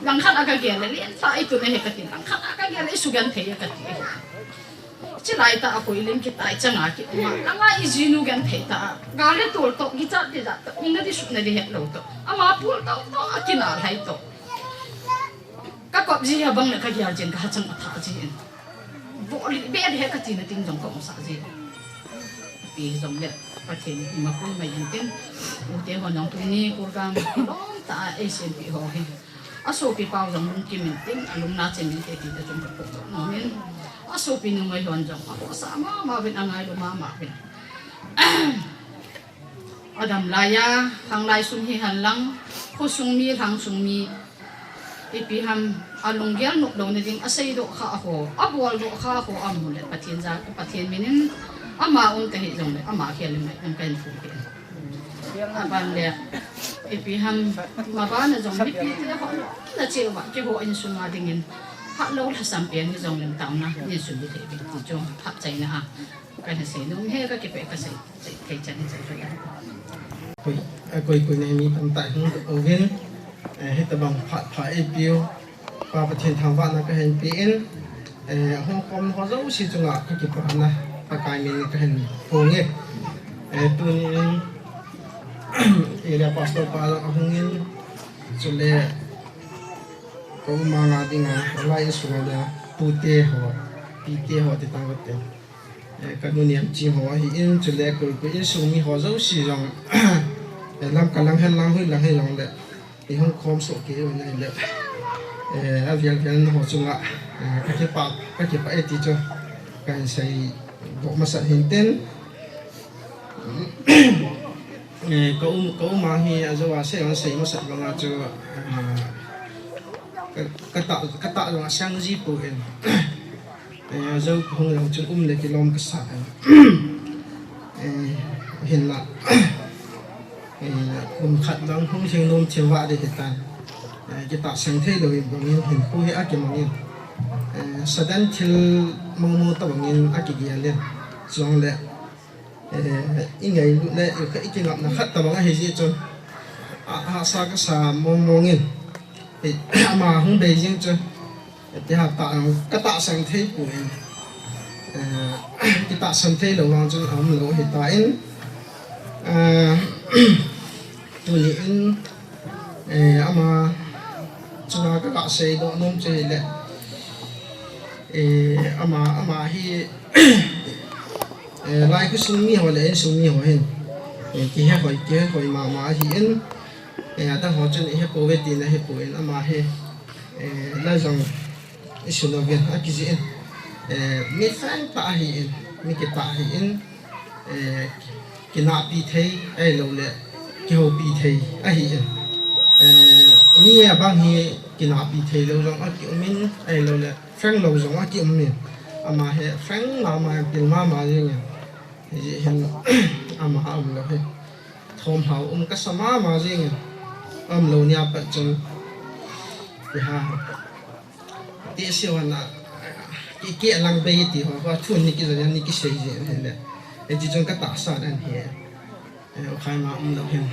[SPEAKER 7] lang khat aga ge le len fa i tu ne he ka tin lang khat aga ge le su gan the ka ti chi lai ta a ko i lim ki tai changa ki ma anga i ji nu gan the ta ga le tol to gi cha ti da to inga di su ne di he lo to ama pul to ki na lai to ka ko ji ha bang le ka ya jen ka chang tha ji in bo li be he ka ti na ting jong ko sa ji pi jong le pa chen ma ko mai yin tin u te ho nong tu ni program long ta asian pi ho hi a so pi pau jong mun ki min tin alum na chen min te ti da jong ko to no min a so pi nu mai hon jong ko sa ma bin angai lu ma bin adam laya hang lai sum hi han lang ko sung mi hang sung mi ipi ham alung gyal nok do ne ding asai do kha ho abol do kha ho am le pathin ja pathin minin ama un te hi jong le ama khel mai un kan fu ke ban le epi ham ma ba na jong bi ti ho na che wa ke ho in su ma dingin ha lo la sam pian ni jong len tang na ni su bi te bi ti jong ha chai na ha ka na se nong he ka ke pe ka se ke chan ni chai ya
[SPEAKER 8] coi này mi tầm tại không được oven hết tầm bằng phải epiu vàประเทศทางวันก็เห็นเป็นฮ่องกงเขาเจ้าสิจังหวะก็เก็บปานนะปากกายมีก็เห็นโพงเงี้ยตัวนี้เอเรียพาสต้าปาแล้วก็หงเงี้ยจุดเล่ก็มางานดิ่งอ่ะไล่ส่งเลยปูเตะหัวปีเตะหัวติดตั้งก็เตะกันนู่นเนี่ยจีหัวหินจุดเล่ก็อินส่งมีหัวเจ้าสิจังลำกันลังเห็นลังหุ่นลังให้ลองเลยที่ห้องคอมโซเกลนี่เลยเอาเวียนหัวจุงอ่ะก็เก็บปากไอ้ที่จะการใส่บอกมาสั่งเห็นเต้นก็มาเฮียจะว่าเสียงใส่มาสั่งว่าจะกระตะตรงช่างจีปูเองจะคงเราจะเลยกิโลมกระสับเห็นละผมขัดลองห้องเชียงนมเชียงว่าได้เหตุการณ์จะตัดเสียงเท่โดยบางอย่างเห็นผู้ให้อากิบางอย่างแสดงที่มองตัวบางอย่างอากิเกียเล่นจงเลยยังไงเลยอีกอย่างนั้นขัดแต่บางอย่างเห็นจนอาสาก็สามองอย่างมาห้องเบย์ยังจนจะหาตัดก็ตัดเสียงเท่ผู้เองจะตัดเสียงเท่ระหว่างจนเอามันลงเหตุการณ์ตัวนี้เอามาจุฬาก็กะเสยดอกนมเจเลยเอามาให้ลายก็สุ่มมีหัวเลยสุ่มมีหัวเห็นที่ให้หอยมาให้เอ็นตั้งหัวจนให้โปรเวตีนะให้โปรเอ็นเอามาให้ลายจังสุ่มเราเวียนอากิจิเอ็นมีแฟนตาให้เอ็นมีกิตาให้เอ็นกินอาปีเทยไอ้เราเลยกิโฮปีเทยไอ้เห็นมีบางทีกินอาปีเทยเราลองอากิอมินไอ้เราเลยแฟงเราลองอากิอมินอามาเห็นแฟงมากินมาอย่างเงี้ยเห็นอามาเราเห็นทอมเขาก็สมาอย่างเงี้ยเราเนี่ยปัจจุบันไปหาที่เสียวันน่ะเกี่ยลังไปที่เขาว่าทุนนี่กิจการนี่กิเสียเห็นเลยจีจงก็ตัดสารอันเหี้ยใครมาเราเห็น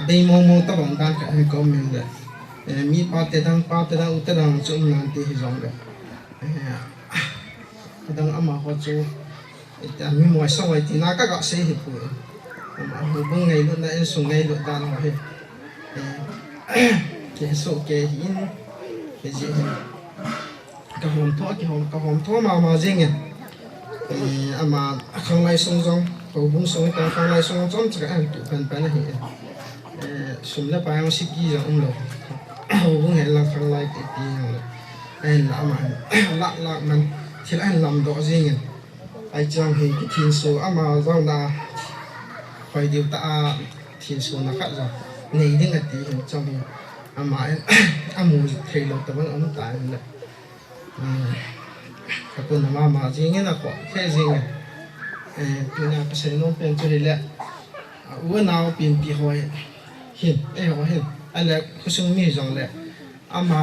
[SPEAKER 8] ไปมองตะวันด้านกันก็มีเลยมีปาเตดังอุตดังจุ่มนันที่หิจงเลยดังอามาเขาจูแต่มีมวยสมัยที่นักก็เสียหิบเลยอามาหูบังไงลุนั่นส่งไงลุด้านเขาเห็นเกี่ยสุเกี่ยหินเกี่ยจีกระหอมทั่วมาจริงไงอามาข้างในส่งจงเขาบุ้งส่งแต่ข้างในส่งจงจะกันเป็นอะไรสุ่มแล้วไปเอาสิกี้จังเลยเขาบุ้งเห็นหลังข้างในติดตีอย่างเลยละมันละมันที่ละลำดอกจริงไอ้จังเห็นที่ทิ้งสูอามาจังน่ะคอยเดียวตาทิ้งสูนะครับจังนี่ดิ้งกันตีเห็นจังอามาอามูเทลแต่มันอันตายเลยขอบคุณมาจริงๆนะขอแค่จริงตัวนี้ก็ใช้น้องเป็นจุดเล็กวันnàoเป็นปีหอยเห็นหอยเห็นอะไรก็ซึ่งมีจังเลยอามา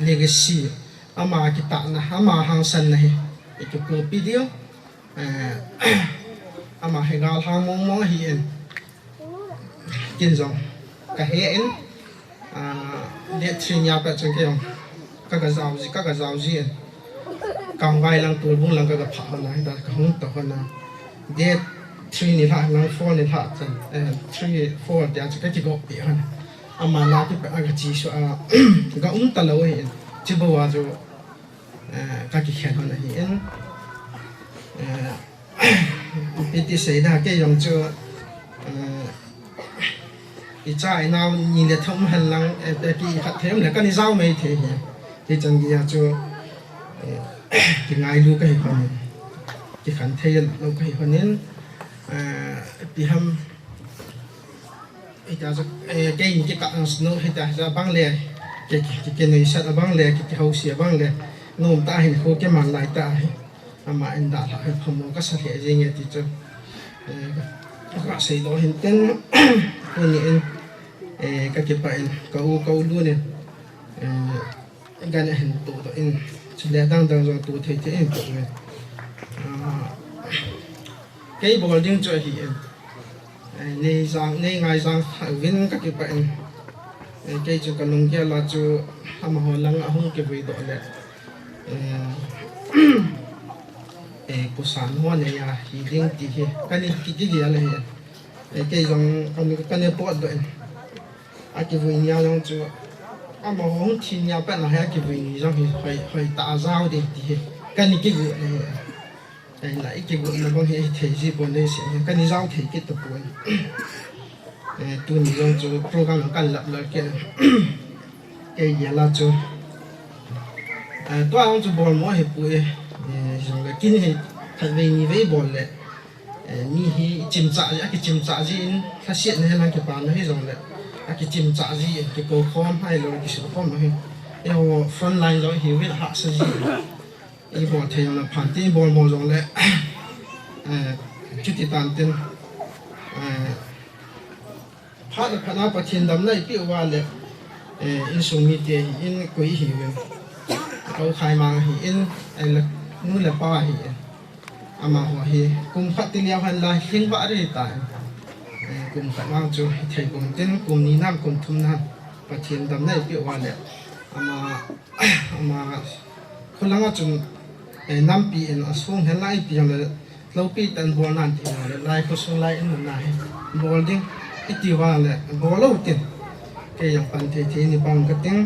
[SPEAKER 8] เลกซี่อามากิตานะอามาหังสันนะอีกตัวปีเดียวอามาให้งานทางมองเห็นกินจังก็เห็นเด็กที่ยาเป็นจังเกี่ยวก็กระเจ้าจีกางไว้ลังตัวบุ้งลังก็ผ่านนะแต่ก็ห้องต่อกันนะเด็ด3นี่ละลัง4นี่ละจัง3 4เดี๋ยวจะก็จะกบเปียนอามาลาที่เป็นอากาศชัวก็ตลอดเห็นที่บัวจะก็กี่แค่นั้นเห็นเป็นที่เสียดายแค่ยังจะอีจ่ายน้ำนี่เดี๋ยวทำหันลังแต่ปีขัดเทมแล้วก็นี่เจ้าไม่เทเห็นที่จังกี้จะที่ง่ายลูกก็เห็นคนนี้ที่ขันเทียนลูกก็เห็นคนนี้ที่ทำที่จะเก่งที่กัดสนุกที่จะบังเลยที่ในสัตว์บังเลยที่เขาเสียบังเลยโน้มตาเห็นเขาแค่มันลายตา ama anh đã lại không có cái thể gì nghe thì chứ các bạn xây đó hiện tên tôi nghĩ các cái bạn câu luôn nè cái này hình tụ tụi em chỉ là đang rồi tụ thấy thế hình tụ này cái bộ riêng cho hiện này ngày sang viên các cái bạn cái chỗ cái lồng kia là chỗ ama họ lăng không cái vị độ này cuộc sống hoa này à thì riêng thì cái này cái gì này cái dòng cái này bỏ rồi cái vị nhà dòng chỗ mà không thì nhà bạn là cái vị dòng thì phải tạo giao đi thì cái này cái vụ này lại cái vụ này bằng cái thể gì bọn này sẽ cái này giao thể cái tập bọn tôi nghĩ rằng chỗ program nó cần lập lại cái gì là chỗ tôi ăn chỗ bọn mỗi hệ bụi rồi cái kinh hệ thay vì như vậy bọn này như hi chim chạ gì cái chim chạ gì它现在那个班那种的cái chim chạ gì cái câu con hay là cái số con mà yêu front line rồi hiểu biết hạ sự gì yêu bọn thầy là phản tin bọn một种的chút thì tàn tin phát là phát nào phát hiện đâm này biểu qua là in sung mi tiền in quý hiểu câu khai mang thì in là nu là ba thì ama hoa thì cùng phát tin nhau hay là hiện vã đấy tại cùng phải mang cho thầy cùng tin cùng ní nam cùng thum nam phát hiện đâm này biểu qua là amaคนละจุดน้ำปีนส่งเห็นไล่ปีอย่างเลยเราปีตันบอลนั่นที่เลยไล่ก็ส่งไล่อันนั้นไงบอลดิ้งอีที่ว่าเลยบอลเราติดแค่ยังปันเทียนี่บางก็ติ้ง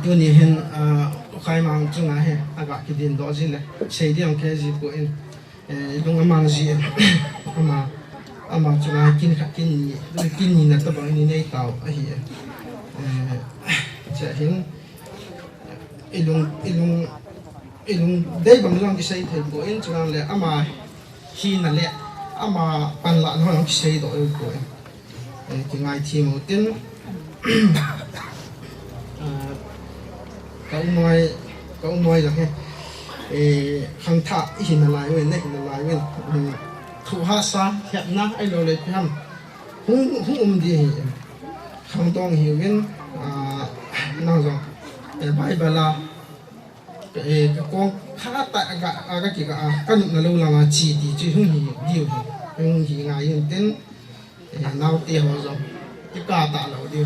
[SPEAKER 8] ตัวนี้เห็นใครมาจุงไงอากาศกินดอจิเลยใช้ที่ยังแค่จีบกันลงมาจีมาจุงไงกินนี่นะตัวบางนี่ในเตาไอ้เหี้ยจะเห็นลุงได้บางเรื่องที่ใช้ถึงตัวเองจุงเลยอามาฮีนั่นแหละอามาปันละน้องที่ใช้ตัวเองตัวที่ไงทีมติ้งก็มวยจากไงขังท่าหินอะไรเว้ยเนี่ยหินอะไรเว้ยถูหาซาเห็นนะไอ้เราเลยทำหุ่นดีขังตองหิวเว้ยนั่งจงใบเบลากองข้าแต่ก็กี่ก็หนุ่มนั่นเราละจีดีจีหุ่นหิวดิวหุ่นหิวไงยังเต้นน้าเตี้ยหัวจงที่กาตาเราดิว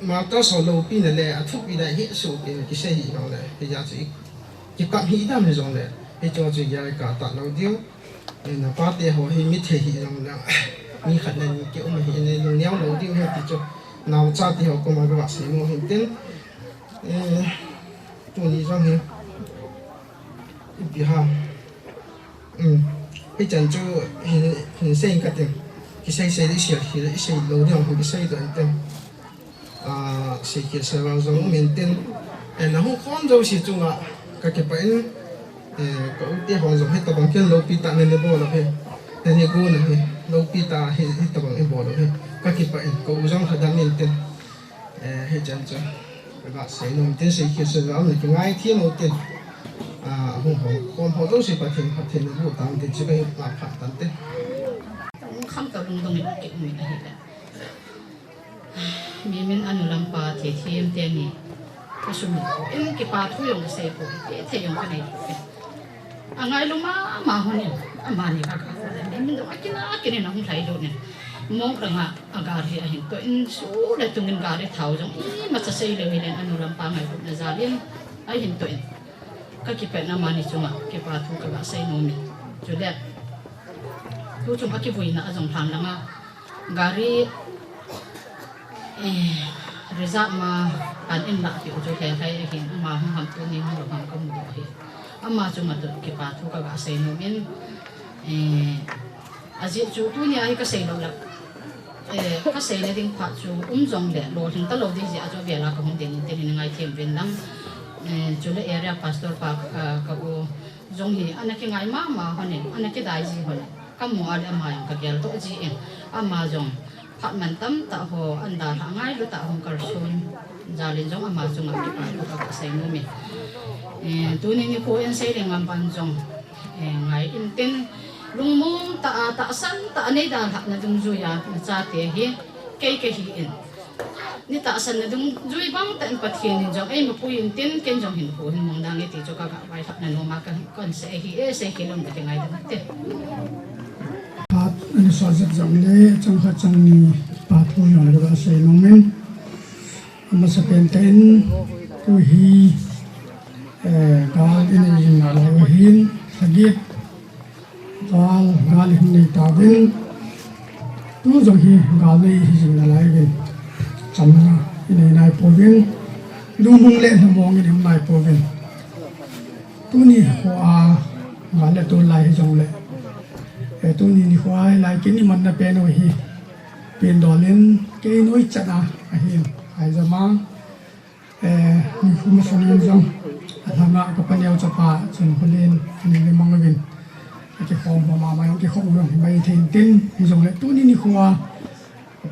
[SPEAKER 8] มาตั้งสโลปีนั่นแหละทุกปีได้เห็นสูบเป็นกิเสียหิวเลยที่จะจีที่กับหิวดำในจงเลยที่จะจียากาตาเราดิวน้าป้าเตี้ยหัวให้มิดหิวจงเลยมีขนาดนี้เกี่ยวมาเห็นในโรงเลี้ยงเราดิวให้ที่จะnào cha thì họ có mà các bạn sẽ mua hình tin tôi nghĩ rằng thế bị ha cái chân cho hình xây cái tiền cái xây đi sửa thì cái xây lâu điểm cái xây rồi tiền xây cái xây vào giống miền tiền nó không con đâu chỉ chung à cái bệnh có tiền họ giống hết tập bằng kiến lâu pita nên nó bỏ được hết nên như cô này lâu pita hết tập bằng bỏ được hết các cái bệnh có giống thật đam mê tiền hết chân cho các bạn sẽ nằm tiền sẽ khi sử dụng được cái ngay thiên một tiền hùng hậu còn họ đâu sẽ phát hiện được tăng tiền chỉ cần làm phát tăng tiền
[SPEAKER 7] không có đồng đồng cái mình này hết mình ăn làm ba thì em tiền này cái số mình cái ba thu用cái bộ cái用cái này ngay lúc mà hồi này mà này các mình đâu cái này nó không thấy đâu nè mong rằng agar hi ahin to in su le tungin gari thau jong I ma cha sei le hilen anu lam pa ngai na zalin ai hin to in ka ki pe na mani chunga ke pa thu ka ba sei no mi chu le tu chung ka ki vui na ajong tham langa gari result ma an in la ki ujo khai khai hin ma ham tu ni ham ham ka mu hi amma chunga to ke pa thu ka ba sei no min aji chu tu ni ai ka sei lo la các xe này tiếng phát chú giống để lối hình tất lâu đi gì cho về là có không tiền tiền ngày thêm về lắm chú lấy area pastor park các cô giống gì anh cái ngày mà hồi này anh cái đại gì hồi này các mùa ở mà các cái tổ gì em mà giống phát mình tâm tạo hồ anh đã thằng ngày lúc tạo hồ cả xuân jalin jong ama jong am ki pa ko ka sai no me tu ni ko en sai leng am pan jong ngai in ten lung mong ta san ta nei da hak na dung zu ya cha te hi ke hi in ni ta san na dung zui bang ta in pathian in jong ma pu in ten ken jong hin ko hin mong dang ti cho ka bai thak na no ma ka kon se hi se kilom ta ngai da te
[SPEAKER 3] pat ani so zat jong le chang kha chang ni pa tho yong ga sai no men ama sa pen ten tu hi gal in na la hin sagit gal hin ni ta bin tu jong hi gal le hi jing na lai bin cham na in nai po bin lu mung le na mong in nai po bin tu ni ho a gal le tu lai jong le tu ni ho ai lai ke ni man na pe no hi pen do len ke noi cha na a hin ai za ma ni fu ma so ni jong a na ka pa neu cha pa chen ko len ni le mong bin cái khom mà mai cái khom rồi bay thêm tin dùng lại tu ni khoa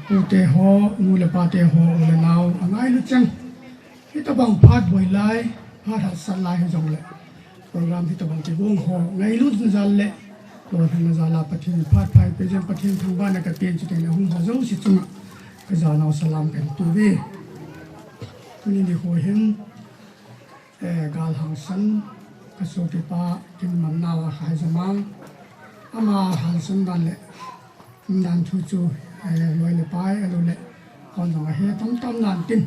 [SPEAKER 3] pu te ho nu le pa te ho le nau angai lu chang hi ta bang phat boi lai phat hat san lai dùng lại program hi ta bang ki wong ho ngai lu zal le to thang za la pathin phat phai pe jem pathin thang ba na ka ten chi te le hung ha zo si chung ka za nau salam kan tu ve tu ni ho hin gal hang san ka so ti pa kin man na wa khai zama ama hal san dan le dan thu chu loi le pai alo le kon no he tam nan tin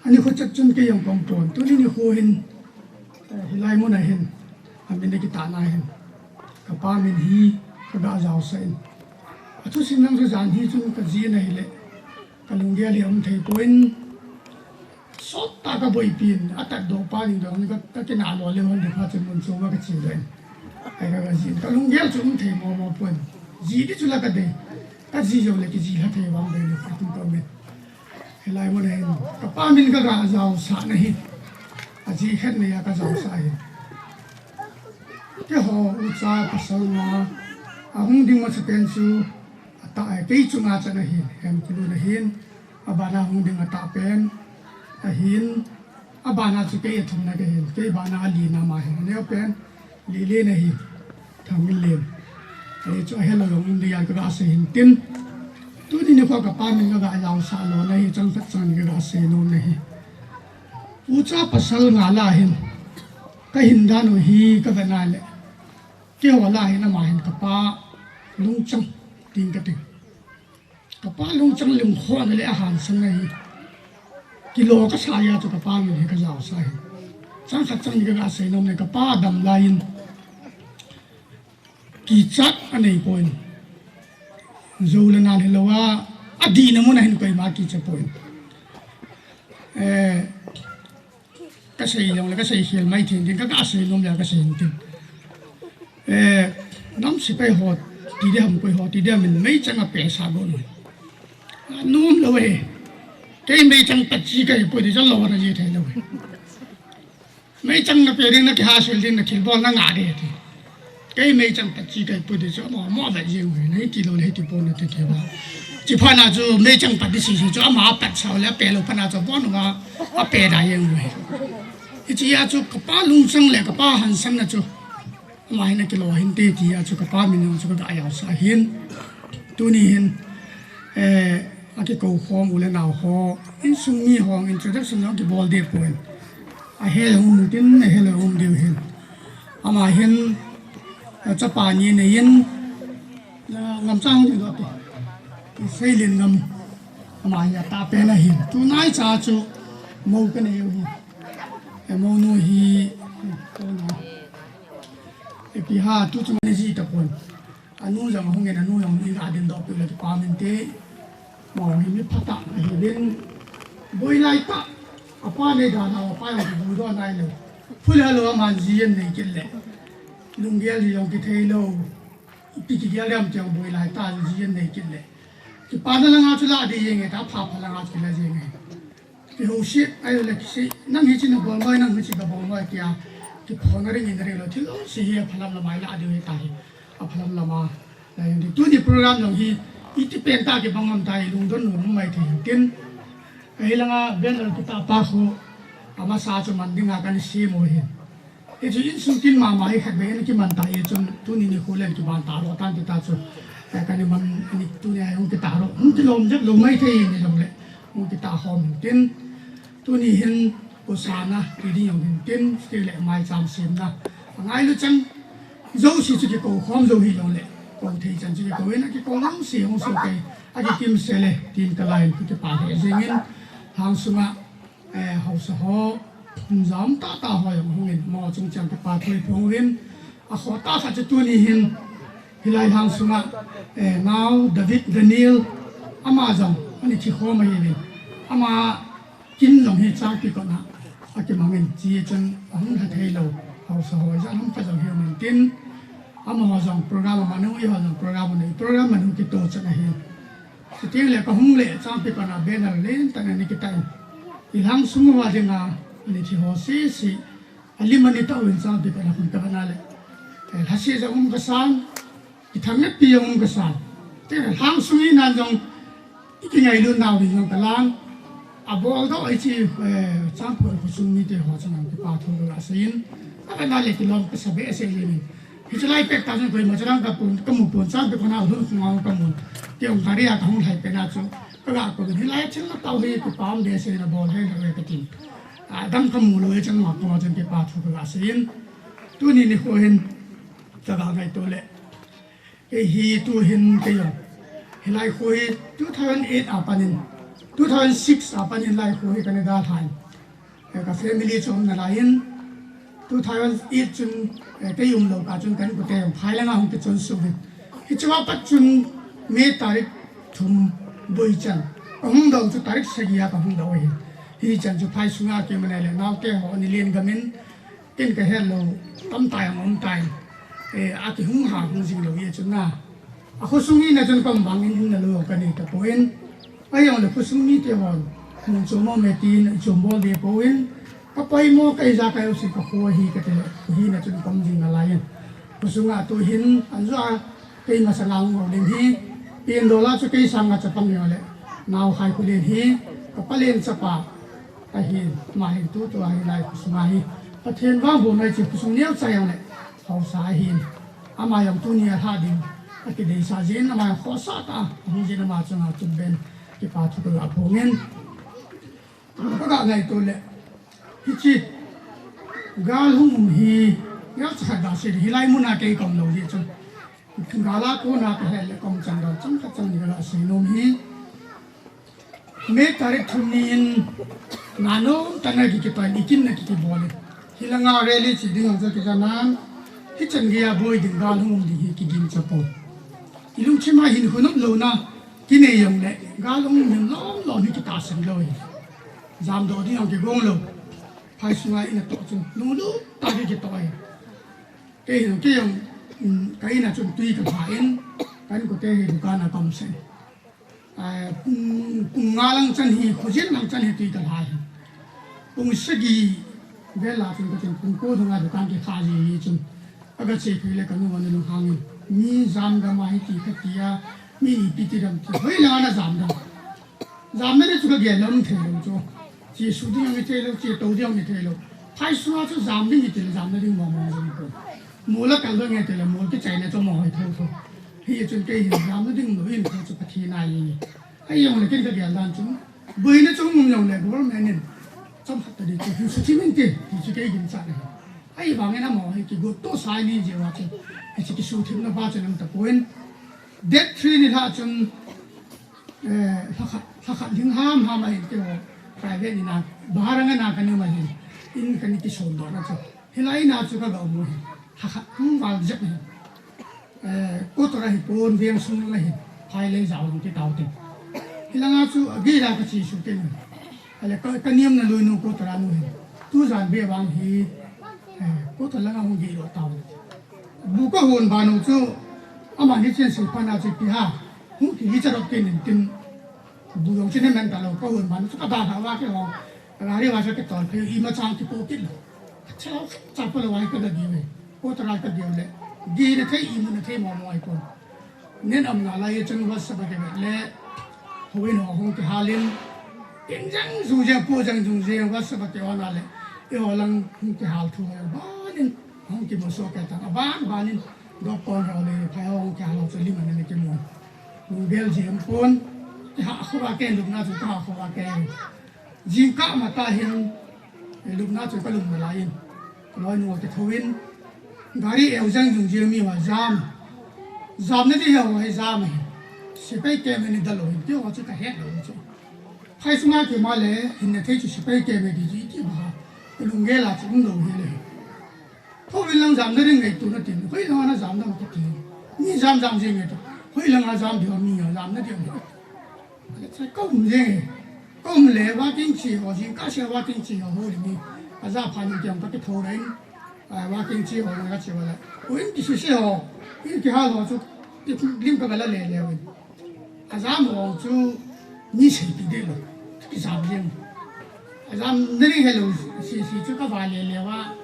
[SPEAKER 3] ani kho chat chun ke yong kong ton tu ni ho hin hilai mo na hin amin de ki ta na hin ka pa min hi ka da jaw sai atu sin nang sa jan hi chu ka ji na hi le ka lung ge le om thei poin sot ta ka boi pin atak do pa ni dong ka ke na lo le hon de pha chen mon so ma ka chi le ai ka ji ka lung gel chu thei mo pon ji di chu la ka de ka ji jo le ki ji ha thei wang de le fa tu ka me helai mo le ka pa min ka ga jaw sa na hi a ji khat ne ya ka jaw sa hi ke ho u cha pa sa ma a hung ding ma sa pen chu ta ai ke chu nga cha na hi hem ku na hin a ba na hung ding ta pen a hin a ba na chu ke thum na ke hin ke ba na li na ma hin ne pen li le na hi thang min len ai chu he lo long de yan ka se hin tin tu ni ne ka pa min ga yaw sa lo na hi chang khat chan ga se no na hi u cha pasal nga la hin ka hin da no hi ka ba na le ke wa la hin na ma hin ka pa lung chang tin ka tin ka pa lung chang lung kho na le a han sang na hi kilo ka sa ya chu ka pa min he ka yaw sa hi chang khat chang ga se no ne ka pa dam la in ki chat anei point zo le na le wa adi na mo na hin ko ma ki che point ka sei long le ka sei hial mai thin din ka sei nom ya ka sei tin nam si pai ho ti de ham ko ho ti de min mai chang a pe sa go no nom lo we ke mai chang ta chi ka po di chang lo na ji the lo we mai chang na pe ring na ki ha sul din na khil bol na nga de ti cái mấy trăm bát chỉ cái bữa đó mà vậy nhiều người này kilo này thì bốn mươi thế ba chỉ phải là cho mấy trăm bát thì chỉ cho mà bát sao là bè luôn phải là cho bốn mươi à bè đại nhiều người chỉ là cho cái ba lung sang lại cái ba hành sang là cho mà hiện kilo hiện tê thì là cho cái ba mình cho cái đại học xã hiện tu ni hiện cái cầu phong u lên nào ho in sung mi hong introduction nó cái ball day point à hello home tin hello home điều hiện mà hiện cho bà nhìn này yên ngầm sang thì đó thì xây lên ngầm mà nhà ta bên này hiện tu nãy cha chú mâu cái này hiện mâu nuôi hi cái ha tu chúng mình gì tập quần anh nuôi rằng không nghe anh nuôi rằng đi ra đến đó bây giờ bà mình thế mà hình như phát đạt thì bên bôi lại ta à ba này đã nào ba này bôi đó này rồi phun ra rồi mà gì này cái lệ lung gel gì ông cái thấy lâu bị cái gel làm cho bồi lại ta gì này cái này cái pan là ngã cho lại đi nghe ta phá là ngã cho lại nghe cái hồ shit ai là cái năng hi chín bol mai năng hi chín cái bol mai kia cái phong cái nhìn thấy là thiếu sĩ hi phá làm mai lại đi tai à phá làm mà là những cái tu đi program giống hi ít tiền ta cái băng âm tai lung đốn nụ mai thì tiền Kailangan benar kita pasu ama sa cuman di ngakan si mohin. Itu insultin mama ikat benar ki manta itu tu ni kulen ki manta ro tan kita tu. Kani man ni tu ni ayong kita ro. Mungkin lom jek lom mai thei ni lom le. Mungkin kita hom tin tu ni hin pusana ini yang tin sile mai jam sim na. Ngai lu chang dấu si chu ki ko khom dấu hi yong le. Ko thei chan chu ki ko na ki ko lang si hong so kai. Agi kim sele tin ka lain ki pa he zengin hang sunga hau sa ho zam ta ta ho yong hongin mo chung chang ki pa thoi phongin a kho ta sa chu tu ni hin hilai hang sunga now David Daniel Amazon ani chi kho ma yin ama kin long hi chang ki ko na a ki mangin chi chen hong ha thei lo hau sa ho ja hong pa jong hi min tin ama jong program ma no yo jong program ni program ma no ki to cha na hi Setiap lek kahung lek sampai pada benar len tangan ni kita ilham semua dengan ini cihosi si lima ni tahun sampai pada pun kena lek hasil jauh kesan kita nak piang kesan tapi hang sungi nanjong ikingai lu nau di jong kelang abo tu aci campur sungi tu hot senang kita tu rasain apa nalek kilom kesabe asalin itu lagi pek tajuk kau macam kapun kemupun sampai kena urut ngau kamun tiang karya kahung hai pena tu kalau aku ni lagi cina tahu he tu pam dia sih na bol he na ketin dang kamu lu cina mak kau macam kita tu rasain tu ni kau hen jaga ngai tu le hi tu hen kaya helai kau 2008 apanin 2006 apanin lai kau he kena dah thai ka family jom na lain 2008 chun cái dùng lâu cả chun cái của tiền Thái Lan không cái chun số đi, cái chỗ bắt chun mấy tarik chun bồi chân, không đầu chun tarik segi ya không đầu ấy, hi chân chun Thái Sunga cái mình này là nào cái họ ni liên gamin, cái hello tâm tài ông tài, à cái hung hăng hung gì lâu vậy chun na, à khu sungi na chun cầm bangin in na lâu cái này cái poin, ai yang là khu sungi cái họ, mình chun mo mấy tin chun bol đi poin Kapai mo kay za kayo si kakuhi katila hi na chun kamjing na layan. Kusunga tu hin anza kay masalang mo din hi $10 chu kay sanga cha pang yole. Now khai ku din hi kapalin sa pa ahin mahin tu ai lai kusunga hi. Pathen wa bo nai chi kusung niaw sayang le. Hau sa hin ama yang tu ni ha din ati dei sa jin ama kho sa ta hi jin ma chunga chun ben ki pa chu ka phongen. Ka ngai tu le Hichi galhum hi ya chada se hilai muna ke kom lo ji chun gala ko na ka hele kom chang dal chang ka chang ni la se nom hi me tarik thunin nano tana ki pa ikin na ki bole hilanga reli chi ding ja ki nan hi chang gia boy ding galhum di hi ki din chapo ilung chima hin hunop lo na ki ne yong le galhum min lo ni ki ta sen lo jam do di ang ki gong lo Hai sungai ini tu cun nulu tadi kita ay, kaya na cun tui kapain, kan ko teh bukan atom sen, ngalang cun hi khujen lang cun hi tui kapain, segi bela cun ko cun ko dengan bukan ke kaji cun, agak cek hele kanu mana lu hangin, ni jam gama hi ti katia, ni piti ram ti, hoi lang ana jam ni juga gelon thelo jo. Chỉ số tiền người chơi lo, chỉ đầu tiền người chơi lo, phải số cho giảm đi người chơi giảm đi mò mò rồi cơ, mua là càng多người chơi là mua cái chạy này cho mò thôi thôi, hiện trên cái giảm đi người hiện cho cái thiên này, ai dùng là cái cái đàn chúng, bởi nó chúng mình dùng là của nó nên trong hạt từ cái số tiền mình tiền thì chỉ cái hiện trạng này, ai bảo nghe nó mò thì cái gốc to sai đi gì vậy, cái số tiền nó bao nhiêu năm tập quên, debt free thì là chúng, hắc những ham này cái private ni na baharangan na kanu mahin in kaniti soldo na cho hilai na chu ka ga mo ha wal jap ni ko to ra hi pon viang sung la hi phai le jaw ti taw ti hilanga chu agi ra ka chi su te ni ale ka niam na lui nu ko to ra nu hi tu jan be bang hi ko to la nga hu gi ro taw bu ko hon ba nu chu ama ni chen su pa na chi pi ha hu ki cha ro ke ni tin bu yong chen men ta lo ko hon ban chu ka ba wa ke ho ra ri wa cha ke to pe i ma chang ki po ki lo cha cha pa lo wa ka da gi me ko to ra ka gi le gi ne thai i mu ne thai mo mo ai ko nen am na la ye chen wa sa ba ke le ho wen ho hong ke halin tiếng răng dù riêng po răng dù riêng vắt sập cái ona lệ yêu lăng cái hào thu ba nên không cái một số cái thằng ba nên đó con họ này phải không cái hào xử lý mà nên cái mù Belgium pun cái họ không có cái lúc nào chúng ta không có cái riêng cả mà ta hiện lúc nào chúng ta lúc mà lại nói nói cái thuyền gari eo răng dùng riêng mi mà giam nó đi hiểu hay giam này sẽ phải kèm mình đào lối tiêu họ chỉ cả hết rồi chứ hay xem cái mà lẽ hiện thấy chỉ sẽ phải kèm mình đi chứ mà cái lúc nghe là cũng lâu hết rồi thôi vì lần giam nó đi ngày tụi nó tiền hơi lần nó giam nó một cái tiền ni giam gì vậy hơi lần nó giam thì họ mi giam nó tiền sẽ công lẽ quá kinh chỉ họ chỉ cả xe quá kinh chỉ họ hồi đi à ra phản những cái cái thầu đấy quá kinh chỉ họ cái chỉ vậy ôi cái sự họ cái hà họ chú cái lim cái là lẹ vậy à ra mà chú ni sẽ bị đấy rồi cái giam riêng à ra nơi này là chú cái vài lẹ quá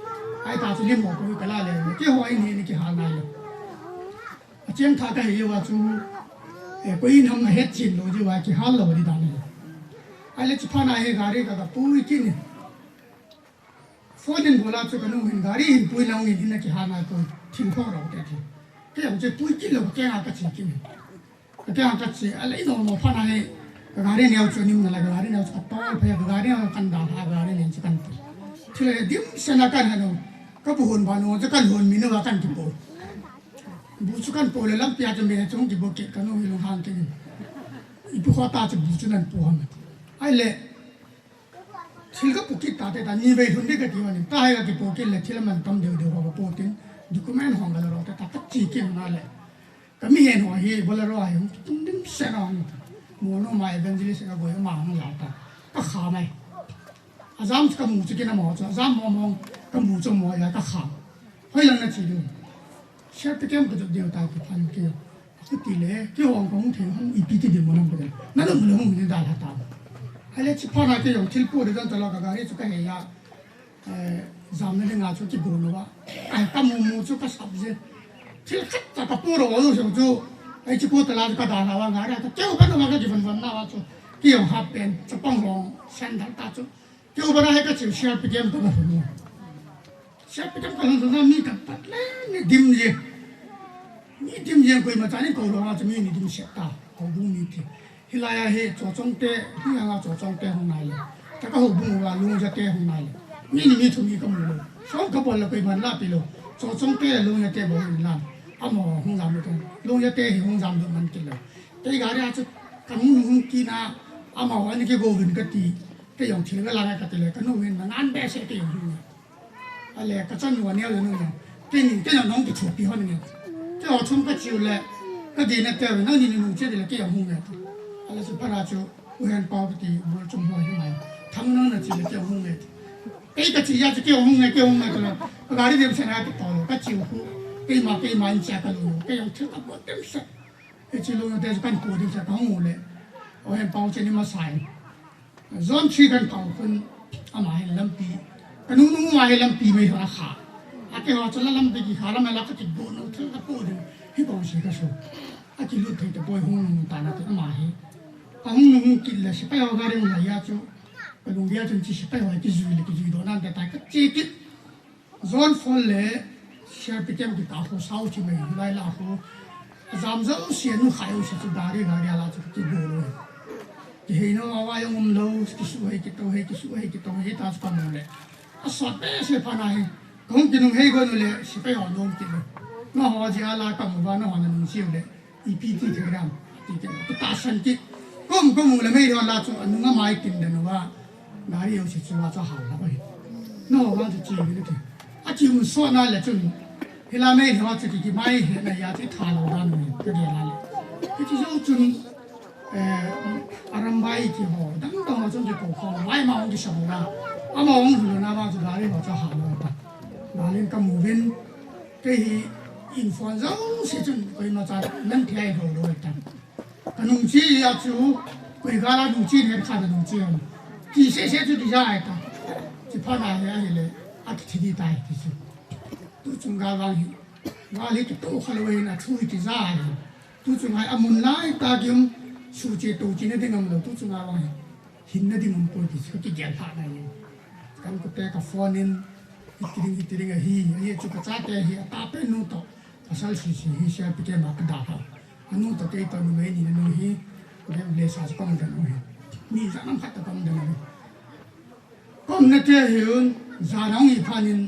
[SPEAKER 3] ai ta chú lim một cái là lẹ cái họ này cái hà này rồi trên thà cái hiểuว่าchú कोई हम हेड चिन लो जो है कि हाल लो दी दाने आले चुपाना है गाड़ी का पूरी किन फोन बोला तो कनो हिन गाड़ी हिन पूरी लाऊंगी दिन कि हाल ना तो ठीक हो रहा होता है कि हम जो पूरी किन लो क्या आका चिन क्या आका चिन आले इनो नो पाना है गाड़ी ने आउट निम ना लगा गाड़ी ने आउट कपड़ा पे गाड़ी ने कंधा हा गाड़ी ने चिकन चले दिम से ना कर हनो कब होन बानो जो कल होन मिनो वाकन की पो bukan pola lam pia jam dia chung di bukit kanu hilung hang ke ibu kota je bujunan pohon ai le silga bukit ta te ta ni ve hunde ka ti wani ta ha ka bukit le thila man tam de ho ba potin dokumen hong ga ro ta ta chi ke na le kami hen ho hi bola ro ai tum dim se na mo no mai evangelist ka go ma hong la ta ka kha mai azam ka mu chi ke na mo azam mo ka mu cho mo ya ka kha hoi lang na chi du share पे क्या मतलब देवता के फल के कुत्ती ले के हों कों थे हम इपीटी दे मனம் बदल ना तो मलहूं ने डाला था हले चिपना के यो चिलपो दे तो चला का गाड़ी चुका है या जामने ने गाचो की बोलो बा आई का मुमु चो का सब्जे चिल खत्ता का पूरो वो जो आई चिपो तला का डाला वा गाड़ी तो क्यों बनो मगा जीवन बनना वा चो कि यो हाफ पेन चपंग हों सैंडल ताचो क्यों बना है का चिल शेयर पे गेम तो ना हो शेयर पे गेम का ना मी का पतले ने दिम ये ni dim yang koi ma tani ko lo ma chmi ni dim sha ta ko bu ni thi hilaya he cho chong te hi nga cho chong te hong nai le ta ka ho bu wa lu ja te hong nai le ni mi thu mi ka mu lo so ka bol la koi man la pi lo cho chong te lu ya te bo ni la a mo hong jam lo lu ya te hi hong jam lo man ki lo te ga ri a chu ka mu nu ki na a ma wa ni ke go vin ka ti te yong thi ga la ka te le ka nu wen na an be se te yong hu ale ka chan wa ne lo nu ya te ni te nong ki chu pi ho ni cái họ chung cái chiều lệ cái gì nó tiêu nó nhìn nụ chết thì là cái ông hùng này, là sự phát ra cho người bao cái bộ chung hoa như này, thằng nó là chỉ là cái ông hùng này, cái chỉ là cái ông hùng này cái là cái gái đi xem cái tàu cái chiều khu cái mà anh chạy cái luôn cái ông thiếu cái bộ tem sắt, cái chiều luôn để cái cổ đi sẽ có hùng này, người bao trên mà xài, zon chi cái tàu phân, mà hay làm pi, cái nung mà hay làm pi mấy thằng khác cái họ cho làm cái gì khá là mà làm cái bộ nó thứ cái bộ đấy hi bảo sĩ cái số cái lúc thấy cái bộ hông ta nó cái mà hi hông nó hông kỹ là sẽ phải học cái này ya cho cái lúc ya chân chỉ sẽ phải học cái gì đó nên tại cái chi tiết zone phone lệ sẽ bị cái tạo hồ sao chỉ mình lại là hồ giảm dỡ xuyên nó khai hồ sẽ chụp đá đi là chụp cái bộ rồi thì nó vào yung lâu cái số hay cái tàu hay ta có một lệ à sọt bé sẽ phải này không chỉ nông hay cái nữa là sẽ phải học nông kỹ rồi nó họ chỉ là cầm vào nó họ là nông siêu đấy EPT thế nào thì cái ta sản kỹ không một là mấy đó là cho anh nó mai kinh đấy nó nói yêu sẽ cho hảo lắm vậy nó họ chỉ cái đấy à chỉ một số nào là chừng thì là mấy họ chỉ cái mai hiện nay ya thì thà lâu đan này cái gì là cái chỉ số chừng arambai thì họ đắng đắng trong cái cổ họ mai mà ông cái sao là à mà ông rồi nào bao giờ nói họ cho hảo lắm mà lên cầm một viên cái info giống sẽ chừng cái mà ta nâng theo rồi ta cái nông chi ya chú cái gà là nông chi này khai là nông chi không chỉ sẽ chú đi ra ta chỉ phát này là gì đấy à thì đi tay thì chú tôi chúng gà vàng gà lấy cái tổ khai về là chui đi ra tôi chúng hay amun lại ta kiếm su chế tổ chi này thì ngầm tôi chúng gà vàng hin na ding poi ti ki gel pha na ni kan ko te ka phone in itiring hi chu ka cha te hi ta pe nu to asal si hi sha pi ke ma ka da ha anu to te to nu me ni nu hi ge le sa ko da nu hi mi za nam khat ta ko da nu kom na te hi un za nang hi phanin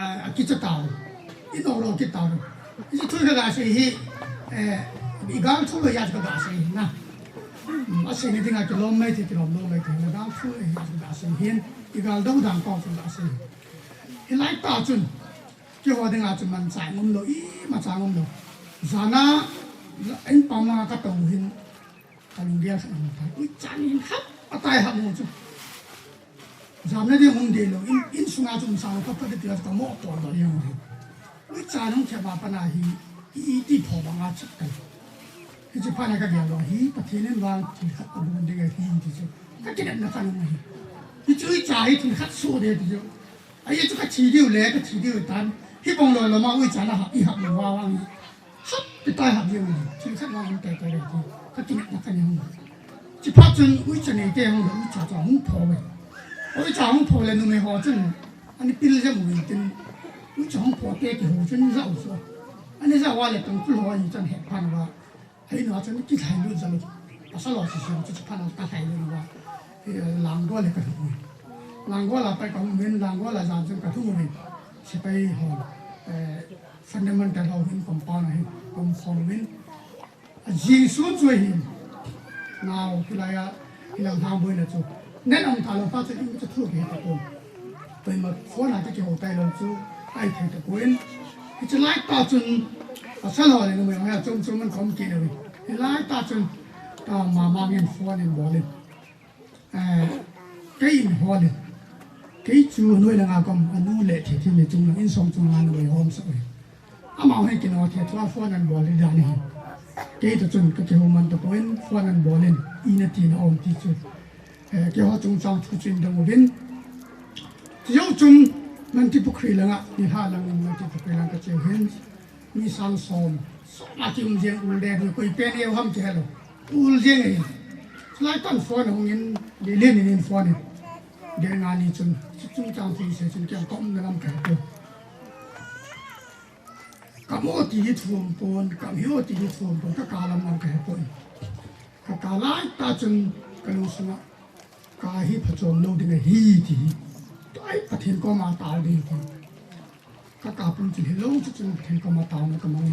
[SPEAKER 3] a ki cha ta in ro ki ta ro ji thu ga se hi igal thu ya ga se na a se ni dinga kilometer kilometer na ga thu ya ga se hin igal dau dang ko chu ga se hi lai ta chun ki ho dinga chun man sai ngom lo i ma cha ngom lo zana anh pa ma ka to hin kan dia sa ta i chan hin khap atai ha mo chu zamna de hong de lo in sunga chung sa ka pa de ti ka mo to lo yo i chan nong che ba pa na hi i ti pho ba nga chak ka hi chi pa na ka dia lo hi pa thinen wang ti khat pa mon de ga hi ti chu ka ti na ka no hi hi chu i cha hi ti khat so de ti chu ai chu ka chi diu le ka chi diu tan hi bong lo lo ma ui cha na ha i ha mo wa wang hấp cái tai hấp nhiều người chỉ khách vào cái này thì các kinh nghiệm cái nhau chỉ phát chân ui chân này cái không được ui chả không phổ vậy ui chả không phổ là người họ chân anh ấy pin ra mùi chân ui chả không phổ cái hồ chân rau rồi anh ấy rau là từng cứ lo gì chân hẹp pan và ấy nó chân cái thay luôn rồi à sao lo chỉ pan nó ta thay luôn và làm qua là cái thôi làm qua là phải có mình làm qua là làm chân cái thôi mình sẽ phải họ fundamental of him compound him compound him Jesusជួយhim now kilaya kilang hang boy na chu nen ông thalo pa chu im chu thu ke ta ko pai ma phone na ke ho tai lo chu ai thai ta koin hi chu lai ta chun asal ho le no me ha chung chung man khom ki le hi lai ta chun ta ma ngin phone in bo le cái in ho le cái chu nuôi là ngà com anu le thi thi le chung in song chung an we hom sa amao hay kino the thua phone an bol da ni ke to chun ka ke man to point phone an bol in ina ti na om ti chu ke ho chung chang chu chin dong win yo chung man ti pukri la nga ni ha lang man ti pukri lang ka che hin ni sang som so ma ti um jeng ul de ko pe ne ham che lo ul jeng ai lai tan phone hong in le le ni phone de nga ni chung chung chang ti se chung kyang kom na lam ka to kamu ti thum pon kam hiu ti thum pon ka kalam nam ka pon ka kalai ta chun kalu sunga ka hi phachom lo ding hi ti tai pathin ko ma taw ding ti ka ka pun chi lo chun pathin ko ma taw na ka mang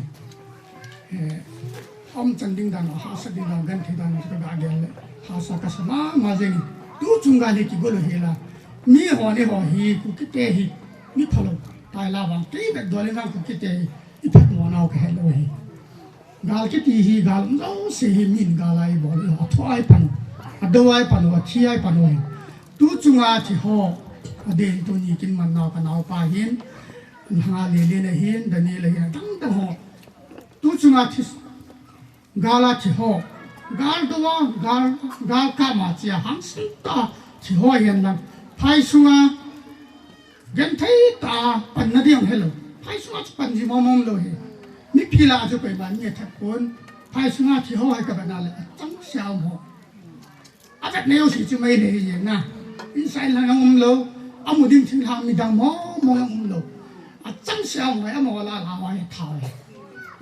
[SPEAKER 3] om chan ding dan ha sa ding dan gan thi dan ka ga gel ha sa ka sama ma jeng tu chung ga le ki go lo hela mi ho ne ho hi ku ki te hi mi phalo tai la bang ti be do le ngang ku ki te ipat mo na ka hello hi gal ki ti hi gal no se hi min galai bo le ho thwai pan adawai pan wa thi ai pan wa tu chunga thi ho ade tu ni kin man na ka na pa hin ha le le na hin da ni le hin dang da ho tu chunga thi gala thi ho gal do wa gal ka ma chia hang sin ta thi ho yan na phai sunga gen thai ta pan na diang hello phai sunga pan ji mom lo he mi phila ju kai ban ne thak kon phai sunga thi ho hai ka ban la chang xiao mo a vet neo si chu mai le ye na insai la ngom lo amu ding thing ha mi dang mo ngom lo a chang xiao mo a mo la wa he thao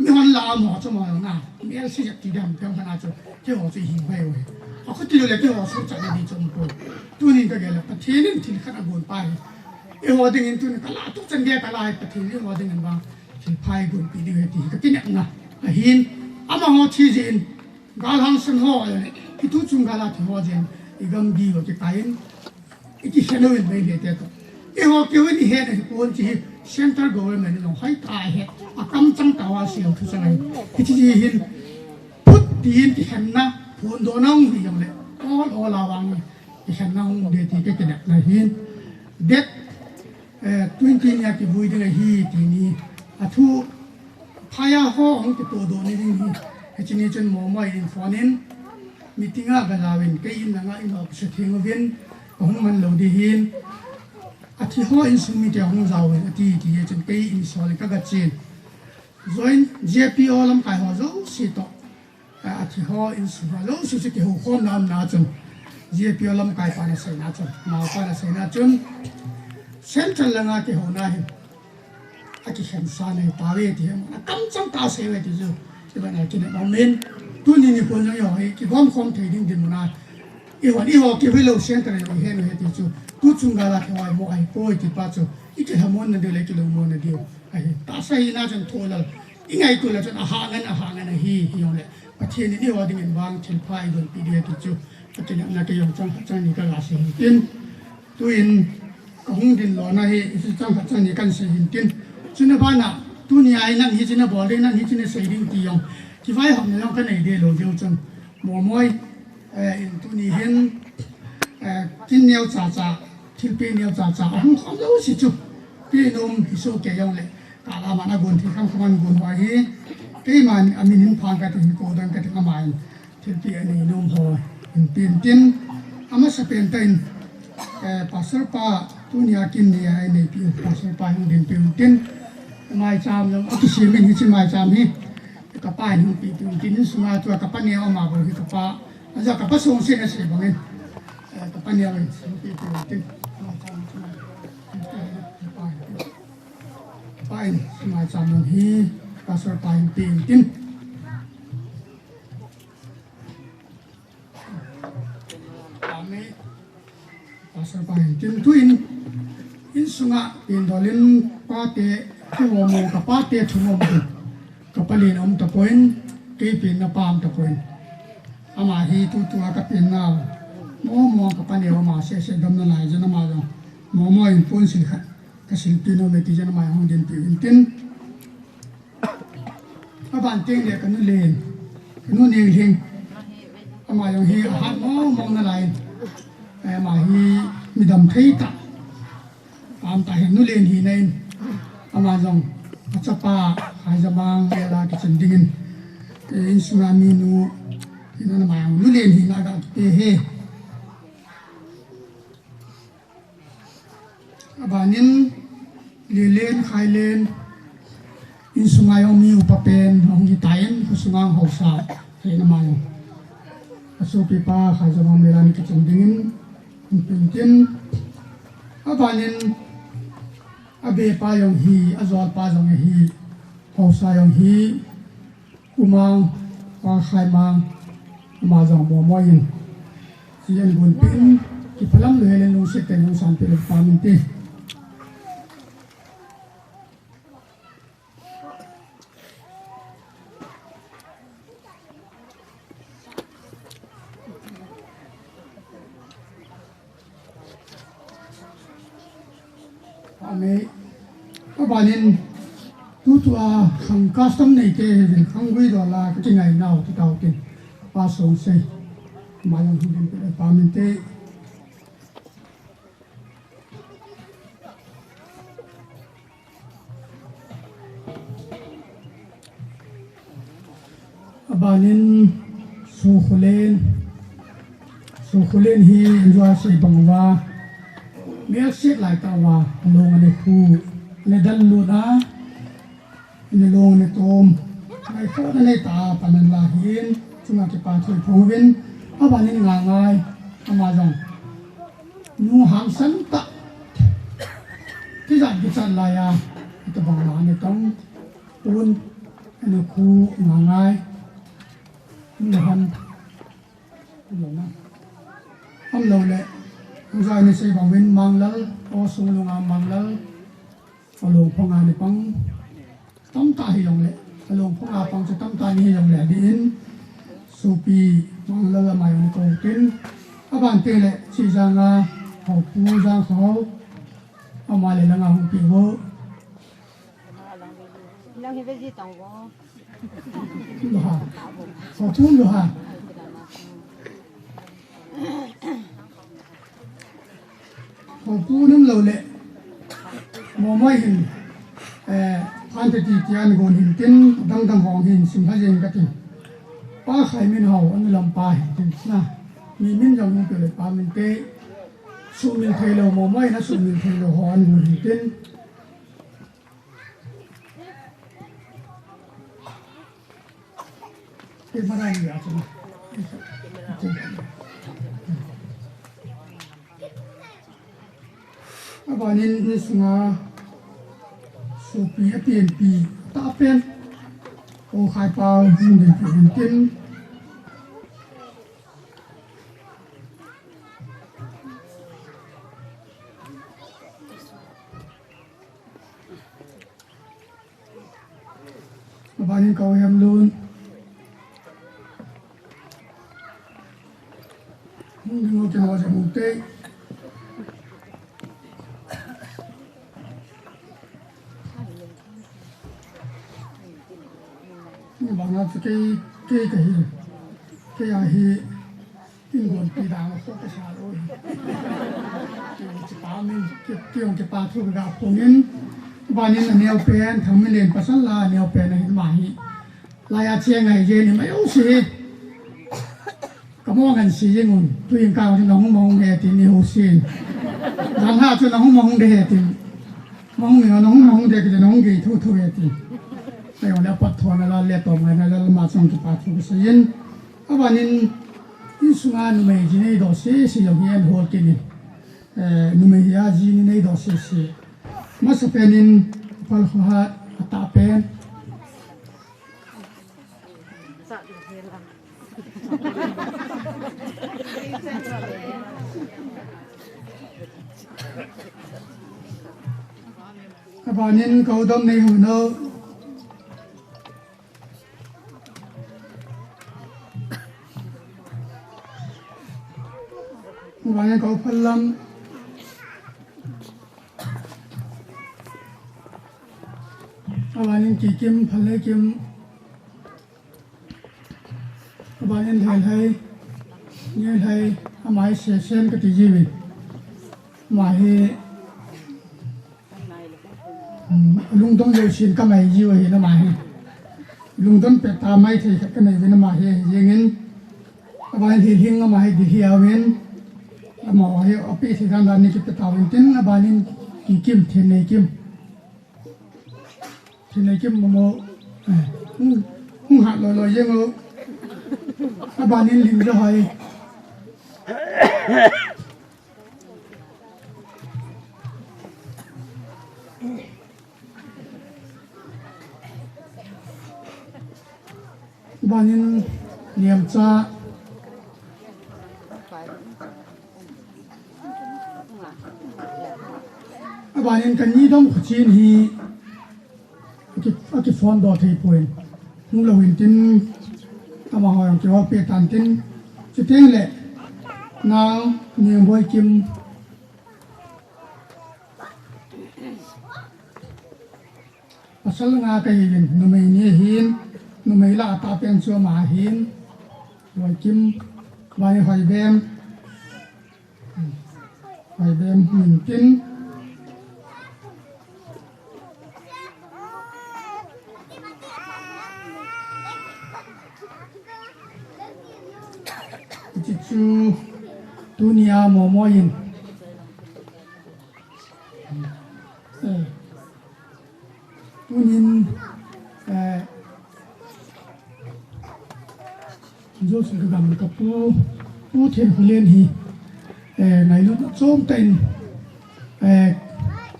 [SPEAKER 3] mi hon la mo chu mo na mi el si ti dam pyang na chu ke ho chi hin bai we a khu ti lo le ke ho su cha ni chom ko tu ni ka ge la pa thi ni thi kha na bon pai e ho ding in tu na kala tu chan ge kala pa thi ni ho ding ba chi pai gun pi di ti ka ti na a hin ama ho chi jin gal hang san ho le ki tu chung gala thi ho jin i gam gi ho ki kain i ki heno in mai le te to e ho ke wi ni he na ko chi central government no hai ta he a kam chang ta wa si ho thu sang ai ki chi hin put tin ti hen na phun do nong ri yang le all la wang ti hen na hong de ti ke na hin det 20 ya ki vui de hi ti ni a thu phaya ho hong ti to do ni ni he chi ni chen mo mai in fonin meeting a galawin ke in nga in op se thing ovin hong man lo di hin a thi ho in sum mi te hong zaw a ti ti ye chen ke in sol ka ga chin join JPO lam kai ho zo si to a thi ho in sum lo su se ke ho khom nam na chen je piolam kai pa na sei na chon ma pa na sei na chon central langa ke hona hi aki khem sa ne ta ve ti na kam chang ta se ve ti ju ti ba na ki na men tu ni ni ko na yo hi ki gom khom thei ding din na i ho ki vi lo center yo he no he ti chu tu chung ga la ke wai mo ai poi ti pa chu i ke hamon na de le ki lo mo na dio ai ta sai na chon thola i ngai tu la chon a ha ngan hi yo le pa thi ni ni wa ding en wang thil phai don pi dia ti chu pa ke na ke yong chang ni ka la se tin tu in kong din lo na hi si chang ni kan se hin tin chuna ba na tu ni ai na hi china bo le na hi china se ding ti yong ki vai hom na ka nei de lo dio chon mo moi in tu ni hin tin neo cha thil pe neo cha hong khom lo si chu pi nom hi so ke yong le ta la ma na gon thi kham kham gon wa hi ke man amin hin phang ka tin ko dan ka tin amai thil pi ani nom ho in tin ama sa pen tain pastor pa tu ni akin ni ai nei pi pastor pa hin din tin mai cham lo aki si min hi chi mai cham hi ka pa ni pi tin sunga tu ka pa ni ma bo hi ka pa aja ka pa song se na se bangin ka pa ni ai pi tin pa ni mai cham lo hi pastor pa hin tin pastor pa hin tin tu in sunga in dolin pa te ke mo ka pa te thumo ka palin om ta point ke pin na pam ta point ama hi tu ka pin na mo ka pa ne ma se dam na lai jana ma jo mo in pon sil kha ka sil pin no me ti jana ma hong din pi in tin ban teng le ka nu len nu ne hing ama yo hi ha mo na lai mà hi mi đầm thấy ta am ta hen nu len hi nei ama jong achapa hai jamang la ki chen dingin in sunami nu ina ma nu len hi na ga pe he abanin len khai len in sungayo mi upapen hong gi tayen ko sungang ho sa he na ma aso pipa hai jamang melan ki chen dingin pintin abanin abe pa yong hi azol pa jong hi hosa yong hi umang pa khai mang ma jong mo mo yin sian gun pin ki phalam le le nu se ten san pe le pa min te ame abanin tu khang custom nei te khang gui do la ki ngai nau ti tau tin pa song se ma yang hin pe pa min te abanin su khulen hi enjoy se bangwa nghe xét lại tao vào lồng này khu này đan luôn á này lồng này tôm này phố này ta phần là hiên chúng ta cái bàn chơi phổ biến các bạn nên ngang ngay mà rằng nu hàng sắn ta cái dạng cái sản lại à cái bằng lá này trong uốn này khu ngang ngay này hâm lâu lệ giờ này xây bằng bên mang lỡ o sung lung mang lỡ o lung phong này bằng tấm ta hiong lệ o lung phong bằng cho tấm ta hiong lệ đến supi mang lỡ mai ông cầu tin các bạn tiền lệ chỉ rằng học phu giang khó ông mai lệ là ngào hùng pivo
[SPEAKER 9] đang hiện bây giờ tổng có
[SPEAKER 3] lo ha học phu lo ha học phu nấm lâu lệ mò mai hình anh tự ti anh gòn hình tin đăng hòn hình sinh thái dân cái gì ba khai min hậu anh làm ba hình na mi min dòng một cái ba min tê su min thay lâu mò mai nó su min thay lâu họ anh gòn hình tin cái mà anh nhớ chứ
[SPEAKER 4] abanin isunga supi PNP tapen o khai pau jin den tin abanin kau hem lun Nung ke wa jang te ni ba na ke ya hi tin gon pi da ko ka sa lo chi pa min ke on ke pa thu ga pongin ba ni na neo pen tham mi len pasan la neo pen na hi ma hi la ya che ngai je ni mai o siก็มองกันสียังงตัวยังก้าวที่น้องมองเดตินิโอซีนดังห้าจนน้องมองเดติมองเหนือน้องมองเดก็จะน้องกี่ทุ่เดติไปวันแล้วปัดทวนแล้วเลี้ยต่อมาแล้วมาส่งที่ป่าทุ่งสียันวันนี้ที่สุงานนุ่มจีนในดอเสียงเฮียนหัวกินนุ่มยาจีนในดอเสียมาสเปนินพัลหัวตาเป็น abanin kau dom nei hu no abanin kau phalam abanin ki kim phale kim abanin hai ye hai amai session ka ti ji wi mai lung dong yo xin ka mai ji wi na mai lung dong pe ta mai thei ka nei wi na mai yengin abanin hi hing mai di hi awen ama hi api thi gan dan ni ki pe ta wen tin abanin ki kim the nei kim mo hung ha lo yengo abanin ling ra hai abanin niam cha abanin kan ni dom khin hi ki phone do thei poin hung lo hin tin ama ho yang cho pe tan tin chi teng le now niam boy kim asal nga kai yin no mai ni hin no mai la ta pen cho ma hin boy kim bai hoi bem hin tin chu dunia momoyin tunin jo su gam ka pu then hulen hi ngai lu chom ten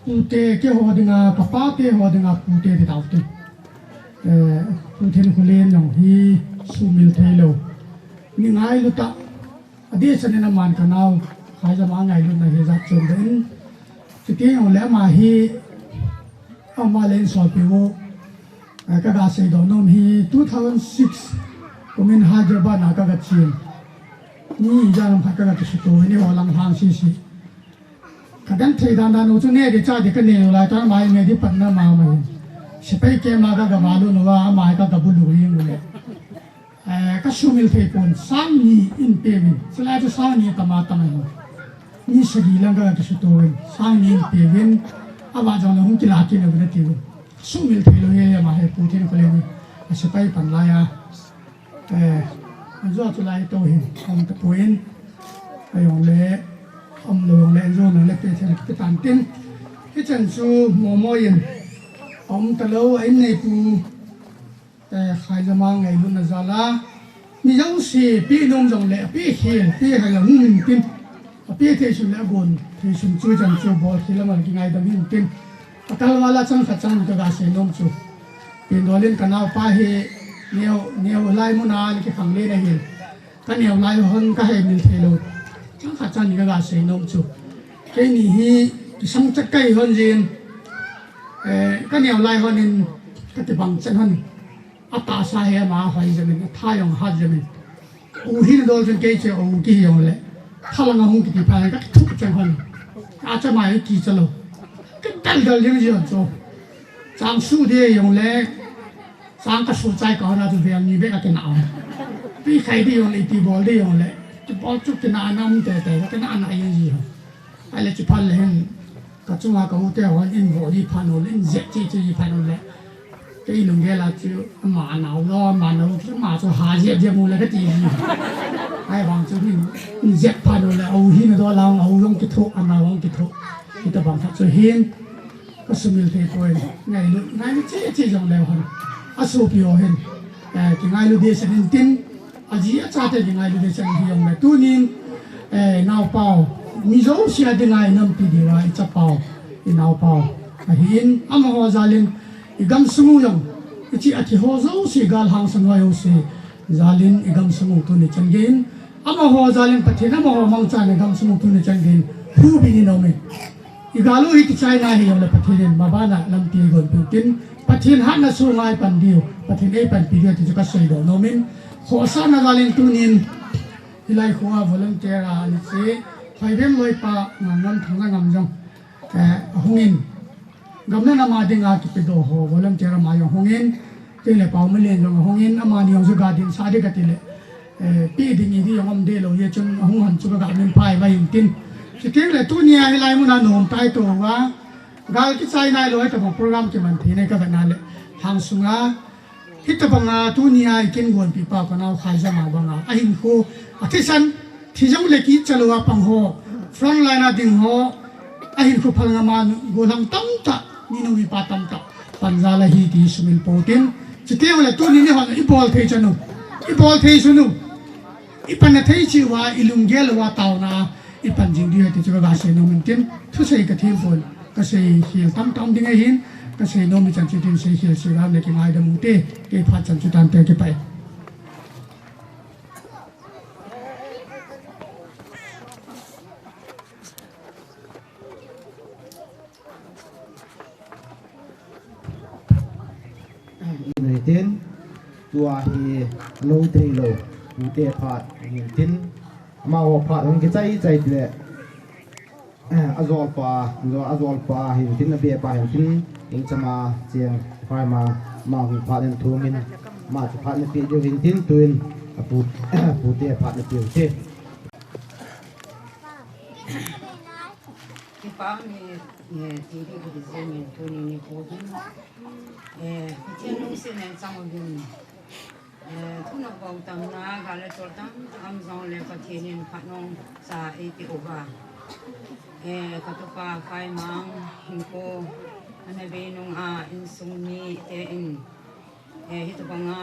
[SPEAKER 4] pu te ke ho dinga ka pa te ho dinga pu te ti dau te pu then hulen long hi su mil thailo ni ngai lu ta adi sane na man kanau khai jama ngai lu na he za chom den ti te ho le ma hi ama len so pe wo ka ga se do non hi 2006 komin Hyderabad na ka ga chin ni jaram pha ka ga su to ni ho lang hang si si ka dan thei dan dan u chu ne de cha de ka ne la ta mai me di pan na ma mai si pai ke ma ga ga ma lu no wa ma ka ga bu lu yin le ka sumil thei pon sang ni in pevin sala to sang ni ta ma ta mai ni sagi lang ga su to sang ni in pevin aba jong la hung ki la ki ne bu ti sumil thei lo ye ma he pu tin ko le ni si pai pan la ya zo tu lai to hin om ta puin ai ong le om lo le zo no le pe chen pe tan tin ke chen su mo mo yin om ta lo ai nei pu khai jama ngai lu na zala mi jong si pi nong jong le pi hian pi ha la hung tin
[SPEAKER 3] bia thế xuân là buồn thế xuân chui chẳng chui bò thì là mình cái ngày đó mình tin tal wala chang khat chang ka ga se nom chu pin dolin kanao pa he neo lai mu na ni ke khang le na hin ka neo lai hon ka he min thelo chang khat chang ni ka ga se nom chu ke ni hi sang chak kai hon jin ka neo lai hon in ka te bang chen hon ata sa he ma hoi jamin tha yong ha jamin u hi dol chen ke che u ki yong le thalang hong ki pa ka thuk chen hon a cha mai ki chalo cái đàn đàn liên gì vậy? Trang số đi dùng lẽ, trang cái số trái có ra từ việc như vậy cái nào? Vì khai đi dùng đi bol đi dùng lẽ, cái bol chút cái nào nằm tệ cái nào này gì hả? Hay là chỉ phàn lên, cái chúng ta có một cái hoàn in bộ đi phàn lên, dẹp chỉ phàn lên, cái lồng ghê là chịu mà nào lo mà nào chứ mà cho hà dẹp mua lại cái gì? Ai bằng cho mình dẹp phàn lên, âu hi nó lao âu long cái thuốc ăn nào long cái thuốc kita bangsa sehin kesumil te poin ngai lu che jong lew han aso pio hen ki ngai lu de sen tin aji acha te ngai lu de sen hiong le tunin nau pau mi zo sia de ngai nam pi diwa icha pau i nau pau a hin am ho zalin igam sumu yong ichi ati ho zo si gal hang sang ho si zalin igam sumu tu ni changin am ho zalin pathina mo ho mang cha ne igam sumu tu ni changin hu bi ni no me igalo hit China hi yom le pathin mabana lamti gon putin pathin han na su ngai pan diu pathin ei pan pi ti ka sei do nomin khosa na galin tunin ilai khuwa volunteer a ni se phaibem loi pa ngam thanga ngam jong hungin gamna na ma dinga ki pe do ho volunteer ma yo hungin te le pa me len jong hungin ama ni yong su ga din sa de ka ti le pi ding i di yom de lo ye chung hung han chu ga min pai ba yin tin chỉ kêu là tôi nhà hay lại muốn ăn nôm tai tổ quá, gal cái sai này rồi tập program cái mình thì này các bạn nói hàng sung á, hít tập bằng tôi nhà kinh nguồn bị bao còn nào khai ra mà bằng anh cô, thế san thì giống lấy kỹ cho lo bằng ho, front line đình ho, anh cô phăng mà go lang tam ta, ni nó bị ba tam ta, pan ra là hi thì sumil protein, chỉ kêu là tôi nhà họ ibol thấy cho nó, ibol thấy cho nó, ipan thấy chịu wa ilung gel wa tàu na ipan jing dia ti chuka gase no mintin thu sei ka thim pon ka sei hil tam ding hin ka sei no mi chan chi tin sei hil sei ram le ki ngai da mu te ke pha chan chu tan te ke pai
[SPEAKER 2] này tin tua hi lâu tây lâu mu te phat tin mà họ phạt hơn cái chạy để azol pa hình tin là bia pa hình tin những chama chiang phải mà mình phạt lên thua mình mà chụp phạt lên bia vô hình tin tuin phụ te phạt lên bia thế
[SPEAKER 10] cái bao này thì đi cái gì mình tôi này cố gắng cái chuyện nó sẽ nên xong rồi thu nhập vào tầm na gà lệ trộn tắm âm dòng lệ phát triển nên phát nông sa ấy bị ova cái tụ pa khai mang hình cô anh ấy về nông in sung ni in hít bằng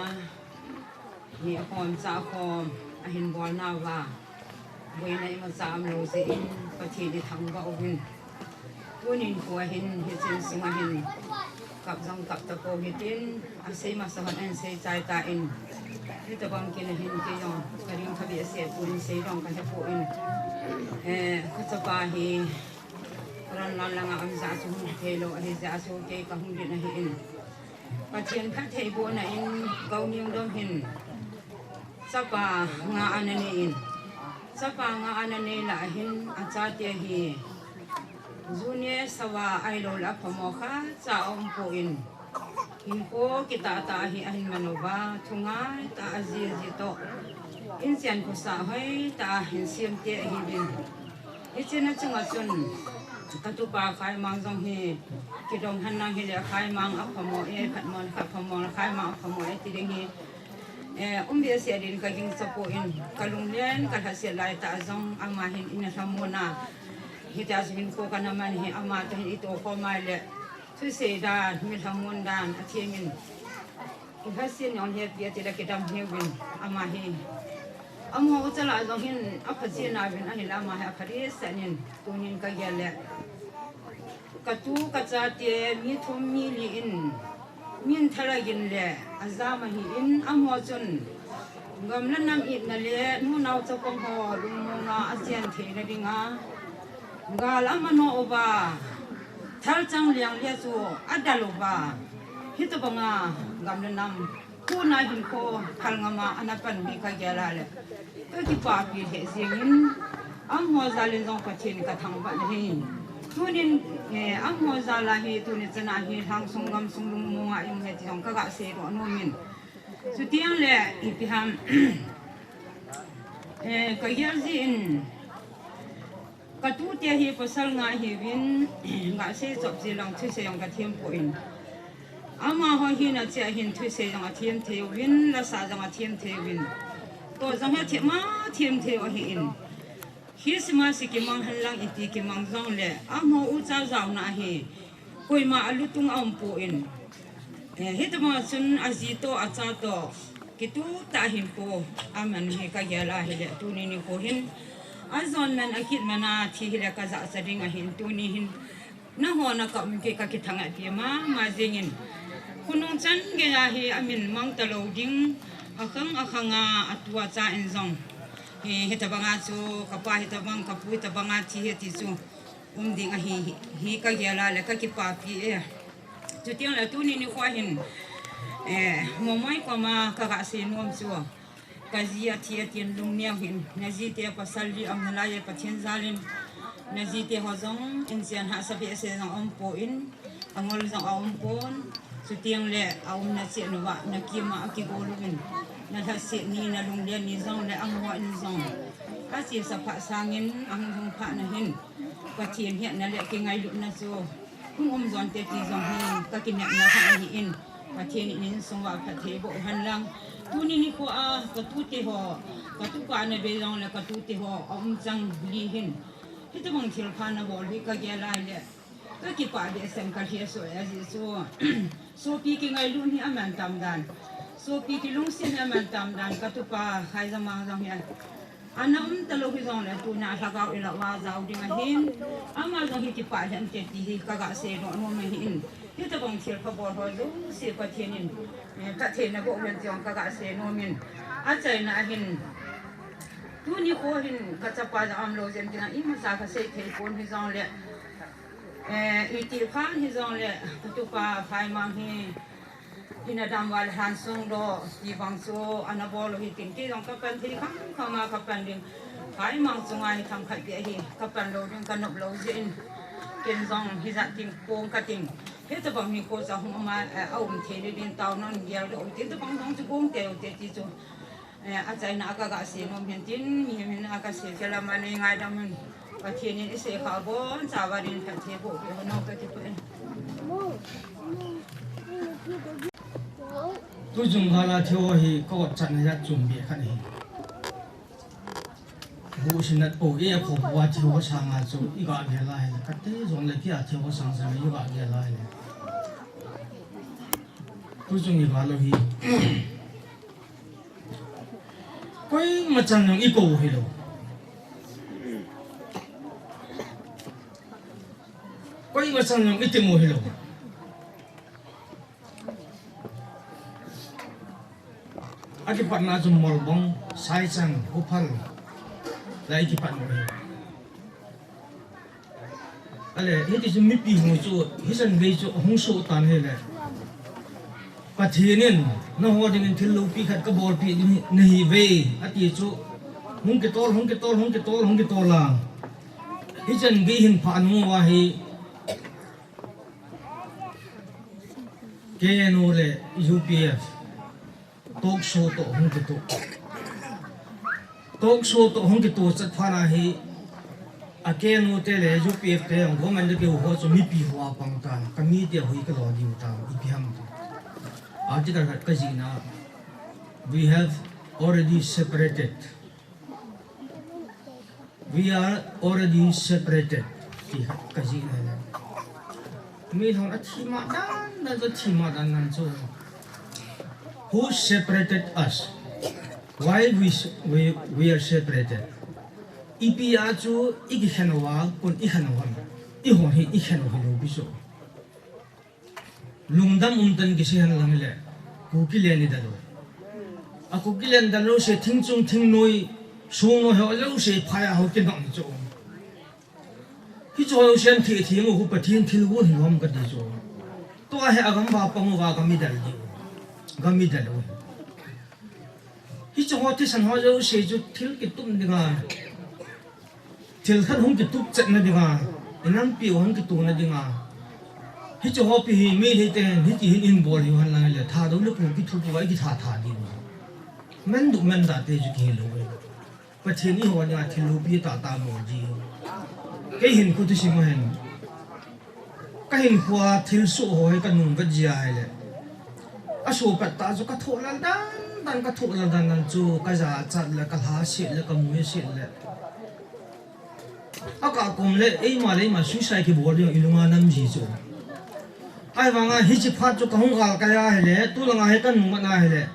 [SPEAKER 10] ni con sa con hình bò nào và với này mà sa lâu sẽ in phát triển để thắng vào hình tôi nên của hình trên sung hình cặp dòng cặp tập cô hiện tin xây mà sao anh xây trái ta in thì tập bằng kia là hình cái dòng cái điểm khác biệt sẽ cuốn xây dòng cái hẹp in các tập ba thì ran lan lang am za su thế lo thì za su cái cả hung điện là in và chuyện khác thầy bộ này in câu niệm đông hình sapa nga anani in sapa nga anani là hình acha tia hi Junior sawa ay lola pamoka sa ompuin. Hinko kita tahi ahin manova tunga ta azir dito. Insian ko sa hoy ta hinsiam te hibin. Ichina chunga chun katupa kai mang jong hi kidong hanang hi le kai mang apamo e phatmon khapamo kai mang apamo e tiding hi bia sia din ka ging sapo in kalung len ka hasia lai ta jong amahin ina samona kita singin ko ka naman hi ama ta ito ko male tu se da mi thamun dan athingin ihasin on he pia tila kitam hewin ama hi Amo chala zohin aphaji na bin ahila ma ha khari sanin tunin ka gele katu kachate mi thum mi li in min thalagin le azama hi in amo chun gamlan nam it na le nu naw chapong ho lum na asian the na dinga gal amano oba thal chang liang le chu adaloba hitobanga gamlan nam ku na hin ko khalngama anapan bi ka gela leก็ที่ป่าปีเสียงนี้หัวซาลินจงพัฒน์กับทางบ้านเฮทุนินหัวซาลาเฮทุนิจนาเฮทางสงกรมสงลุงมัวยังเฮที่จงกะเสกโนมินสุดที่อันเล่อีพิหามก็ยันสินก็ตู้เตียเฮภาษาง่ายเฮวินกะเสจบสิลังทุเสยงกะเทียมปุ่นอามาหอหินอาเจียหินทุเสยงกะเทียมเทวินละสาจังกะเทียมเทวินตัวจังเทียมาเทียมเทวหินฮิสมาสิกิมังหันลังอิติกิมังจังเล่อาโมอุจาจาวนาเฮคุยมาอลุตุงอมปูอินเฮตมาซุนอาจิโตอาจาโตกิตุตาหินโปอามันเฮกะยาลาเฮเลตุนินิโคหินอาจอนมันอาคิดมานาทีเฮเลกะจะสะดิงหินตุนิหินนะฮอนะกะมิเกกะกิทังอะเปียมาเจงินคุณนงจันเกยาเฮอามินมังตะโลดิงakanga atua cha enzong hetabanga chu kapa hetabang kapu hetabanga thi heti chu ding a hi ka gela le ka ki pa pi chu tiang la tu ni ni khwa hin momai ko ma ka ga se nom chu ka zia thi tian lung nia hin na ji te pasal li am la ye pathen zalin na ji te ho zong in sian ha sa bi se zong om po in angol zong om pon chu tiang le au na che no wa na ki ma ki go lu min na thasi ni na lung lian ni zong le ang wa ni zong ka si sa pha sangin ang hung pha na hin ka thien hian na le ki ngai lu na chu hung zon te ti zong hin ka ki nek na ha hi in ka thien ni song wa pha the bo han lang tu ni ni ko a ka tu te ho ka tu pa na be zong le ka tu te ho om chang li hin hi te mong thil pha na bol hi ka ge lai le ka ki pa be sem ka hi so ya ji so pi ki ngai lu ni aman tam dan so pi ki lung sin aman tam dan ka tu pa khai za mang zong ya anam ta lo ki zong le tu na sa ka ila wa zau ding a hin ama zong hi ki pa jan te ti ka ga se no me hin hi te bong thil ka bol ho zu se ka thienin ka the na bo men jong ka ga se no min a chai na hin tu ni ko hin ka cha pa am lo jem ki na i ma sa ka se the pon hi zong le iti khan hi zong le tu pa phai mang hi ina dam wal han sung do ti bang so anabol hi tin ki dong ka pan thi kham khama ka pan ding phai mang sungai tham khai bi hi ka pan lo ding ka nop lo jin ken zong hi za ting pong ka ting he ta bang ni ko sa hum ma au the ni din taw non yel do ti ta bang dong chu kong te te ti chu a chai na ka ga se nom hen tin mi hen a ka se ke la ma ni ngai dam min ka thi ni se kha bon cha wa din tha the bo bi no ka ti pen
[SPEAKER 11] tôi dùng hala theo hi có gặp chặn ra chuẩn bị khăn hi bố xin đặt bố e khổ qua theo sang à chỗ ý gọi về lại cắt thế dùng lại kia theo sang sang ý gọi về lại tôi dùng ý gọi hi quay mà chẳng những ý cổ hi đâu quay mà chẳng những ý tìm hi đâu aki patna jum molbong sai chang upal lai ki patno he ale heti jum mi pi ngo chu hisan ve chu hong so tan he le pathinin no ho ding thil lu pi khat ka bol pi ni ve ati chu hong ke tol la hisan ve hin pha nu wa he ke no le UPF talk show to hong ke to talk show to hong ke to chat phana hi again no te le UPF te ang goman de ke ho so mi pi ho apang ta ka mi te hoi ka lo diu ta ipiham article ka jina we have already separated we are already separated ki ka jina mi hong athima dan na zo thima dan nan so who separated us? why we are separated. Ipi achu iki khanawa kun ikhanawam I ho hi ikhanawa lo biso lungdam umtan kisihan lang le kukilen ni dalo a kukilen dalo se thingchung thingnoi sungno he lo se phaya ho ke dang cho hi cho sen thi thi ngo hu pathin thilgu hi hom ka di cho to he agam ba pang wa gami dal di gami dalo hi cho ho ti san ho lo se ju thil ki tum dinga thil khan hum ki tup chat na dinga inam pi hon ki tu na dinga hi cho ho pi hi mi hi ten hi ti hin in bol hi han lang le tha do lu pu ki thu wa ki tha di men du men da te ju ki lo pa chen ni ho nya thil lu pi ta mo ji cái hình của tôi xin mà hình cái hình qua thiếu số hồi cái nung cái dài này à số bát ta cho cái thổ là đan cái thổ là đan cho cái giá chặt là cái lá xịt là cái muối xịt là à cả cùng lấy mà suy sai cái bộ điều ilung anam gì cho ai vang à hít phát cho cái hông gạo cái ai này tôi là ngay cái nung cái này này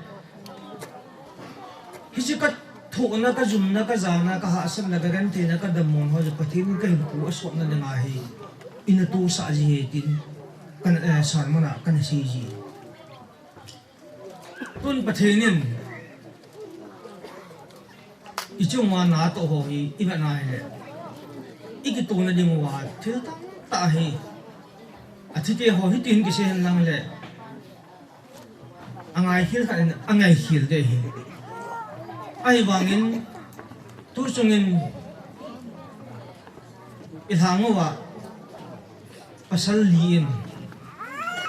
[SPEAKER 11] hít cái thụ na cái zoom na cái giá na cái hạ sân na cái gan tiền na cái đầm mòn hoa cái thiên cái hình của số na đằng ai in tu sa gì tin cái sản mà na cái gì tuân cái thiên nên ít chung mà na to ho hi ít bạn này ít cái tu na đi mua thiếu ta hi à thì cái ho hi tin cái gì năng lệ anh ai hiểu đấy ai vangin tu sungin ithang wa pasal lien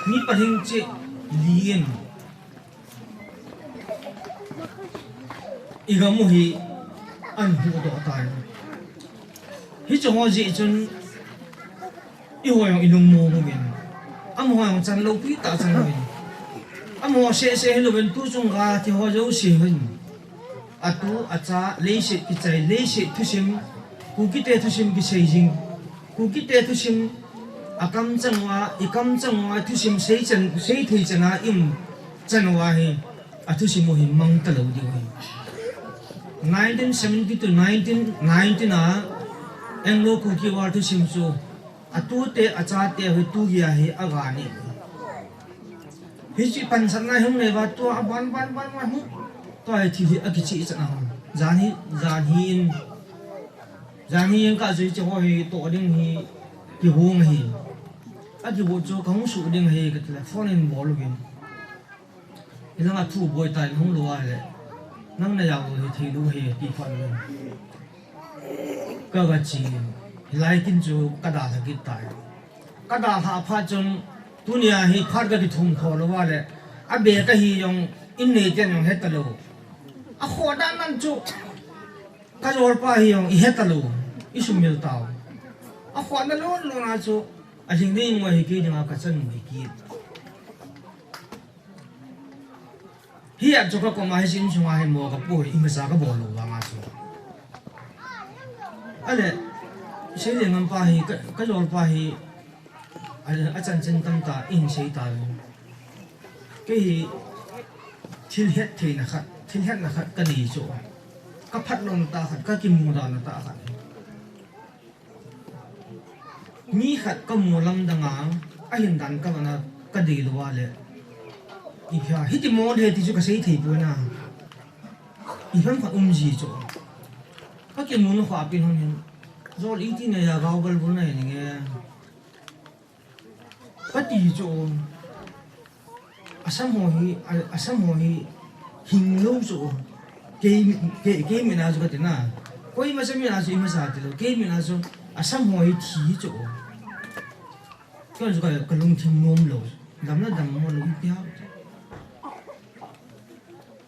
[SPEAKER 11] ni paling che lien igamu hi an hu do tai hi chongo ji chun I hoyong ilung mo ngin am hoyong chan lo pi ta chan ngin am ho se lo ben tu chung ga ti ho jo si ngin atu acha leise ki chai leise thusim kukite thusim ki seijing kukite thusim akam changwa thusim sei thui chana im chanwa hi athusim mo hi mang ta lo di hi 1970 to 1990 na englo kuki war thusim chu atu te acha te hui tu ya hi agani hi chi pan san na hum le wa tu ban hu to ai thi a ki chi chana zani in ka zui cho hi to ding hi ki hung hi a ki bo cho kang su ding hi ka telephone in bol win ila nga thu boy tai hung lo ale nang na yaw hi thi lu hi ti fan ka ga chi lai kin chu ka da la ki tai ka da ha pha chung dunia hi phat ga ki thum kho lo wa le a be ka hi yong in ne chen he ta lo a khoda nan chu ka jor pa hi yong I hetalo isumil taw a khoda lo na chu a jing ding mo hi ki ding ka chan mo ki hi a chu ka ko ma hi sin chu hi mo ka pu I ma sa ka bo lo wa nga chu ale se le ngam pa hi ka jor pa hi a chan chen tam ta in sei ta ke hi thil het the na khat thil het na khat ka ni chu ka phat lom ta khat ka ki mu da na ta khat ni khat ka mu lam danga a hin dan ka na ka de lo wa le I phya hi ti mo de ti chu ka sei thei pu na I pham kha ji chu ka ki mu no kha pin hon hin zol I ti ne ya gaw gal bu na ni nge ka ti chu asam ho hi hing lo chu ke mi na chu ka na koi ma sa mi na chu I ma sa ti lo ke mi na chu asam ho hi thi chu ka chu ka lung thim nom lo dam na dam mo lo pya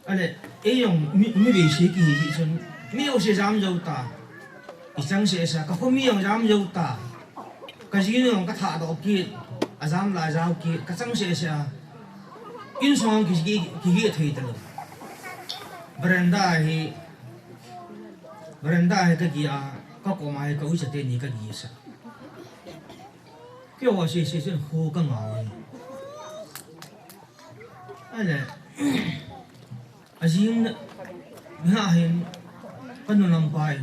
[SPEAKER 11] ale e yong mi ve shi ki hi chun mi yo se jam jo ta I chang se sa ka ko mi yong jam jo ta ka ji yong ka tha do ki azam la jaw ki ka chang se sa in song ki thei ta lo beranda hai ka gi a ka ko mai ka u cha te ni ka gi sa kyo wa se ho ka nga wa ale ajin nga hin kanu lampai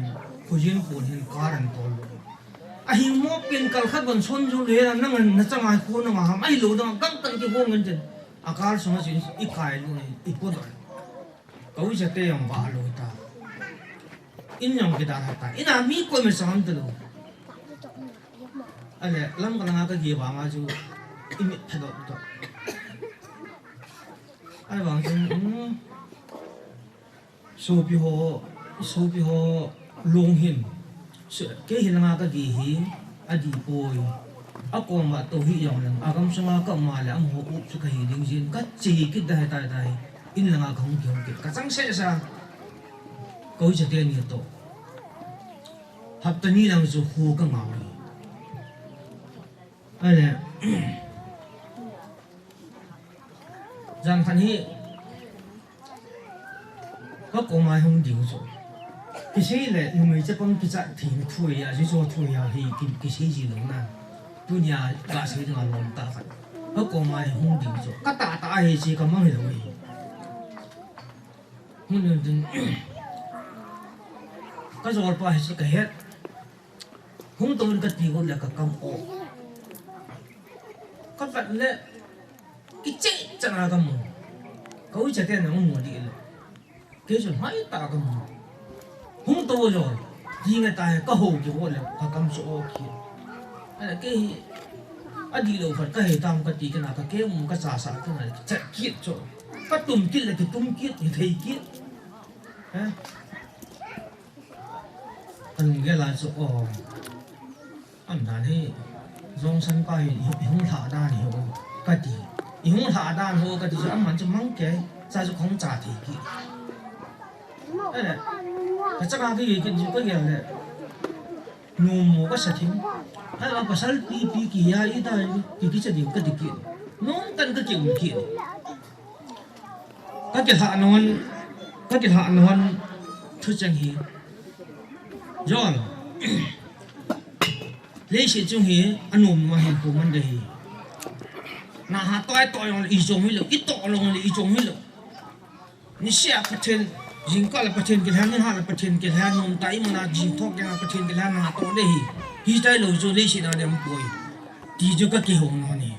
[SPEAKER 11] khujin pun hin karan tol a hin mo pin kal khat bon son ju le na nang na changa ko na ma mai lo na kang kang ki ho ngen jen akar song sin I kai lu I po do ko ja te yong ba lo ta in yong ki da ta ina mi ko me sam de lo ale lam ka nga ka gi ba ma ju I mi tha do to ai bang chen so bi ho long hin ke hin nga ka gi hi adi poi ako ma to hi yong lang agam sanga ka ma la am ho up su ka hi ding jin ka chi ki dai dai in la nga khong kyong ki ka chang se sa ko je te ni to hap ta ni lang su hu ka ma wi ale jang than hi có cô mai không điều rồi cái gì là nhưng mà chắc con cái dạng thì thui à chứ cho thui à thì cái gì nữa nè tôi nhà cả sĩ là lòng ta phải có cô mai không điều rồi các ta hay gì còn mong hiểu gì không được đừng cái rồi phải hết cái hết không tôi cái gì cũng là cái công ổ các bạn lẽ cái chết chẳng là cái mù câu chuyện này nó mù đi rồi cái chuyện mấy ta cái mù không tôi rồi gì người ta có hồ kiểu là cái công số kia là cái đi đâu phải cái hệ tam cái gì cái nào cái một cái xả cái này chạy kiệt rồi cái tùm kiệt là cái tùm kiệt thì thầy kiệt anh cái là số anh nói thế dòng sân bay không thả đan hiểu cái gì không thả đan hồ cái gì cho anh cho mắng cái ra cho không trả thì kiệt đây này cái chắc là cái gì cái này nôm một cái sạch thím hay là pasal pi kia itu cái gì cái gì kia nôm tan cái kiểu kia cái hạ non thứ chẳng hi John lấy sự chung hi anh nôm mà hiện của mình đây na ha toi on ý chung hi lo ít to long ý chung hi lo ni sia paten jingka la paten ke han ha la paten ke han nôm tai mana jing thok ke na paten ke han na to đây hi tai lo jo le si na dem poi ti jo ka ki hong no ni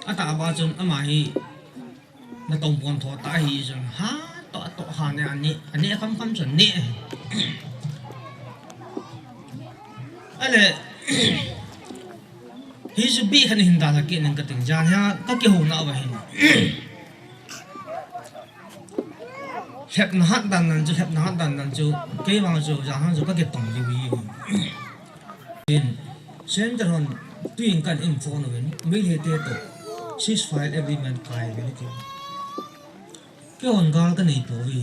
[SPEAKER 11] ata ba chon ama hi na tong pon tho ta hi chon ha to ha ne ani kham chon ne ale hi ju bi khan hin da la ke nang ka ting jan ha ka ki hong na ba hin hẹp na hat dan nan ju ke wang ju ja han ju ka ke tong li wi in central tuing kan info no wen mai he te to ceasefire agreement kai wen ki ke on gal ka nei po wi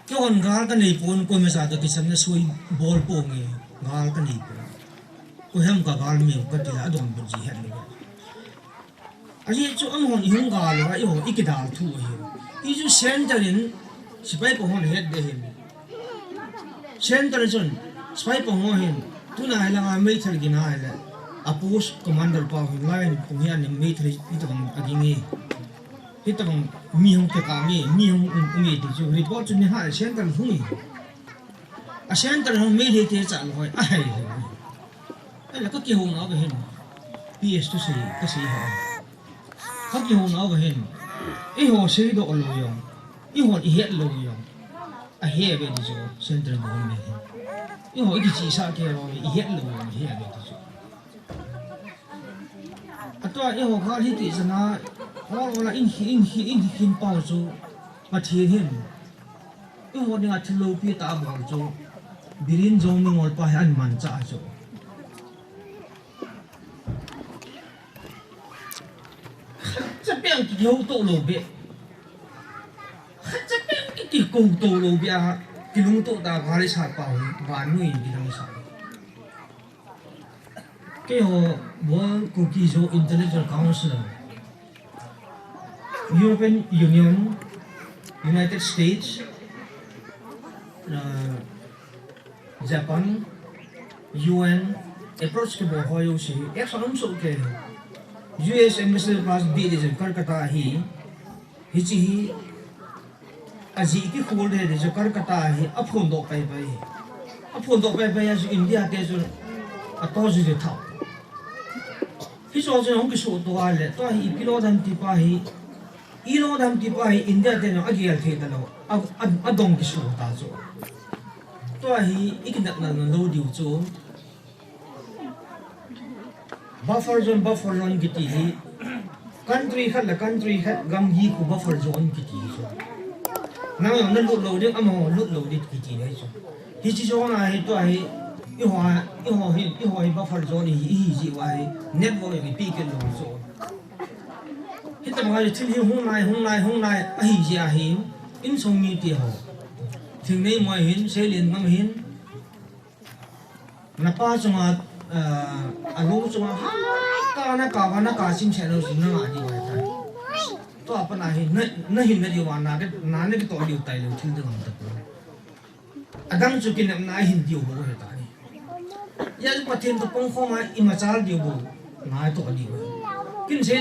[SPEAKER 11] ke on gal ka nei po ko me sa to ki sam na sui bol po nge gal ka nei po ko hem ka gal mi ka ti la dong bu ji het ni ai chu am hon hung gal wa i ho ikidal thu hi i ju central in sipai po hon het de him central chon spy po ho hin tu na lang a mai thar gina ala apus commander pa hin line ko hian ni mai thar itong agingi itong mi hong te ka mi hong mi ti ju report chun ni ha central humi a central hong mai te cha loi a hai ala ka ki hong na ba hin ps tu sei ka sei ha ka ki hong na ba hin e ho sei do lo yong i ho i het lo yong a he be di jo central hong me因为我一直杀给我一黑路一黑的就，对，因为我看你底下那，我那引包住，我贴hin，因为我那个路边打包住，别人做命我把很满扎住，这边有多路边，这边给够多路边啊。cái lung tụ ta vào đi sạt bảo ván nuôi đi làm sao cái hồ bố cookie số Intellectual Council European Union United States Japan UN approach cái bộ hội yêu sĩ ép sản xuất cái US Embassy Plus đi đến Calcutta hi chỉ aji ki khul de de kar kata hi aphun do pai pai aphun do pai pai ju India te ju ato ju de thau hi so ju hong ki so to ale to hi pilo dam ti pa hi ilo dam ti pa hi India te no agial the ta no adong ki so ta jo to hi ikinak na lo diu chu buffer zone ki ti hi country khat la country khat gam yi ku buffer zone ki ti so na yo na lut lo ding amo lut lo dit ki ti nei so hi chi so na hi to hi i ho buffer zone hi ji wa hi network ki pi ke lo so hi ta ma chi hi hung nai a hi ji a hi in song mi ti ho thing nei moi hin se lin ngam hin na pa chunga a lo chunga ha ka na ka sim che lo sin na ni wa ta to apa na hin na hin na di wa na ke to liu tai lo thil de ngam ta ko adang chu kin na hin diu bo he ta ni ya ju pathin to pong khong a ima chal diu bo na to ali wa kin se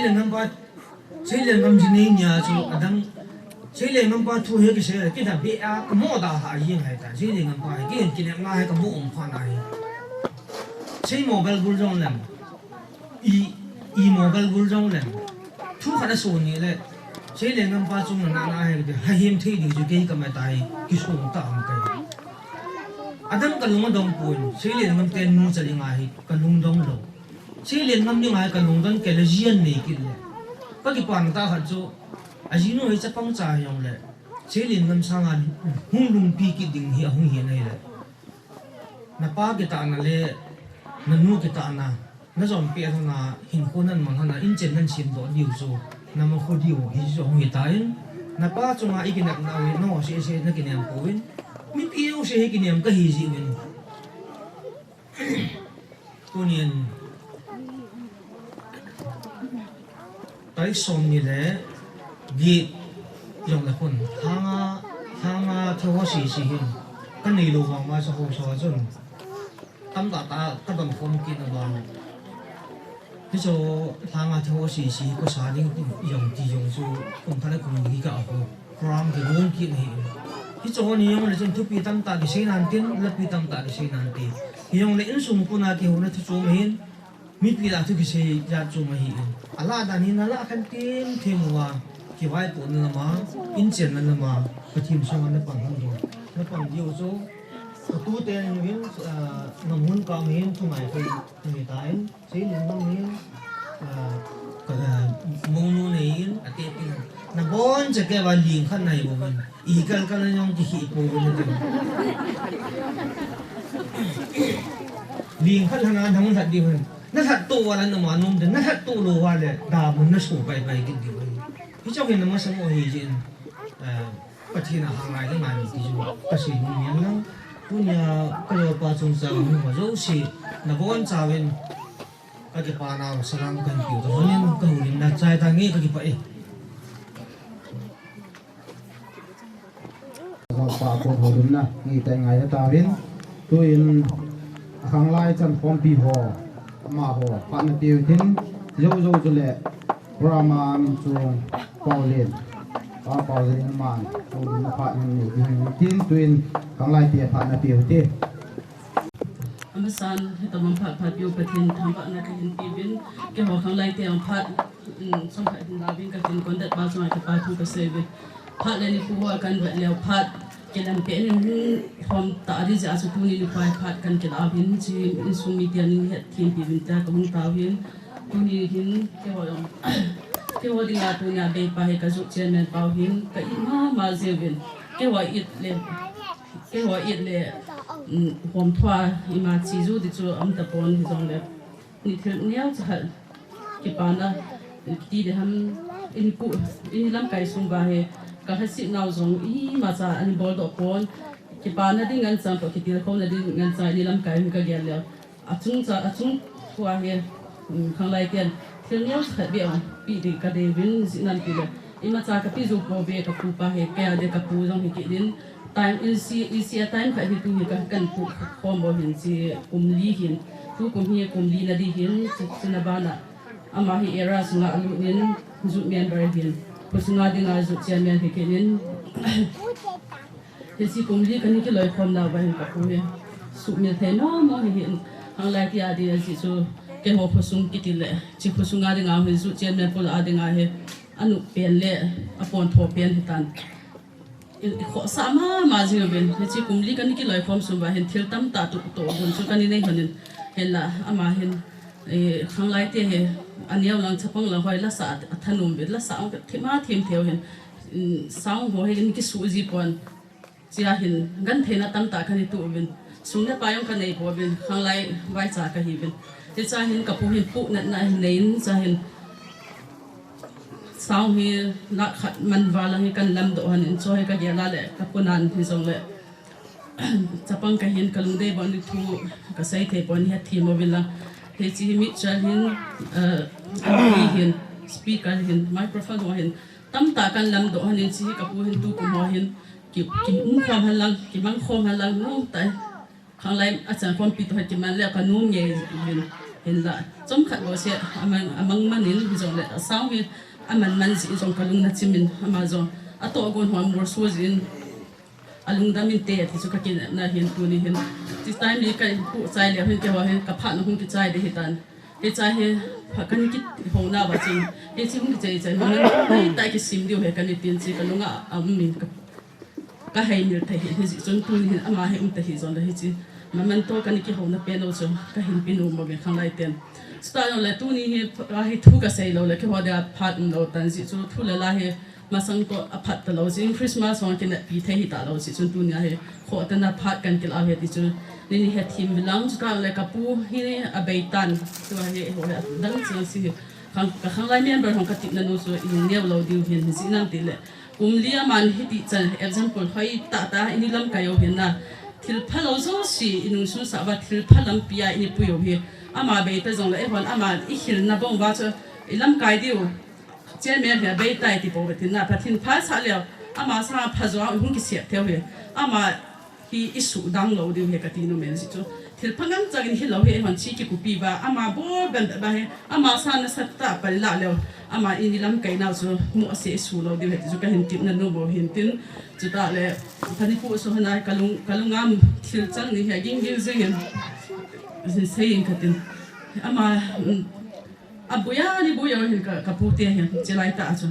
[SPEAKER 11] le ngam ji nei nya chu adang se le ngam pa thu he ke se ke da be a ka mo da ha yin hai ta se le ngam pa ke kin na hai ka mo pha na hi se mobile bul jong lam i mobile bul jong lam thu khana so ni le se le ngam pa chung na hai de ha him thei di ju ke ka ma tai ki so ta am kai adam ka lung dong pun se le ngam ten mu chali nga hi ka lung dong lo se le ngam ni nga ka lung dong ke le jian nei ki le ka ki pan ta ha chu a ji no hi cha pang cha yong le se le ngam sang a hung lung pi ki ding hi hung hi nei le na pa ki ta na le na nu ki ta na zon pe na hin ko nan man na in chen nan sim do diu zo na ma kho diu hi zo hi ta in na pa chu ma ikinak na we no se na ki nem ko in mi piu se ki nem ka hi ji min kunien tai som ni le gi yong la kun hanga thawa si hin kan nei lo wa ma sa ho so chun tam ta ka dam phom ki na ba thì cho thang à theo sĩ có sáng đi dùng thì dùng số cùng thằng cùng đi cả hồ from thì luôn kia này thì cho anh em là chúng tôi bị tâm ta cái xây nan tiền là bị tâm ta cái xây nan tiền thì dùng lấy ứng dụng của na cái hồ nó cho mình mít bị là thứ cái xây ra cho mình Allah dan ini Allah akan tim temua cái vai của nó mà in tiền nó mà cái team sang nó bằng điều số tu tên miếng nằm muốn cao miếng thu mày phải người ta xây lên bằng miếng cái mông này ở đây na bon chắc cái vào liền khăn này của mình ý cái nhông chỉ khi của mình liền khăn hàng thằng thật đi mình nó thật tu vào là nó mà nôm đến nó thật tu lô vào là đào mình nó sổ bài cái điều này cái trong cái nó mà sống ở hiện diện bất kỳ là hàng ngày cái ngày thì chúng ta sử dụng miếng nó punya kalau pasung sang mazau si nabon sawin kaki panau serang kan piu to honin kahulin na chai tangi kaki pa
[SPEAKER 2] pa ko hodum na ngi tai ngai ta win tuin khang lai chan khom pi ho ma ho pan piu tin zo le brahma min chung paulin paulin man hodum na pa ni tin tuin khang lai tia pa na piu ti
[SPEAKER 1] amasan hita mampat piu patin thamba na kin pibin ke ho khang lai tia phat som phat na bin ka tin kondat ba so ka pa thu ka sebe phat le ni ku wa kan ba le phat ke lam pe ni hom ta ri ja su tu ni ni pai phat kan ke la bin chi in su mi tia ni het tin pibin ta ka mun ta hin tu ni hin ke ho ding la tu nya be pa he ka zu chen men pau hin ka i ma zevin ke ho it le hom thwa i ma chi zu di chu am ta pon hi jong le ni thil niao cha ke pa na ti de ham in lam kai sung ba he ka ha si nau zong i ma cha an bol do pon ke pa na ding an sam to ke ti ko na ding ngan cha ni lam kai ka gel le achung thwa he khang lai tian thil niao cha be on pi de ka de win si nan pi le i ma cha ka pi zu ko be ka pu pa he ka de ka pu jong hi ki din time is time ka hi tu hi ka kan pu khom bo hin si li hin tu kum li na di hin na ba na ama hi era sunga alu nin zu mian bar hin pusunga dinga zu chian mian hi kenin thì chỉ cùng đi cái những cái lời khom nào vậy cả cô ấy sụp như thế nó hiện hàng lại thì đi chỉ số cái hồ phật sung cái tiền lệ chỉ phật sung ai ngào thì số tiền này phật ai ngào thì anh nụ tiền lệ upon thọ tiền thì tan khó sama mà gì bên thì chỉ cùng đi cái những cái lời khom sung và hiện thiếu tâm ta tụ tổ buồn số cái này hiện là ama hiện hàng lại thì anh yêu lang chấp bằng lang hoài là sa thanum biết là sa ông thêm mà thêm theo hiện sao hồ hay cái số gì còn chỉ là hiện gần thế là tâm ta cái này tụ bên xuống để bayong cái này bỏ bên hàng lại vay trả cái gì bên thì cha hiện cặp hiện phụ nạn này nên cha hiện sao hi lạc khát man vào là hi cần làm độ hành cho hi cái gì là lệ cặp quân an thì giống lệ chấp bằng cái hiện cái lùng đây bọn đi thu cái say thế bọn hi thì mà bên là thì chỉ mi cha hiện speaker hiện microphone hiện tâm ta cần làm độ hành chỉ cặp hiện tu cũng hoa hiện kịp khom hành lang kịp mang khom hành lang nung tại hàng lại asan phong pito hay man lẽ cái nung nhẹ hiện là trong khát vào xe amang manin giống lẽ sao hi man gì giống cái lùng nát mình mà giống à tổ con hoa mua số gì alung đam mình tệ thì số cái kia na hiện tu ni hiện thì time đi cái phụ trái lẽ hiện cái hoa hiện cái phát nó không cái trái để hiện tan cái trái hiện cái cái hồ na vậy chứ cái chỉ không cái trái mà nó tại cái sim điều hệ cái tiền chỉ cái lùng mình cái hay nhiều thay hiện thì chúng tu ni ama hay thấy giống là chứ mà mình to cái hồ na piano cho cái hiện piano mà mình không lại tiền start là tu ni hay thu cái say lâu là cái hoa để phát lâu tan chỉ cho thu là hay mà sang to phát lâu chỉ Christmas hoặc cái bị thay hiện tại lâu chỉ chúng tu ni hay họ tên là phát cái cái là thì chúng nên hết team bilang start là cái pu hi abaitan tu hay họ đang chỉ khang lại member hong cái tin nó số nhiều lâu điều hiện chỉ năng tỷ lệ lia man hi chan example hoi ta ini lam kayo hinna thil phalo zo si inu su sa ba thil phalam pia ini puyo hi ama be ta zong la e hon ama I hil na bong ba cho ilam kai diu chen me he be tai ti bo tin na pathin pha sa leo ama sa pha zo hung ki se theo hi ama hi isu dang lo diu he ka ti no men si cho thil phangang chagin hi lo he hon chi ki ku pi ba ama bo ban ba he ama sa na sat ta pa la leo ama ini lam kai na so mo se su lo diu he chu ka hin tin na no bo hin tin chu ta le thani pu so hana kalungam thil chang ni he ging ging zeng hin saying ka tin ama abuya ni buya hin ka pu te hin chelai ta chu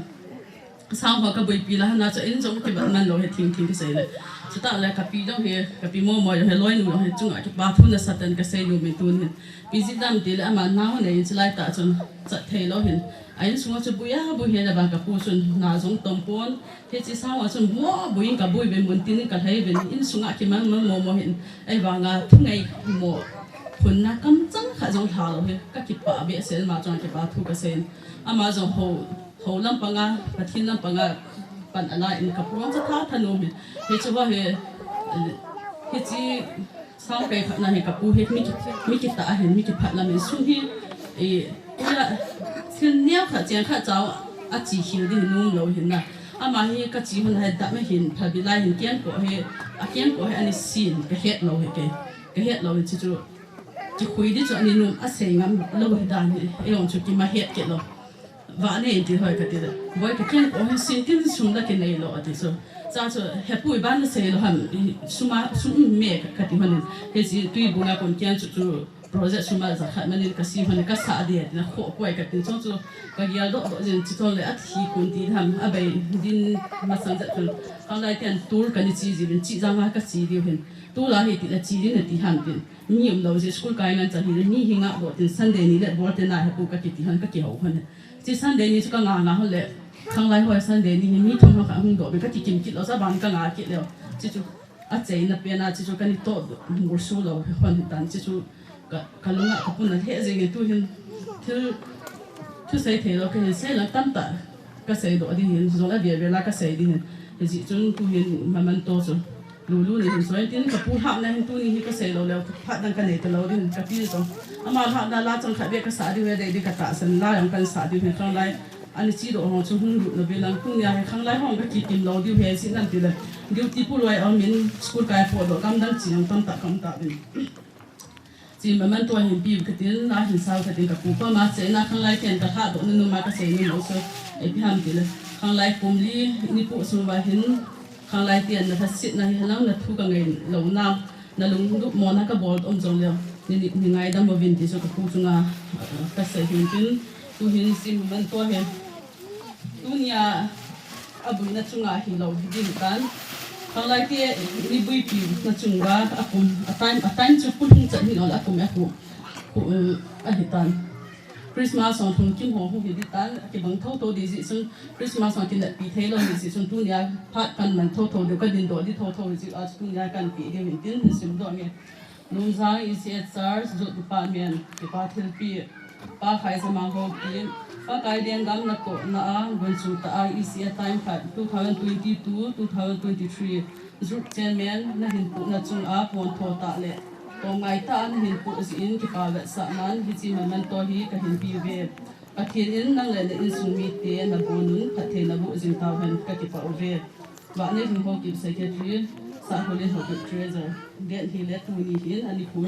[SPEAKER 1] sang ho ka bui pi la na cha in jong ki ban man lo he thing ki sei le chu ta le ka pi dong he ka pi mo he loi nu he chung a ki ba thun na satan ka sei nu me tun hin pi ji dam te le ama na ho ne chelai ta chun cha thei lo hin ain sunga chu buya bu he la ba ka pu sun na jong tom pon he chi sang wa chun mo buin ka bui be mun tin ka thei ben in sunga ki man mo hin ai ba nga thu ngai mo phun na kam chang kha jong tha lo he ka ki pa be sel ma chang ki pa thu ka sen ama jong ho lam panga pathin lam panga pan ala in ka puang cha tha thanu he chu wa he chi sang kai kha na he ka pu he mi ki ta he mi ki phat lam su hi la thiên nia khả chén khả cháu à chỉ hiểu đi nung lâu hiện na à mà hi cái chỉ hơn hay đã mới hiện phải bị lại hiện kiến của he anh xin cái hết lâu cái hết lâu chỉ khui đi cho anh nung à say ngắm lâu hiện đàn ấy ông chú kia mà hết cái lâu và này thì hơi cái gì đó với cái kiến của he xin tin sung là cái này lâu thì so cha cho hết bụi ban là say lâu hẳn sum mẹ cái gì hơn cái gì tuy bùn là còn kiến chú project suma za khat manin ka si hone ka sa de na kho koi ka tin chong chu ka ya do jin chi thol le at hi kun ti tham abai din ma sang za thul ka lai ten tur ka ni chi ji bin chi janga ka chi ri hin tu la hi ti la chi ri na ti han tin ni um lo je school kai ngan cha hi ni hinga bo tin sunday ni le bo te na ha pu ka ti han ka ki ho hone chi sunday ni chu ka nga ho le khang lai ho sunday ni ni thong ka hung do be ka ti kim ki lo sa ban ka nga ki le chi chu a chei na pe na chi chu ka ni to mur su lo hon tan chi chu kalunga kapun na he zeng tu hin thu sei the lo ke sei la tam ta ka sei do di hin zo la bia la ka sei di hin he ji chun tu hin maman to so lu ni hin so tin ka pu hap na hin tu ni ka sei lo le phat dang ka nei to lo din ka pi so ama ha na la chang kha be ka sa di we de ka ta san la yang kan sa di hin khang lai ani chi do ho chu hun lu no be lang kun ya he khang lai hong ka ki tim lo di he sin nan ti le duty pu loi on min school kai po do kam dang chi yang tam ta din chỉ mà mình tôi hiện biểu cái tiếng là hiện sao cái tiếng cả cụ mà sẽ là khang lai tiền cả hạ độ nên mà cái sẽ nên aussi ấy bị ham thì là khang lai cùng đi đi bộ xuống và hiện khang lai tiền là sit na hi lang na thu ka ngai lo na na lung du mo na ka bol om jong le ni ngai dam mo vin ti so ka pu chunga ka sa hin tin tu hin sim man to he dunia abu na chunga hi lo din kan khang lai ti ni bui pi na chunga akum atan chu pu hin chan hi lo akum aku a hitan Christmas on thung kim ho hi di tan ki bang tho to di sun Christmas on tin da pi thelo di sun tu nya phat kan man tho de ka din do di tho di a tu nya kan pi de min tin sim do nge lung zang is it stars zo department ki pa thil pi pa khai sa mang ho pi pa kai den gam na to na a gun su ta a is it time phat 2022 2023 zu chairman na hin pu na chung a pon tho ta le to ngai ta an hin pu in ki pa ga sa man hi chi man to hi ka hin pi ve a thin in nang le in sung mi te na bonun kha the na bu jing ta han ka ki pa ve ba ne hin ho ki secretary sa ho le ho ki treasurer get hi le tu ni hin ani pu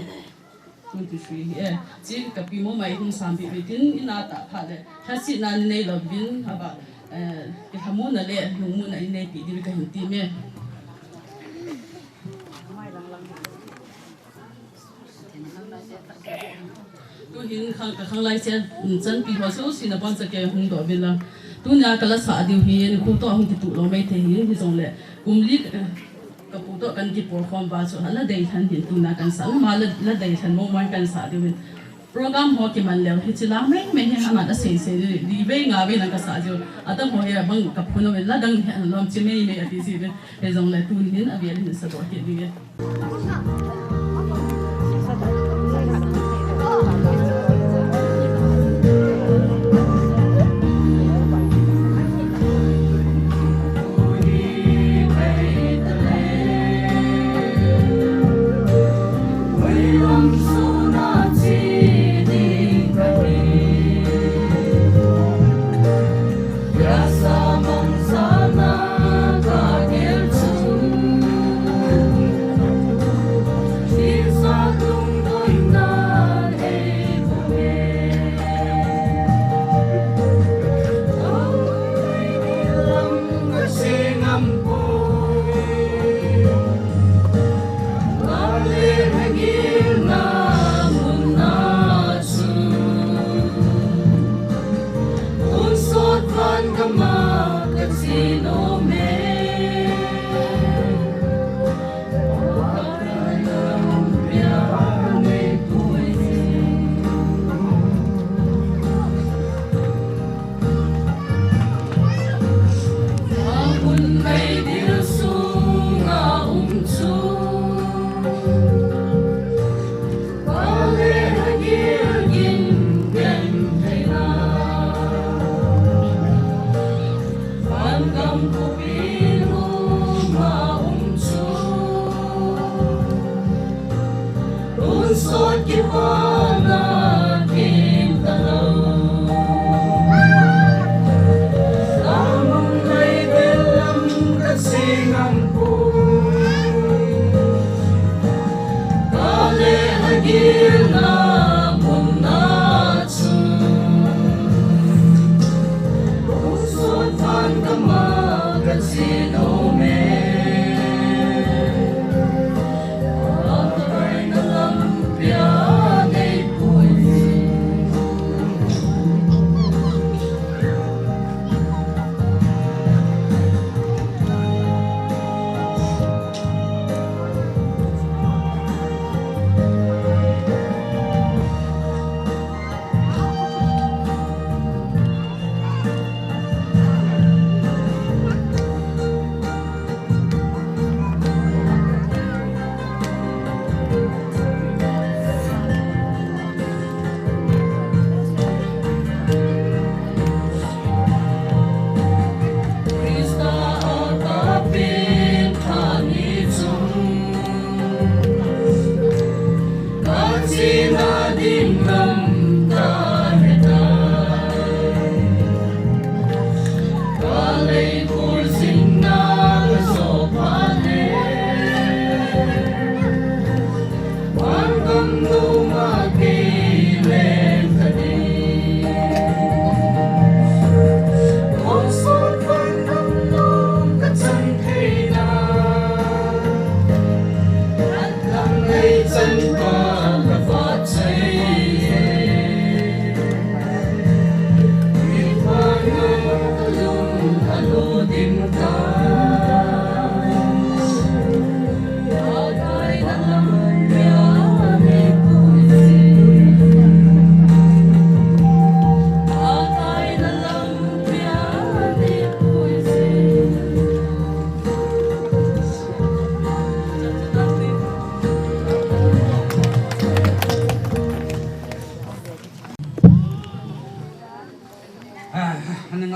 [SPEAKER 1] 23 eh chi ka pi mo mai hun sam bi tin ina ta pha le ha si na nei lo bin ha ba ki ha mo na le nu mu na nei pi di ka hin ti me tu hin khang lai chen chan pi ho so sin bon sa ke hung do bin la tu nya kala sa diu hi ni ku to hung ti tu lo mai the hi jong le kum li ka pu to kan ki por khom ba so hala dei than hin tu na kan sa ma la dei than mo man kan sa diu program ho ki man le hi chi la mai mai he ma da se di be nga be na ka sa jo atam ho ya bang ka phu no la dang lom chi mai mai ati si be he jong le tu hin a be ni sa do ki di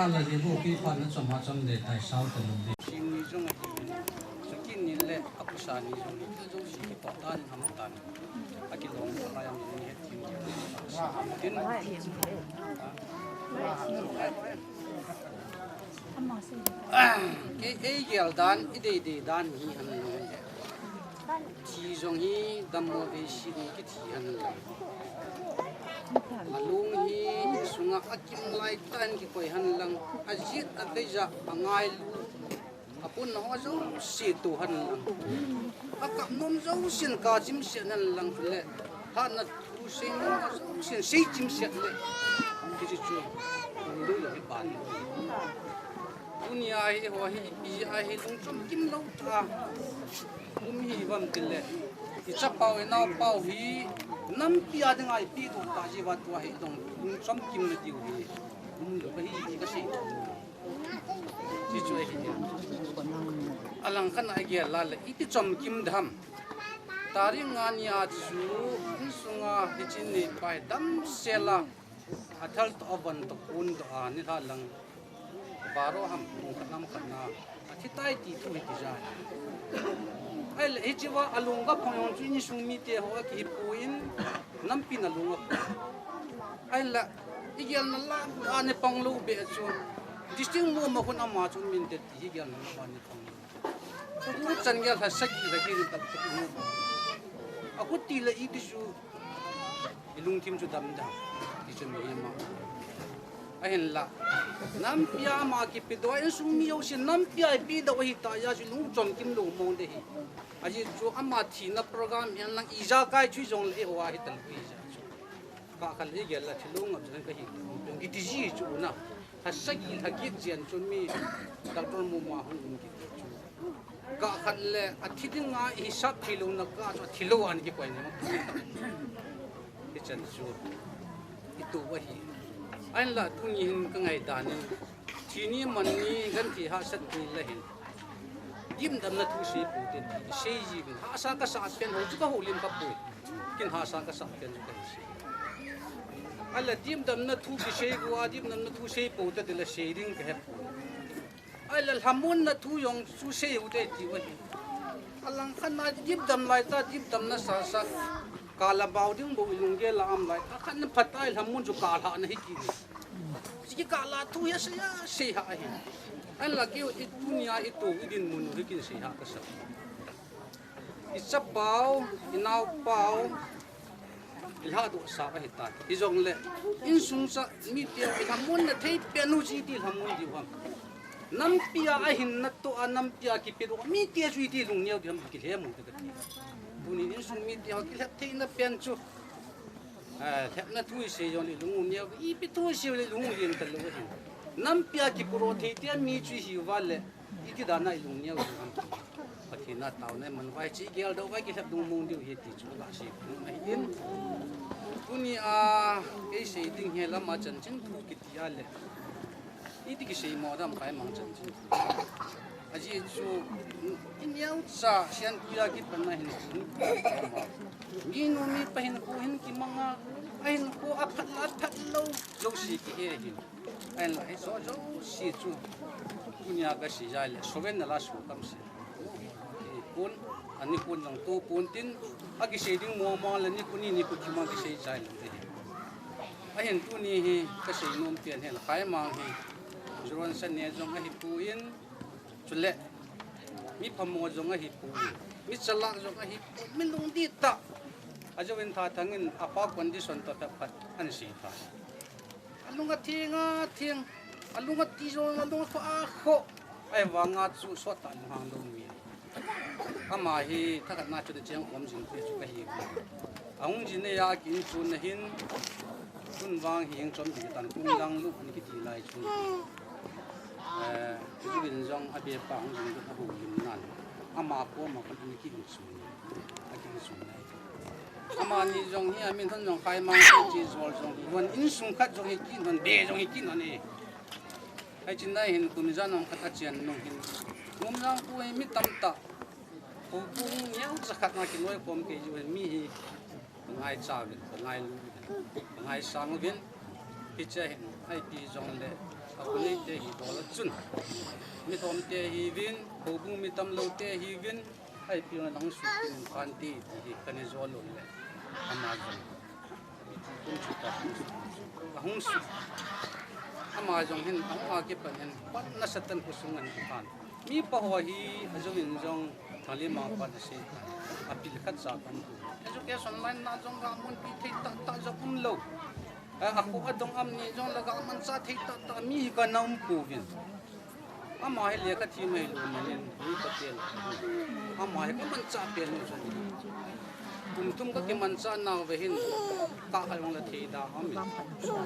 [SPEAKER 12] nga la le bo pi pha na chom ha chom de tai sau ta lu de
[SPEAKER 13] sim ni jong a so kin ni le apusa ni jong ni tu jong si ki to tan ham tan a ki long la yam ni het tim tin cái gel dan ide dan hi han lo thi jong hi dam mo ve si ni ki thi han lo alung hi sunga akim lai tan ki koi han lang ajit ateja angai lu apun ho zo si tu han lang akap nom zo sin ka chim se nan lang le ha na tu sin sin si chim se le ki chi chu lu lo hi ban dunia hi ho hi bi a hi lung chum kim lo ta hi vam til le ki cha pau e nau pau hi nam pia ding ai pi tu ta ji wa tu hi dong chum kim le ti hi lo hi ka si chi chu hi alang kan ai ge la le iti chum kim dham tari ngania chu sunga hi chin ni pai dam sela athal to avan to kun to a ni tha lang baro ham nam khana athitai ti tu hi ja ai le jiwa alunga phong chu ni sung mi te ho ki puin nam pin alunga ai la igel na la ane pang lu be chu disting mo ma khun ama chu min te ti igel na ba ni khong ku chan gel ha sagi ra ki ta tu aku ti la i ti chu ilung tim chu dam da ti chu mi ma ahin la nam pia ma ki pi do in sung mi yo sin nam pia pi da hi ta ya ju lung chom kim lu mo de hi aji chu ama thi na program yan lang iza kai chu jong le wa hi tal pi ja chu ka khal hi gel la thilung ab jan ka hi ki ti ji chu na ha sagi ha ki jian chun mi doctor mu ma hung ki chu ka khal le athiding nga hi sap thilu na ka chu thilu an ki koi ne ma ki chan chu itu wa hi anh là tu nhìn cái ngày đàn thì ni mình ni gần thì ha sát ni là hin dim đam na thu sĩ phụ tiền sĩ gì mình ha sa cái sa tiền hồ chút hồ liên cấp bùi kinh ha sa cái sa tiền chút cái sĩ anh là dim đam na thu cái sĩ qua dim đam na thu sĩ phụ tiền là sĩ riêng cái hẹp anh là hamun na thu yong thu sĩ u đây thì vậy anh khăn na dim đam lại ta dim đam na sa sa kala bau ding bo ilung ge la am lai khan phatai hamun chu kala na hi ki kala tu ya se ha hi an la ki i dunia i tu idin mun ri kin se ha ka sa i chap pau i nau pau il ha do sa ba hita i jong le in sung sa mi te i hamun na thei penu ji ti hamun di ham nam pia a hin na to anam pia ki pe ro mi te ju ti lung neu di ham ki he mu te ka buni in sung mi ti ha ki thei na pen chu thep na thui se yon li lung neu i pi thui se li lung lin ta lo hin nam pia ki pro thei te mi chu hi wa le i ti da na lung neu ham pati na tau na man vai chi gel do vai ki thep dung mung diu hi ti chu la si na in buni a ei se ding he lama chan chin thu ki ti ya le i ti ki se mo dam kai mang chan chin aji chu in yau cha sian kuya ki pan na hin ni no mi pa hin ko hin ki manga ain ko a phat lo lo si ki he hin ain la so jo si chu kunya ka si ja le so ven na la su kam si kun ani kun long tu kun tin agi se ding mo ma la ni kuni ni ku ki ma ki se ja le de ain tu ni hi ka se nom pian he la kai ma hi juron san ne jong a hi puin chule mi phamo jong a hi pu mi chalak jong a hi pu mi lung di ta ajawin tha thangin apa condition to phat an si tha alunga thieng alunga ti jong alunga kho a kho ai wanga chu so ta hang lo mi ama hi thakat na chu de chang om jin pe chu ka hi aung jin ne ya kin chu na hin kun wang hieng chom di tan kun lang lu an ki ti lai chu chu bin jong a be pa aung jin ko bu yin nan ama ko ma kan ni ki chu a ki chu nai ama ni jong hi amin thon jong khai mang chi zol jong wan in sung khat jong hi kin hon be jong hi kin ani ai chin dai hin kun jan nong khat chian nong hin ngom lang pu mi tam ta pu pu nyau cha khat na ki noi kom ke ju mi hi ngai cha bi ngai lu ngai sang bin pi che hin ai pi jong le aku ni te hi dola chun mi tom te hi vin ho bu mi tam lo te hi vin ai pi na lang su tin kan ti hi kan ni zo lo le amazon kum chu ta ahung su amazon hin ama ke panen pat na satan kusungan kan mi pa ho hi azongin jong thali ma pa se apil khat sa kan tu education line na jong ga mun pi thei ta ta za kum lo aku adong am ni jong laga man sa thei ta ta mi ka nam pu vin ama he le ka thi mai lo nen ni ka tel ama he ka man cha pe no so tum ka ke man cha naw ve hin ka along la thei da am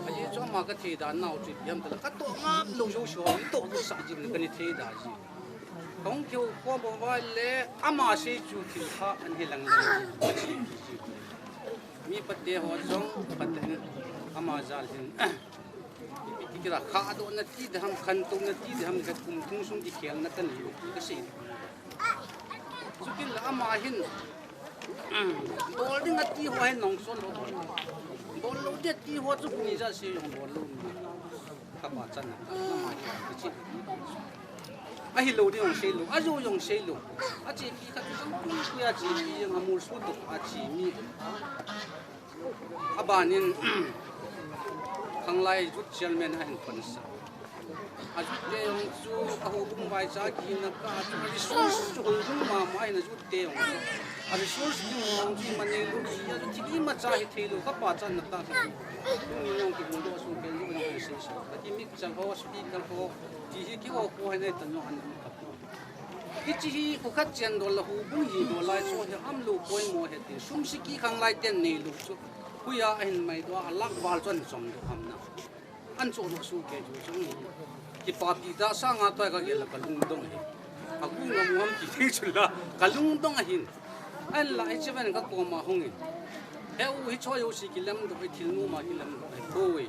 [SPEAKER 13] ai jo ma ka thei da naw chi yam ta ka to ma lo jo sho to sa ji ka ni thei da ji kong kyo ko bo wa le ama se chu thil kha an he lang mi patte ho jong patten ama zal hin kira kha do na ti de ham khan tu na ti de ham ka kum thung sung ki khel na kan yu ka se chu kin la ama hin bol ding a ti ho hin nong son lo bol lo de ti ho chu ni ja se yong bol lo ka ba chan na ama ki chi a hi lo de yong se lo a jo yong se lo a chi pi ka tu ku ya chi pi yang amul su tu a chi mi abanin kanglai jut chairman han pansa ajut te yong chu a ho bum bai cha ki na ka chu resource chu ho bum ma mai na jut te yong a resource chu mong chi mane lu ki ya chu ti ma cha hi thelo ka pa chan na ta ni yong ki bum do su ke lu yong se se ka ti mik chang ho speaker ho ti hi ki ho ko ha ne tan yong an ki chi hi ko khat chen do la hu bu hi do lai so he am lu poi mo he ti sum si ki kanglai ten nei lu chu kuya hin mai do alak wal chon som do ham na an cho no su ke ju chung ni ki pa pi da sa nga to ka ge la kalung dong he aku ngam ngam ki thi chula kalung dong hin an la ai cheven ka ko ma hong he u hi cho yo si ki lam do thil nu ma ki lam do koi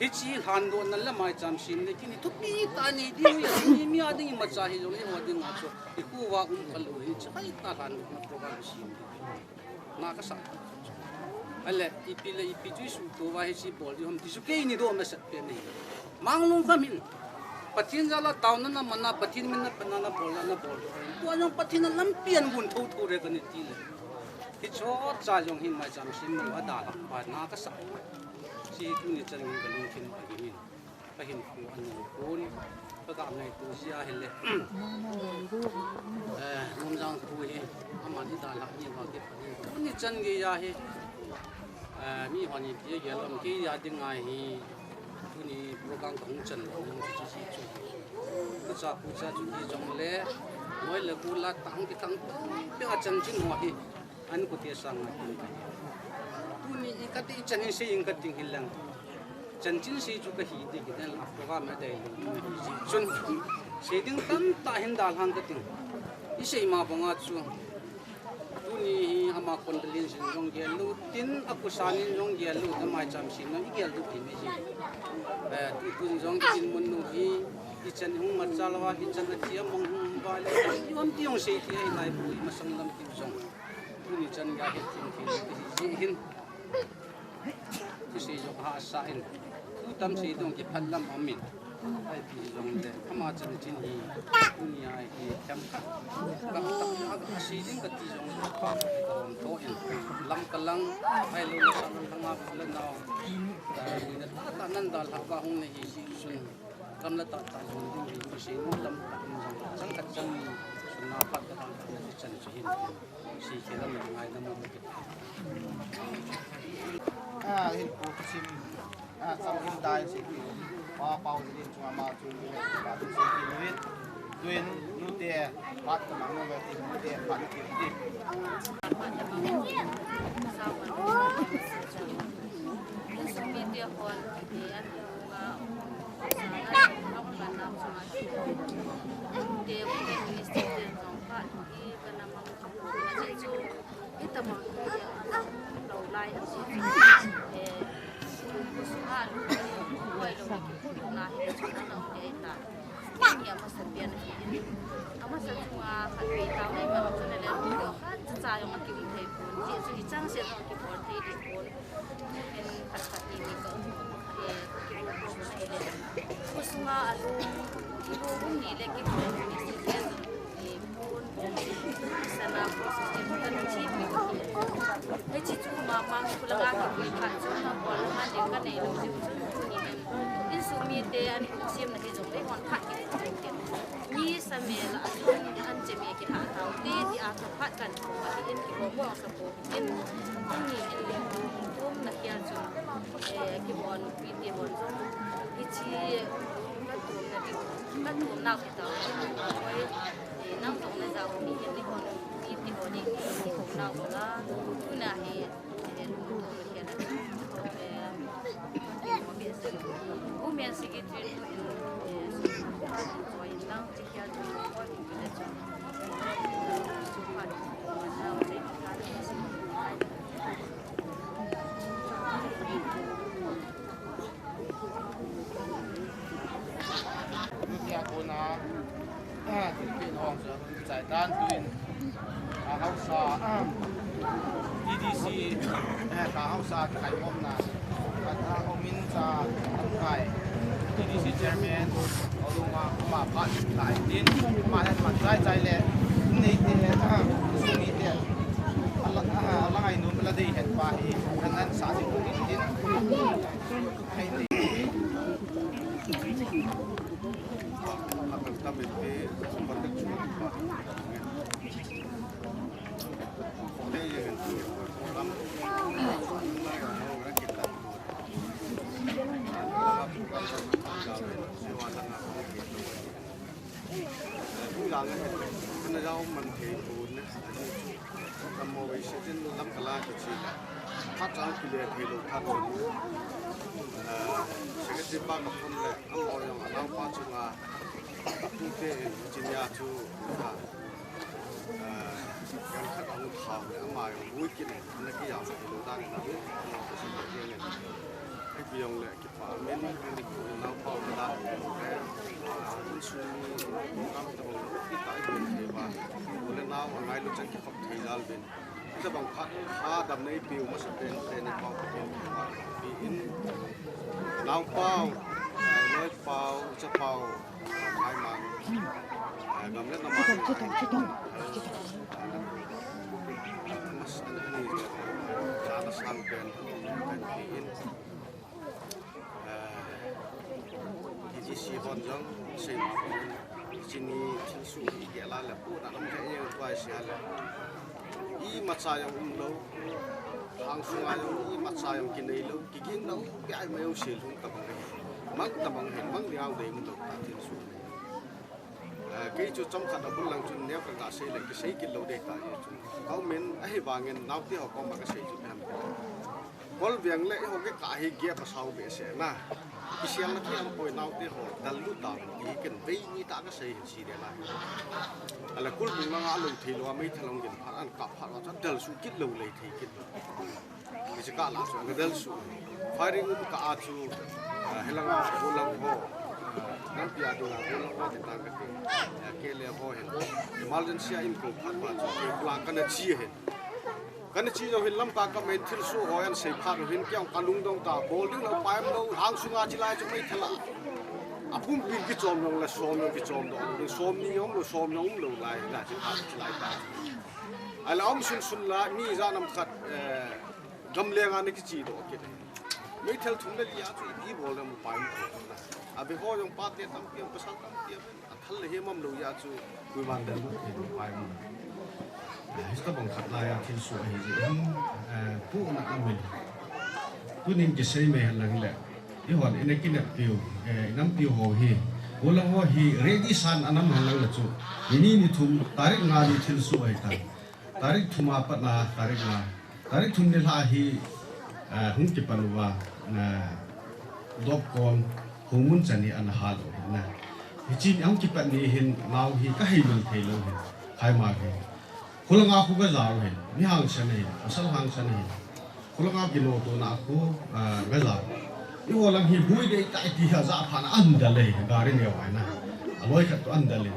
[SPEAKER 13] hi chi han do na la mai cham sim ne ki ni thu pi ta ni di ya ni mi a ding ma cha hi lo ni ho ding ma cho ki ku wa kalu hi chai ta han do program sim na ka sa alle ipile ipitu su to wa he si bol di hom ti su ke ni do ma sat pe ni mang lung fa min pathin jala tawn na mana pathin min na panana bol na bol to yong pathin lam pian gun tho tho re kan ti le ki cho cha yong hin ma jam sim ma da la pa na ka sa si tu ni chan ngi kan thin pa gi min pa hin ku an ni kon pa ka nai tu sia he le nom jang tu he ama ni da la ni wa ke tu ni chan gi ya he mi honi pia ye lam ki ya ding ai hi tu ni program kong chen lo ni chi chi chu ku cha chu ki jong le moi le ku la tang ki tang pe a chen chin ho hi an ku te sang ma tu ni i ka ti chen se ing ka ting hilang chen chin se chu ka hi de ki den la program ma dai lo ni chun se ding tam ta hin dal hang ka ting i se ma bonga chu ni ama kondalin sin jong ge lu tin aku sanin jong ge lu ta mai cham sin na ge lu tin me ji tu kun jong tin mun nu hi i chan hung ma chalwa hi chan na chi mong hung ba le yom ti yong se ti ai nai bu ma sang lam ti jong tu ni chan ga he tin tin ji hin tu se jo ha sa in tu tam se dong ki phat lam amin ai pi jong le ama chan chin hi dunia hi tham kha ka ta ka si ding ka ti jong pa to in lam kalang ai lo la sang thang ma la na ni na ta nan dal ha ka hung ne hi si sun kam la ta ta jong ding hi si nu lam ta sang ka chang sun na pa ka ta ni chan chi hin si ke lam ngai na mo ke
[SPEAKER 2] hin ko sim sam hin dai si pa pau din chuma ma chu ba tu si ki nuit tuin nu te pat ka mang no ba ti nu te pat ki ti
[SPEAKER 14] nga alu ibu bumi lagi presiden pun sana proses kan cipi he cicu mama pulang aku kan cuma bolan dengan nei lu ni insumi te an sim na jong le kon khat ki ni samela an jemi ki ha tau ti ti a khat kan ko in ki bo mo sa po in ni tum na kia chu ki bon pi ti bon ichi các tuồng nào thì tao quay năm tuồng này giàu thì hiện nay còn ít thì có những cái tuồng nào cũng là cứ là thì tuồng này hiện nay có biển sương có miền sĩ cái chuyện rồi năm chỉ kia tuồng có những cái chuyện chụp hình nào để
[SPEAKER 15] tin hong sa giải tan tin hau sa EDC ka hau sa kai om na ka omin sa kai EDC chairman olunga ma pa lai tin ma han ma trai chai le nei te su mi te ala ngai nu la dei het pa hi nan sa ji ko tin hai ni kami di sempat berjumpa. Ini yang dalam kita. Pulang kan jauh menghibur kamu wisitin dalam kelas kecil. Kacang pilih kilo kacang. Sekitar bapak pun le, kamu yang alam pacunga. Tute jinya tu yang kat orang tahu ama yang weekend nak yang itu dah kita ni biang le kita men ni ko na pa dah unsur kam tu kita ini ba boleh na ngai lu cak kita thilal ben kita bang kha dam nei piu mas ben ten pa bi in nau pau noi pau cha pau hai mang ngam lên nằm mas ini cara sampai in di sini honjong sini sini tisu gela lepu dalam kaya tuai siala I macam yang umlo langsung aja I macam yang kini lo kikin lo biar mau silung tabang liang deh untuk tisu cái chỗ trong khăn bún lăng chun nếp cái xây lại cái xây kilo để tại chun có men ai vàng náo tí họ có mà cái xây chun ham có việc lẽ họ cái cả hi kia mà sau bị sẽ na cái xe nó kia bồi náo tí họ đặt lút tàu cái cần vây như ta cái xây hình gì để lại là cút mình mang alo thì lo mấy thằng lòng điện phát ăn cặp phát nó đặt su kít lâu lấy thì kít cái gì cả là su cái đặt su phải đi cả su hay là ngô lăng hồ nam pia do la bola ko te ta ke le ho hen emergency in ko phat ba ke plan kan chi hen jo hin lam ka ka men thil su ho an sei phat hin kyang kalung dong ta bowling lo paim lo hang sunga chilai chu mai thala apum pin ki chom long la som lo ki chom do som ni yom lo som nong lo lai la chi phat chilai ta ala om sun la mi za nam khat gam le nga ni ki chi do ke mai thal thum le ya chu I bol na mu paim abi ho yung pati tam tiang pasal tam tiang athal le hemam lo ya chu kui man da lu pai mo hista bang khat la ya thin su hi ji pu na ka min tu nin ke sei me lang le I hon ina kin na piu nam piu ho hi ola ho hi ready san anam halang la chu ni thum tarik nga ni thil su ai ta tarik thuma pa na tarik thum ni la hi hung ki panwa na dop kon humun chani an halo na hichin ang kipat ni hin mau hi ka heilul thelo hin khai ma ke khulanga khu ga zaw hin ni hang san hin asal hang san hin khulanga kilo to na khu ga zaw I holang hi bui de ta ti ha za phana an da le garin ya wa na aloi khat to an da le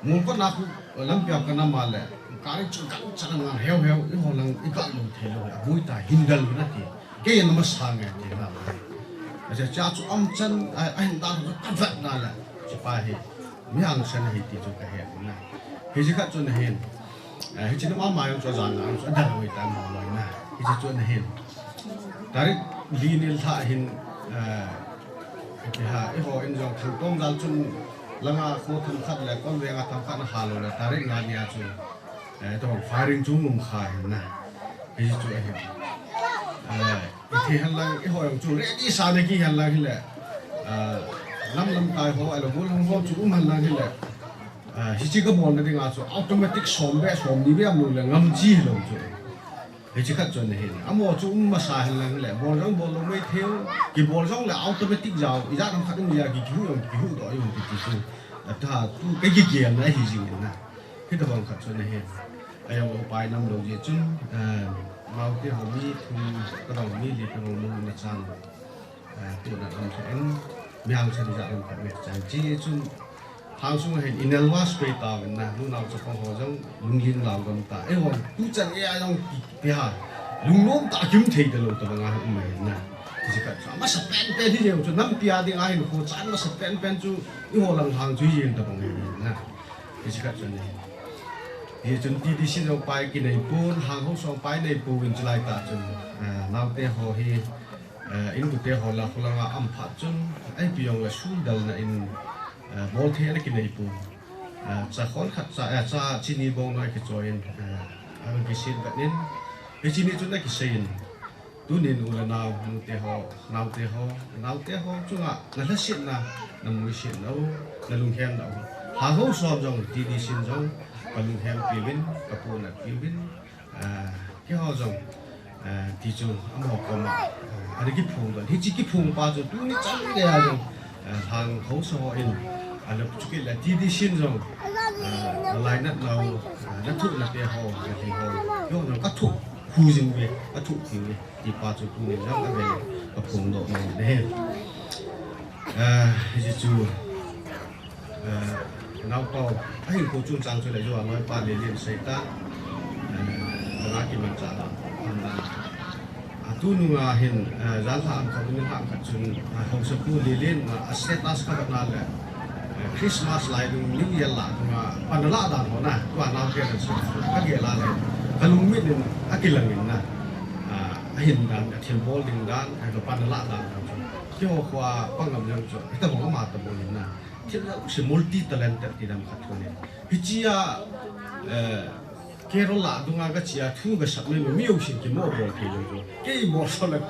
[SPEAKER 15] mun ko na khu lam pya kana ma le kai chu kan chan na heu I holang I ka lu thelo bui ta hindal na ti ke na ma sang ya ti na จะจ้าจุอมจันไอ้ตาจุกัดฟัดนั่นแหละจะไปเหตุมีอังเซนเหตุจุกเหตุนะเหตุขัดจนเห็นเหตุนั้นว่ามาอยู่จานนั้นอันดับวิตามมาเลยนะเหตุจนเห็นแต่ลีนิลท่าเห็นที่ฮะไอ้หัวอินจงทั้งต้มดัลจนลังอาโคทำขัดแล้วก็เรียงทำขัดหาเลยแต่งานนี้จุต้องไฟริงจุ่มขายนะเหตุจุเห็นที่ฮันลังไอ้หัวจุเรดี้สามีกี่ฮันลังที่แหละน้ำลำตายหัวไอ้เราหัวลำหัวจุฮันลังที่แหละฮิจิก็มองในที่งานจุอัตโนมัติสมเด็จสมดีเบี้ยมุลเลยงำจีลงจุฮิจิก็จนเห็นอ่ะมอจุมาสายฮันลังที่แหละบอลลงไม่เที่ยวกี่บอลลงแล้วอัตโนมัติจ้าอีจ้าทำขัดมีอะไรกี่หูต่ออยู่ที่จุถ้าตู้ก็กี่เกียร์นะฮิจิเนี่ยนะที่ตะวันขัดจนเห็นไอ้เราไปน้ำลงเยอะจุนเราที่เรามีทุนก็ต้องมีเรียนรู้มุ่งในชั้นตัวนั้นเราเห็นมีอันเช่นจะเราเป็นใจจีจุนทางสุ่งเห็นอินเนลวาสเปตาเป็นนะนู่นเราจะฟังเขาจังลุงยินเรากำตาวันตู้จังเอ้ยยังที่ฮะลุงน้องตาจิ้มเทเดลตัวงานอุ้มเห็นนะที่จะกันมาสเปนเป็นที่เดียวจุนน้ำปีอาดีงานหัวจันมาสเปนเป็นจุอีหัวหลังทางจุยยินตัวเห็นนะที่จะกันจนเห็นที่จนที่ดิฉันเราไปกินในปูนหางเขาส่งไปในปูนจะไล่ตาจนเราเตะหอเฮอินกุเตะหอละคนละอัมพัดจนไอ้พี่ยองละชูดัลนะอินบอลเทนกินในปูนจะคนขัดจะชินีบงน้อยกิจอยน์อันกิสินแบบนี้ไอ้ชินีจนได้กิสินตัวนี้อุลนาวเตะหอจุงอ่ะนั่นละสินนะนั่นมือสินเรานั่นลุงแฮมเราหางเขาส่งจงที่ดิฉันจงกับลุงแฮมปีวินกับปูนัดปีวินที่เขาจงที่จูอันหอกมาอันนี้กี่พงกันที่จีกี่พงป้าจูตัวนี้จังเลยอ่ะจงทางเขาส่งอินอันนี้จุกิละที่ดิฉันจงลายนัดเรานัดทุกนัดเดียวเขาที่เขาโยนก็ทุกคู่จริงเว้ยก็ทุกจริงเว้ยที่ป้าจูตัวนี้จังก็เป็นกับพงดอกไม้เนี่ยที่จูเราก็ให้ผู้จุนจังช่วยเลยจ้าน้อยป้าเรียนเสร็จแล้วนักกินมันจะตู้นู้เห็นร้านทำเขาเป็นทำกันจนเขาสกุลเรียนอาเซตัสกับนั่นแหละคริสต์มาสไลด์นิวเยียร์ละตัวปันละด่านหัวหน้าตัวน้ำเกลือสุดก็เกลือละเลยถ้าลุงมิดเนี่ยอากิลังเงินนะเห็นด่านเทียนบอลดึงด่านไอ้ตัวปันละด่านครับที่ว่าว่าปังกับยังจุดแต่ผมก็มาตะบนนะที่เราเป็น multi talented ที่ทำขัดคนนี้พิจิยาเคโรล่าดูงานก็เชียร์ทุ่งก็สักเลยไม่ยอมสิ่งที่มั่วบอลที่อยู่แค่บอลสลับ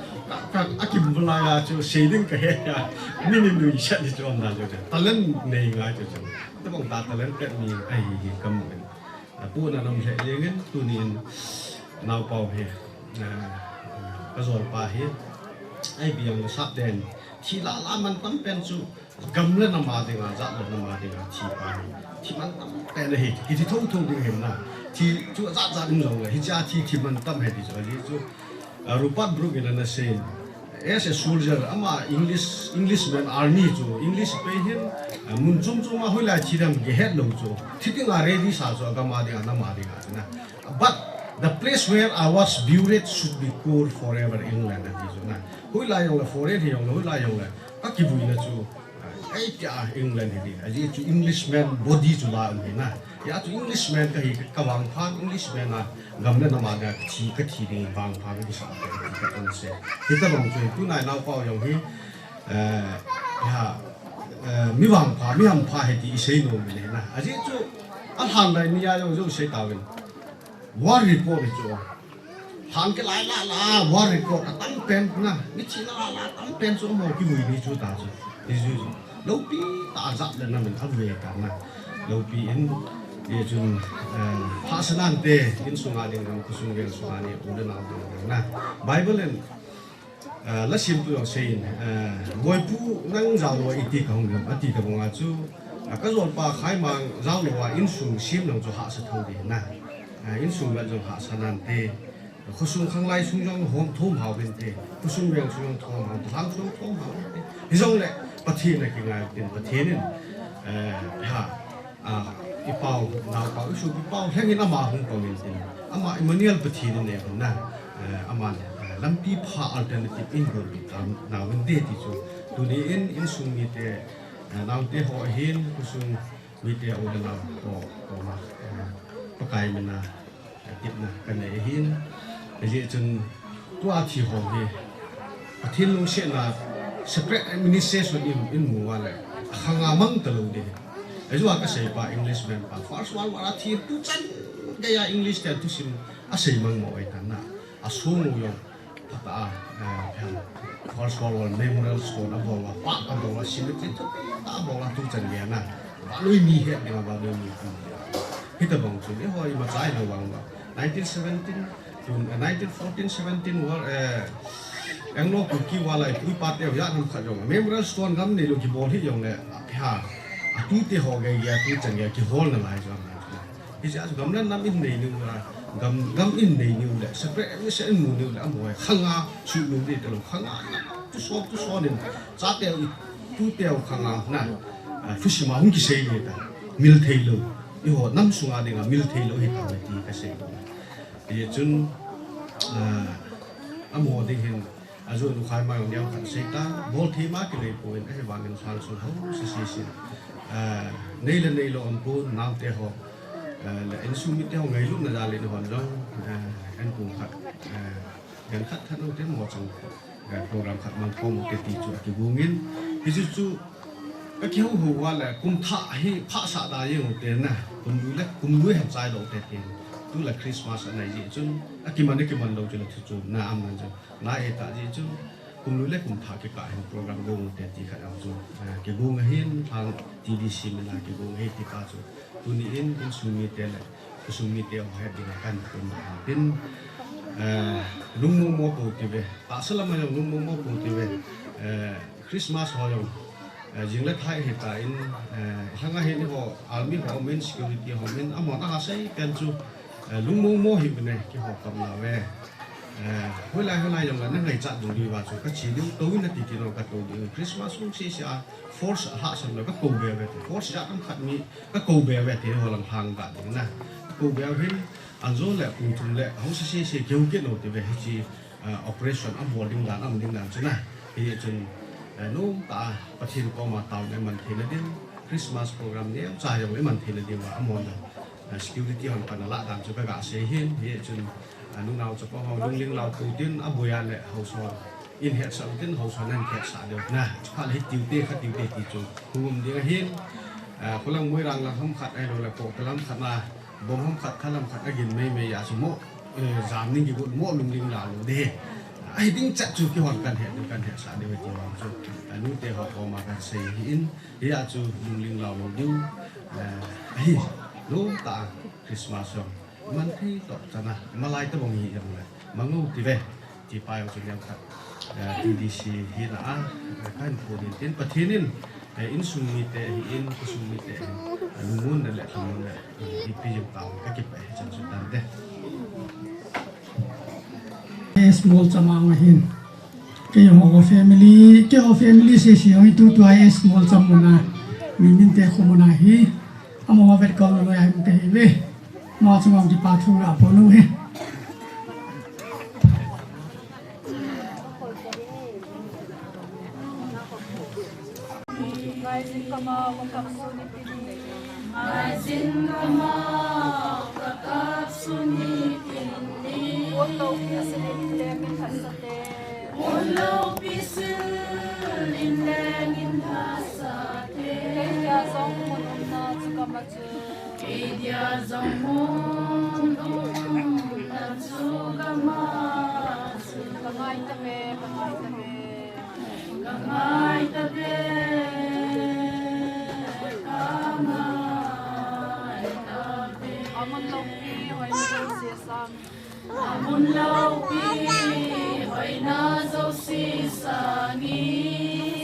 [SPEAKER 15] กับอากิมบลายาจูเซดิงก็เฮียมินินุยชัดที่จอมนั่นจูตะเล่นในงานจูแต่บางตาตะเล่นก็มีไอ้กำมือปูนั่นเราเห็นยังไงตัวนี้นาวเป่าเฮียก็ส่วนป่าเฮียไอ้เบียงสับเด่นที่ละมันตั้งเป็นจูกำเล่นน้ำมาดีงาจัดเล่นน้ำมาดีงาที่ป่าที่มันตั้งเป็นเหตุที่ทุ่งดีเห็นนะที่จู่จัดนี่เราเลยที่จ้าที่มันตั้งเหตุที่เราที่จู่รูปปั้นบรูกินนั่นเองas a soldier อามา Englishman army จู่ English ไปเห็นมุนจุ่มมาหุ่นลายที่ทำเกเหตลงจู่ที่ที่งานเรดี้สาวจู่ก็มาดีงาน้ำมาดีงานะ but the place where I was buried should be called forever England นั่นที่จู่นะหุ่นลายยองเลย forever ยองเลยหุ่นลายยองเลยก็คิดบุญนะจู่ไอ้ที่England นี่ไอ้ที่จู่ Englishman body จู่ลาอุ้ยนะยาจู่ Englishman ก็ฮีก็วางพัน Englishman นะกำเนิดน้ำมันเนี่ยที่ก็ที่นี่วางพันที่สามเป็นที่ก็ต้องเสียที่ตะลงจู่ผู้นายเราเป่าอย่างที่มีวางพันมีทำพันให้ที่เสียโน่นเลยนะไอ้ที่จู่อันหันเลยนี่ยาอย่างจู่เสียตาเป็นwar report จู่หันก็ไล่ละwar report ตั้งเป็นนะมิชิละตั้งเป็นจู่หมดที่มือนี่จู่ตาจู่ที่จู่ลูกปีตาจับเลยนะมันเอาเวกันนะลูกปีอินจุนภาษาอังกฤษอินสุงาดิงกุสุงเกลสุงานี่อุดนาดิงนะไบเบิลเนี่ยละสิมตัวอย่างเช่นวัยผู้นั่งเจ้าว่าอิติของเดิมอิติของอาจูก็ส่วนป่าขายมังเจ้าว่าอินสุงซิมลงจะหาสะท้อนดีนะอินสุงก็จะหาสนันเตกุสุงข้างไล่สุงยองหอมทุ่มหาวเป็นเตกุสุงเวียงสุงยองทุ่มหาวทางสุงทุ่มหาวเป็นเตที่ตรงนี้ประเทศไหนกินอะไรเป็นประเทศนี่อีเป่าดาวเป่าอีสุอีเป่าแค่นี้น้ำมาหุ่นกองเงินอามาอิมเนียลประเทศนี่เนี่ยนะอามา lampi pha alternative in go bi tam naw de ti chu tu ni in sung mi te naw te ho hin kusung mi te o da naw ko ma pa kai mi na tip na kan ne hin je chun tua thi ho ge pathin lu she na secret administration in mu wa le khanga mang ta lo de ai ka sei pa english man pa first one wa thi tu chan ga ya english ta tu sim a sei mang mo ai tan na a su mu yo ta pham first one memorial stone a bola pa a bola sim ti tu ta bola tu chan ge na ba lui mi he de ba lui mi hi ta bang chu ni hoi ma chai lo wang 1917 to 1914 17 war ang lo ki wala pui pa te ya nam kha jong memorial stone gam ne lo ki bol hi yong le pha a tu te ho ge ya tu chang ya ki hol na lai jong hi ja gam na nam in nei nu ra gam in nei nu le sepre se nu nu le amoi khanga chu nu de te lo khanga tu so ne cha te tu te khanga na fushima hung ki sei le ta mil thei lo i ho nam sunga de ga mil thei lo hi ta ti ka sei ye chun amo de hin azu nu khai mai on yang khan sei ta bol thi ma ki le poin ai wang in sal so ho si nei lo on pu nam te ho la en su mi te ho ngai lu na da le no hon lo en ku khat gan khat than no te mo chang program khat man ko mo te ti chu ki bungin ki chu ka ki ho ho wa la kum tha hi pha sa da ye ngo te na kum lu he chai lo te te tu la Christmas na ji chun akiman lo chu la chu na am na chu na e ta ji chu kum lu le kum tha ke ka hin program go te ti kha am chu ke go nga hin thang TDC me la ke go he ti ka chu tu ni in su mi te la su mi te ho he di kan ko ma tin lung mo po ti ve ta sala ma lung mo po ti ve Christmas ho yo jing le thai he ta in hanga he ni ho army ho men security ho men amo ta ha sei kan chu lung mo hi ne ki ho kam la ve hồi lại dùng là nó ngày chặt dùng đi vào rồi các chị đi tối là thì nó các tổ đi Christmas cũng sẽ force hạ xong rồi các cầu bè về thì force ra cũng khát mi các cầu bè về thì họ làm hàng cả thế này cầu bè hết anh rồi lại cùng chung lại không sẽ kêu kết nối thì về chỉ operation onboarding đàn chứ này thì chừng nó ta bắt đầu có mà tàu này mình thì là đến Christmas program này trái rồi mình thì là điều mà amon security hoàn toàn là làm cho các gã sẽ hiên thì chừng lúc nào cho có họ lưng lao đầu tiên áp bồi ăn lại hậu sản in hệ sản tiên hậu sản ăn hệ sản được nè phát hết tiêu tê thì chủ cùng đi hiên có lòng mới rằng là không khát ai rồi là cổ cái lắm khát là bông không khát làm khát cái gì mấy à số mộ giảm nên cái bộ mộ lưng lao luôn đi ai tính chặt chủ cái hoàn cảnh hệ sản đều chỉ làm chủ lúc tê họ có mà cái xây in thì à chủ lưng lao luôn điêu ai lúc ta Christmas rồiมันที่ตกจันนะมาไล่ตัวมีอย่างไรมังงูที่เวที่ไปเอาจุดยังครับที่ดีซีที่น่ะกันพูดถึงประเทศนี้อินสุมิเตอินกุสุมิเตลุงมุนนั่นแหละลุงมุนเนี่ยที่พี่ยังตามก็เก็บไปจันสุดนั้นเด้
[SPEAKER 4] small chamang hin ke ho family se si hoi tu small chamuna min te khomona hi amo vet ko lo ya te ve mà chúng ông chỉ bảo thu là bao nhiêu hết
[SPEAKER 16] Ngài xin cảm ơn các suni pini.
[SPEAKER 14] Ngài xin cảm ơn các suni pini.
[SPEAKER 16] Một lâu phía xin lên in thật sate.
[SPEAKER 14] Một lâu phía xin lên in thật sate.
[SPEAKER 16] Cái nhà giống một na chú cảm ơn chú.
[SPEAKER 14] Dia zamon na tsugama
[SPEAKER 16] kangai tabe amon laupi hoi na se sang
[SPEAKER 14] amon laupi hoi na zo si sangi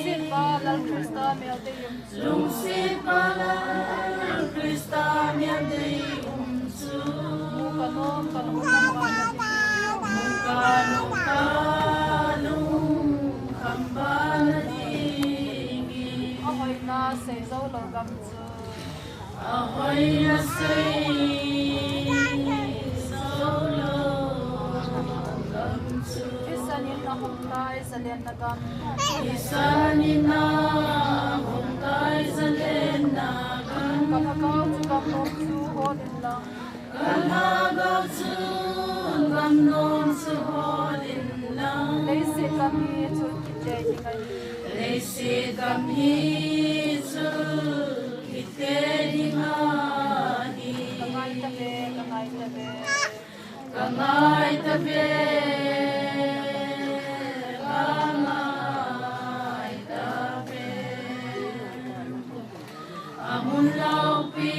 [SPEAKER 16] sin ba lal krista mel de yum
[SPEAKER 14] lung si ba lal krista mel de yum su
[SPEAKER 16] kanom
[SPEAKER 14] kambana dingi
[SPEAKER 16] ahoy na se zo lo gam chu
[SPEAKER 14] ahoy na se zo lo gam chu
[SPEAKER 16] humtai zalen na gam.
[SPEAKER 1] Isanina humtai zalen na gam.
[SPEAKER 16] Kanagaw tu gam nom tu hodin lang.
[SPEAKER 1] Kanagaw tu gam nom tu hodin lang.
[SPEAKER 16] Leisi kami tu kitay hingai.
[SPEAKER 1] Leisi kami tu kitay hingai.
[SPEAKER 16] Kangai tabe, kangai tabe.
[SPEAKER 1] Kangai tabe. Amun lau pi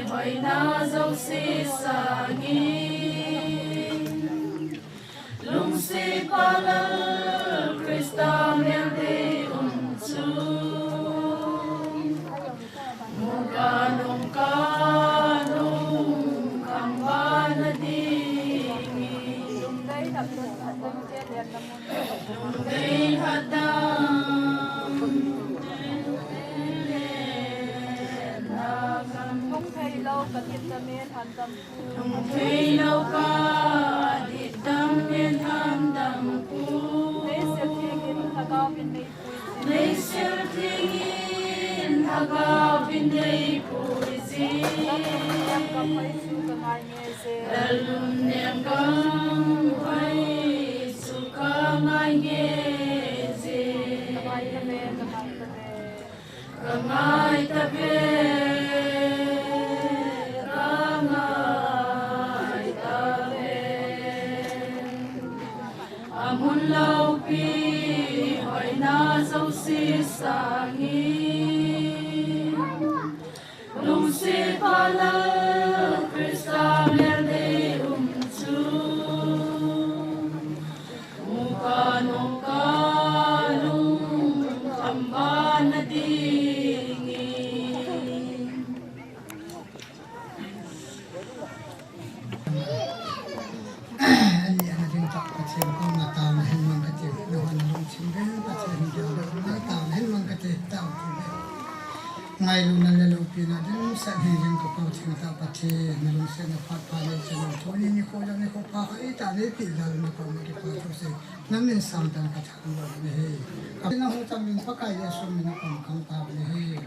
[SPEAKER 1] hoy na dấu si sangin lung si palal Krista mel de unsu mukanung kambana dingi
[SPEAKER 16] Lumday hadang jelen namun.
[SPEAKER 1] lumday hadang
[SPEAKER 16] Kung kailaw katit namin handam po.
[SPEAKER 1] Kailaw ka ditang handang po.
[SPEAKER 16] May siltingin hagawin may puisi.
[SPEAKER 1] May siltingin hagawin may puisi.
[SPEAKER 16] Laluniyang kamay sukamay ngese.
[SPEAKER 1] Laluniyang kamay sukamay ngese.
[SPEAKER 16] Kamay tabi, kamay tabi.
[SPEAKER 1] Kamay tabi. Amun lau pi hoy na dấu si sangin lung si palal Krista mel de umchu mukanung kambana dingin.
[SPEAKER 4] Ngay luôn là lâu pin là đến sẽ hình dung của câu chuyện ta bắt chế người luôn sẽ là phát phá lên cho nó thôi nhưng khô cho nên khô phá ấy ta lấy pin là nó còn một cái phá cho sẽ nắm lên sang tăng cái thằng nó này cái nào cũng mình phát cái gì xong mình còn không ta này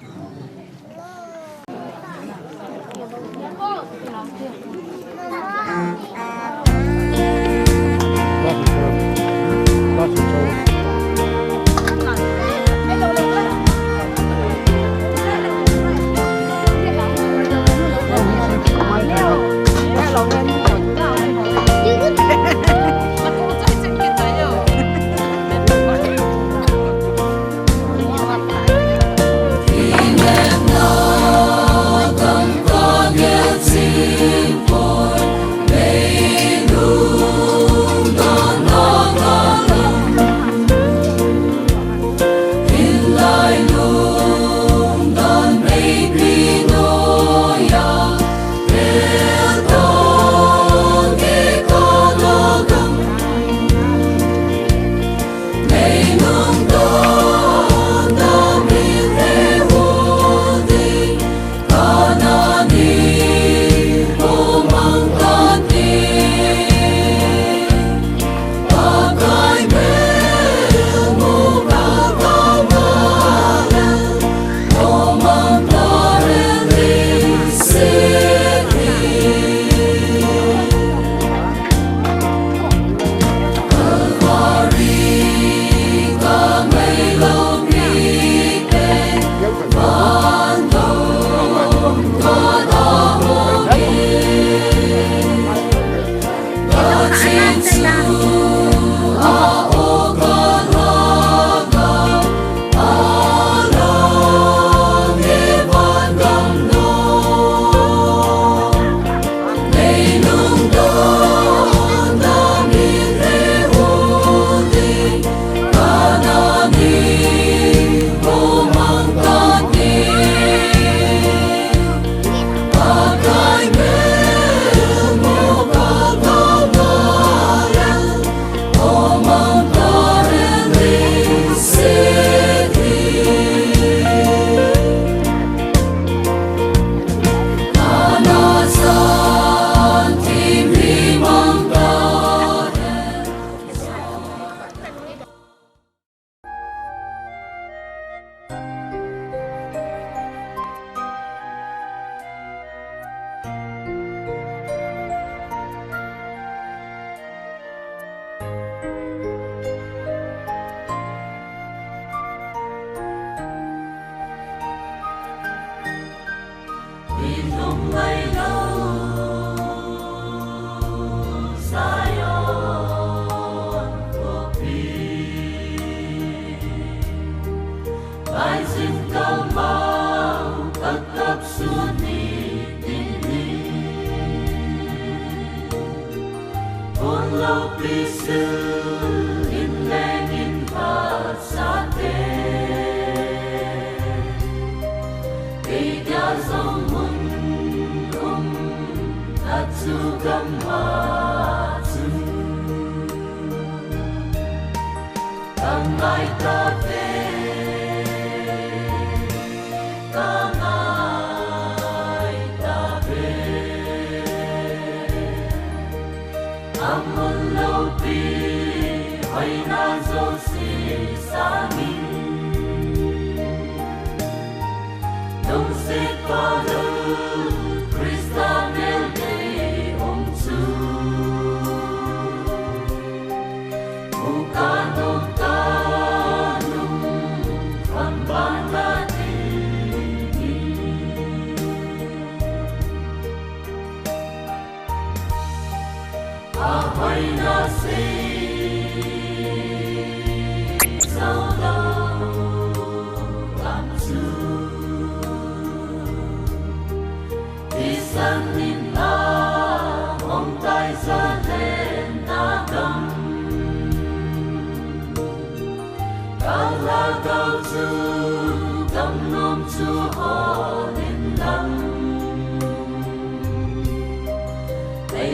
[SPEAKER 17] Hãy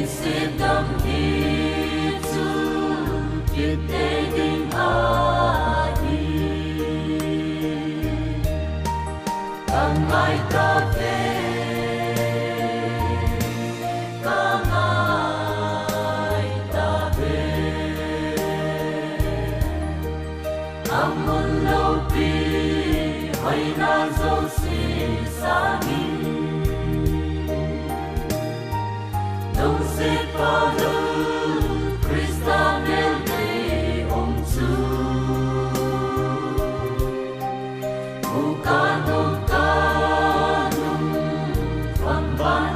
[SPEAKER 17] subscribe cho kênh Ghiền Mì Gõ để không bỏ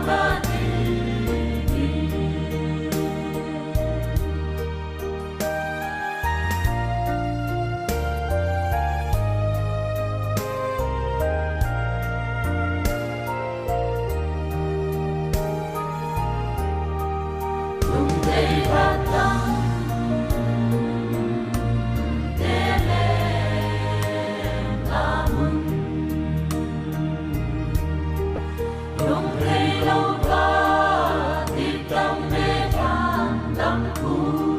[SPEAKER 17] lỡ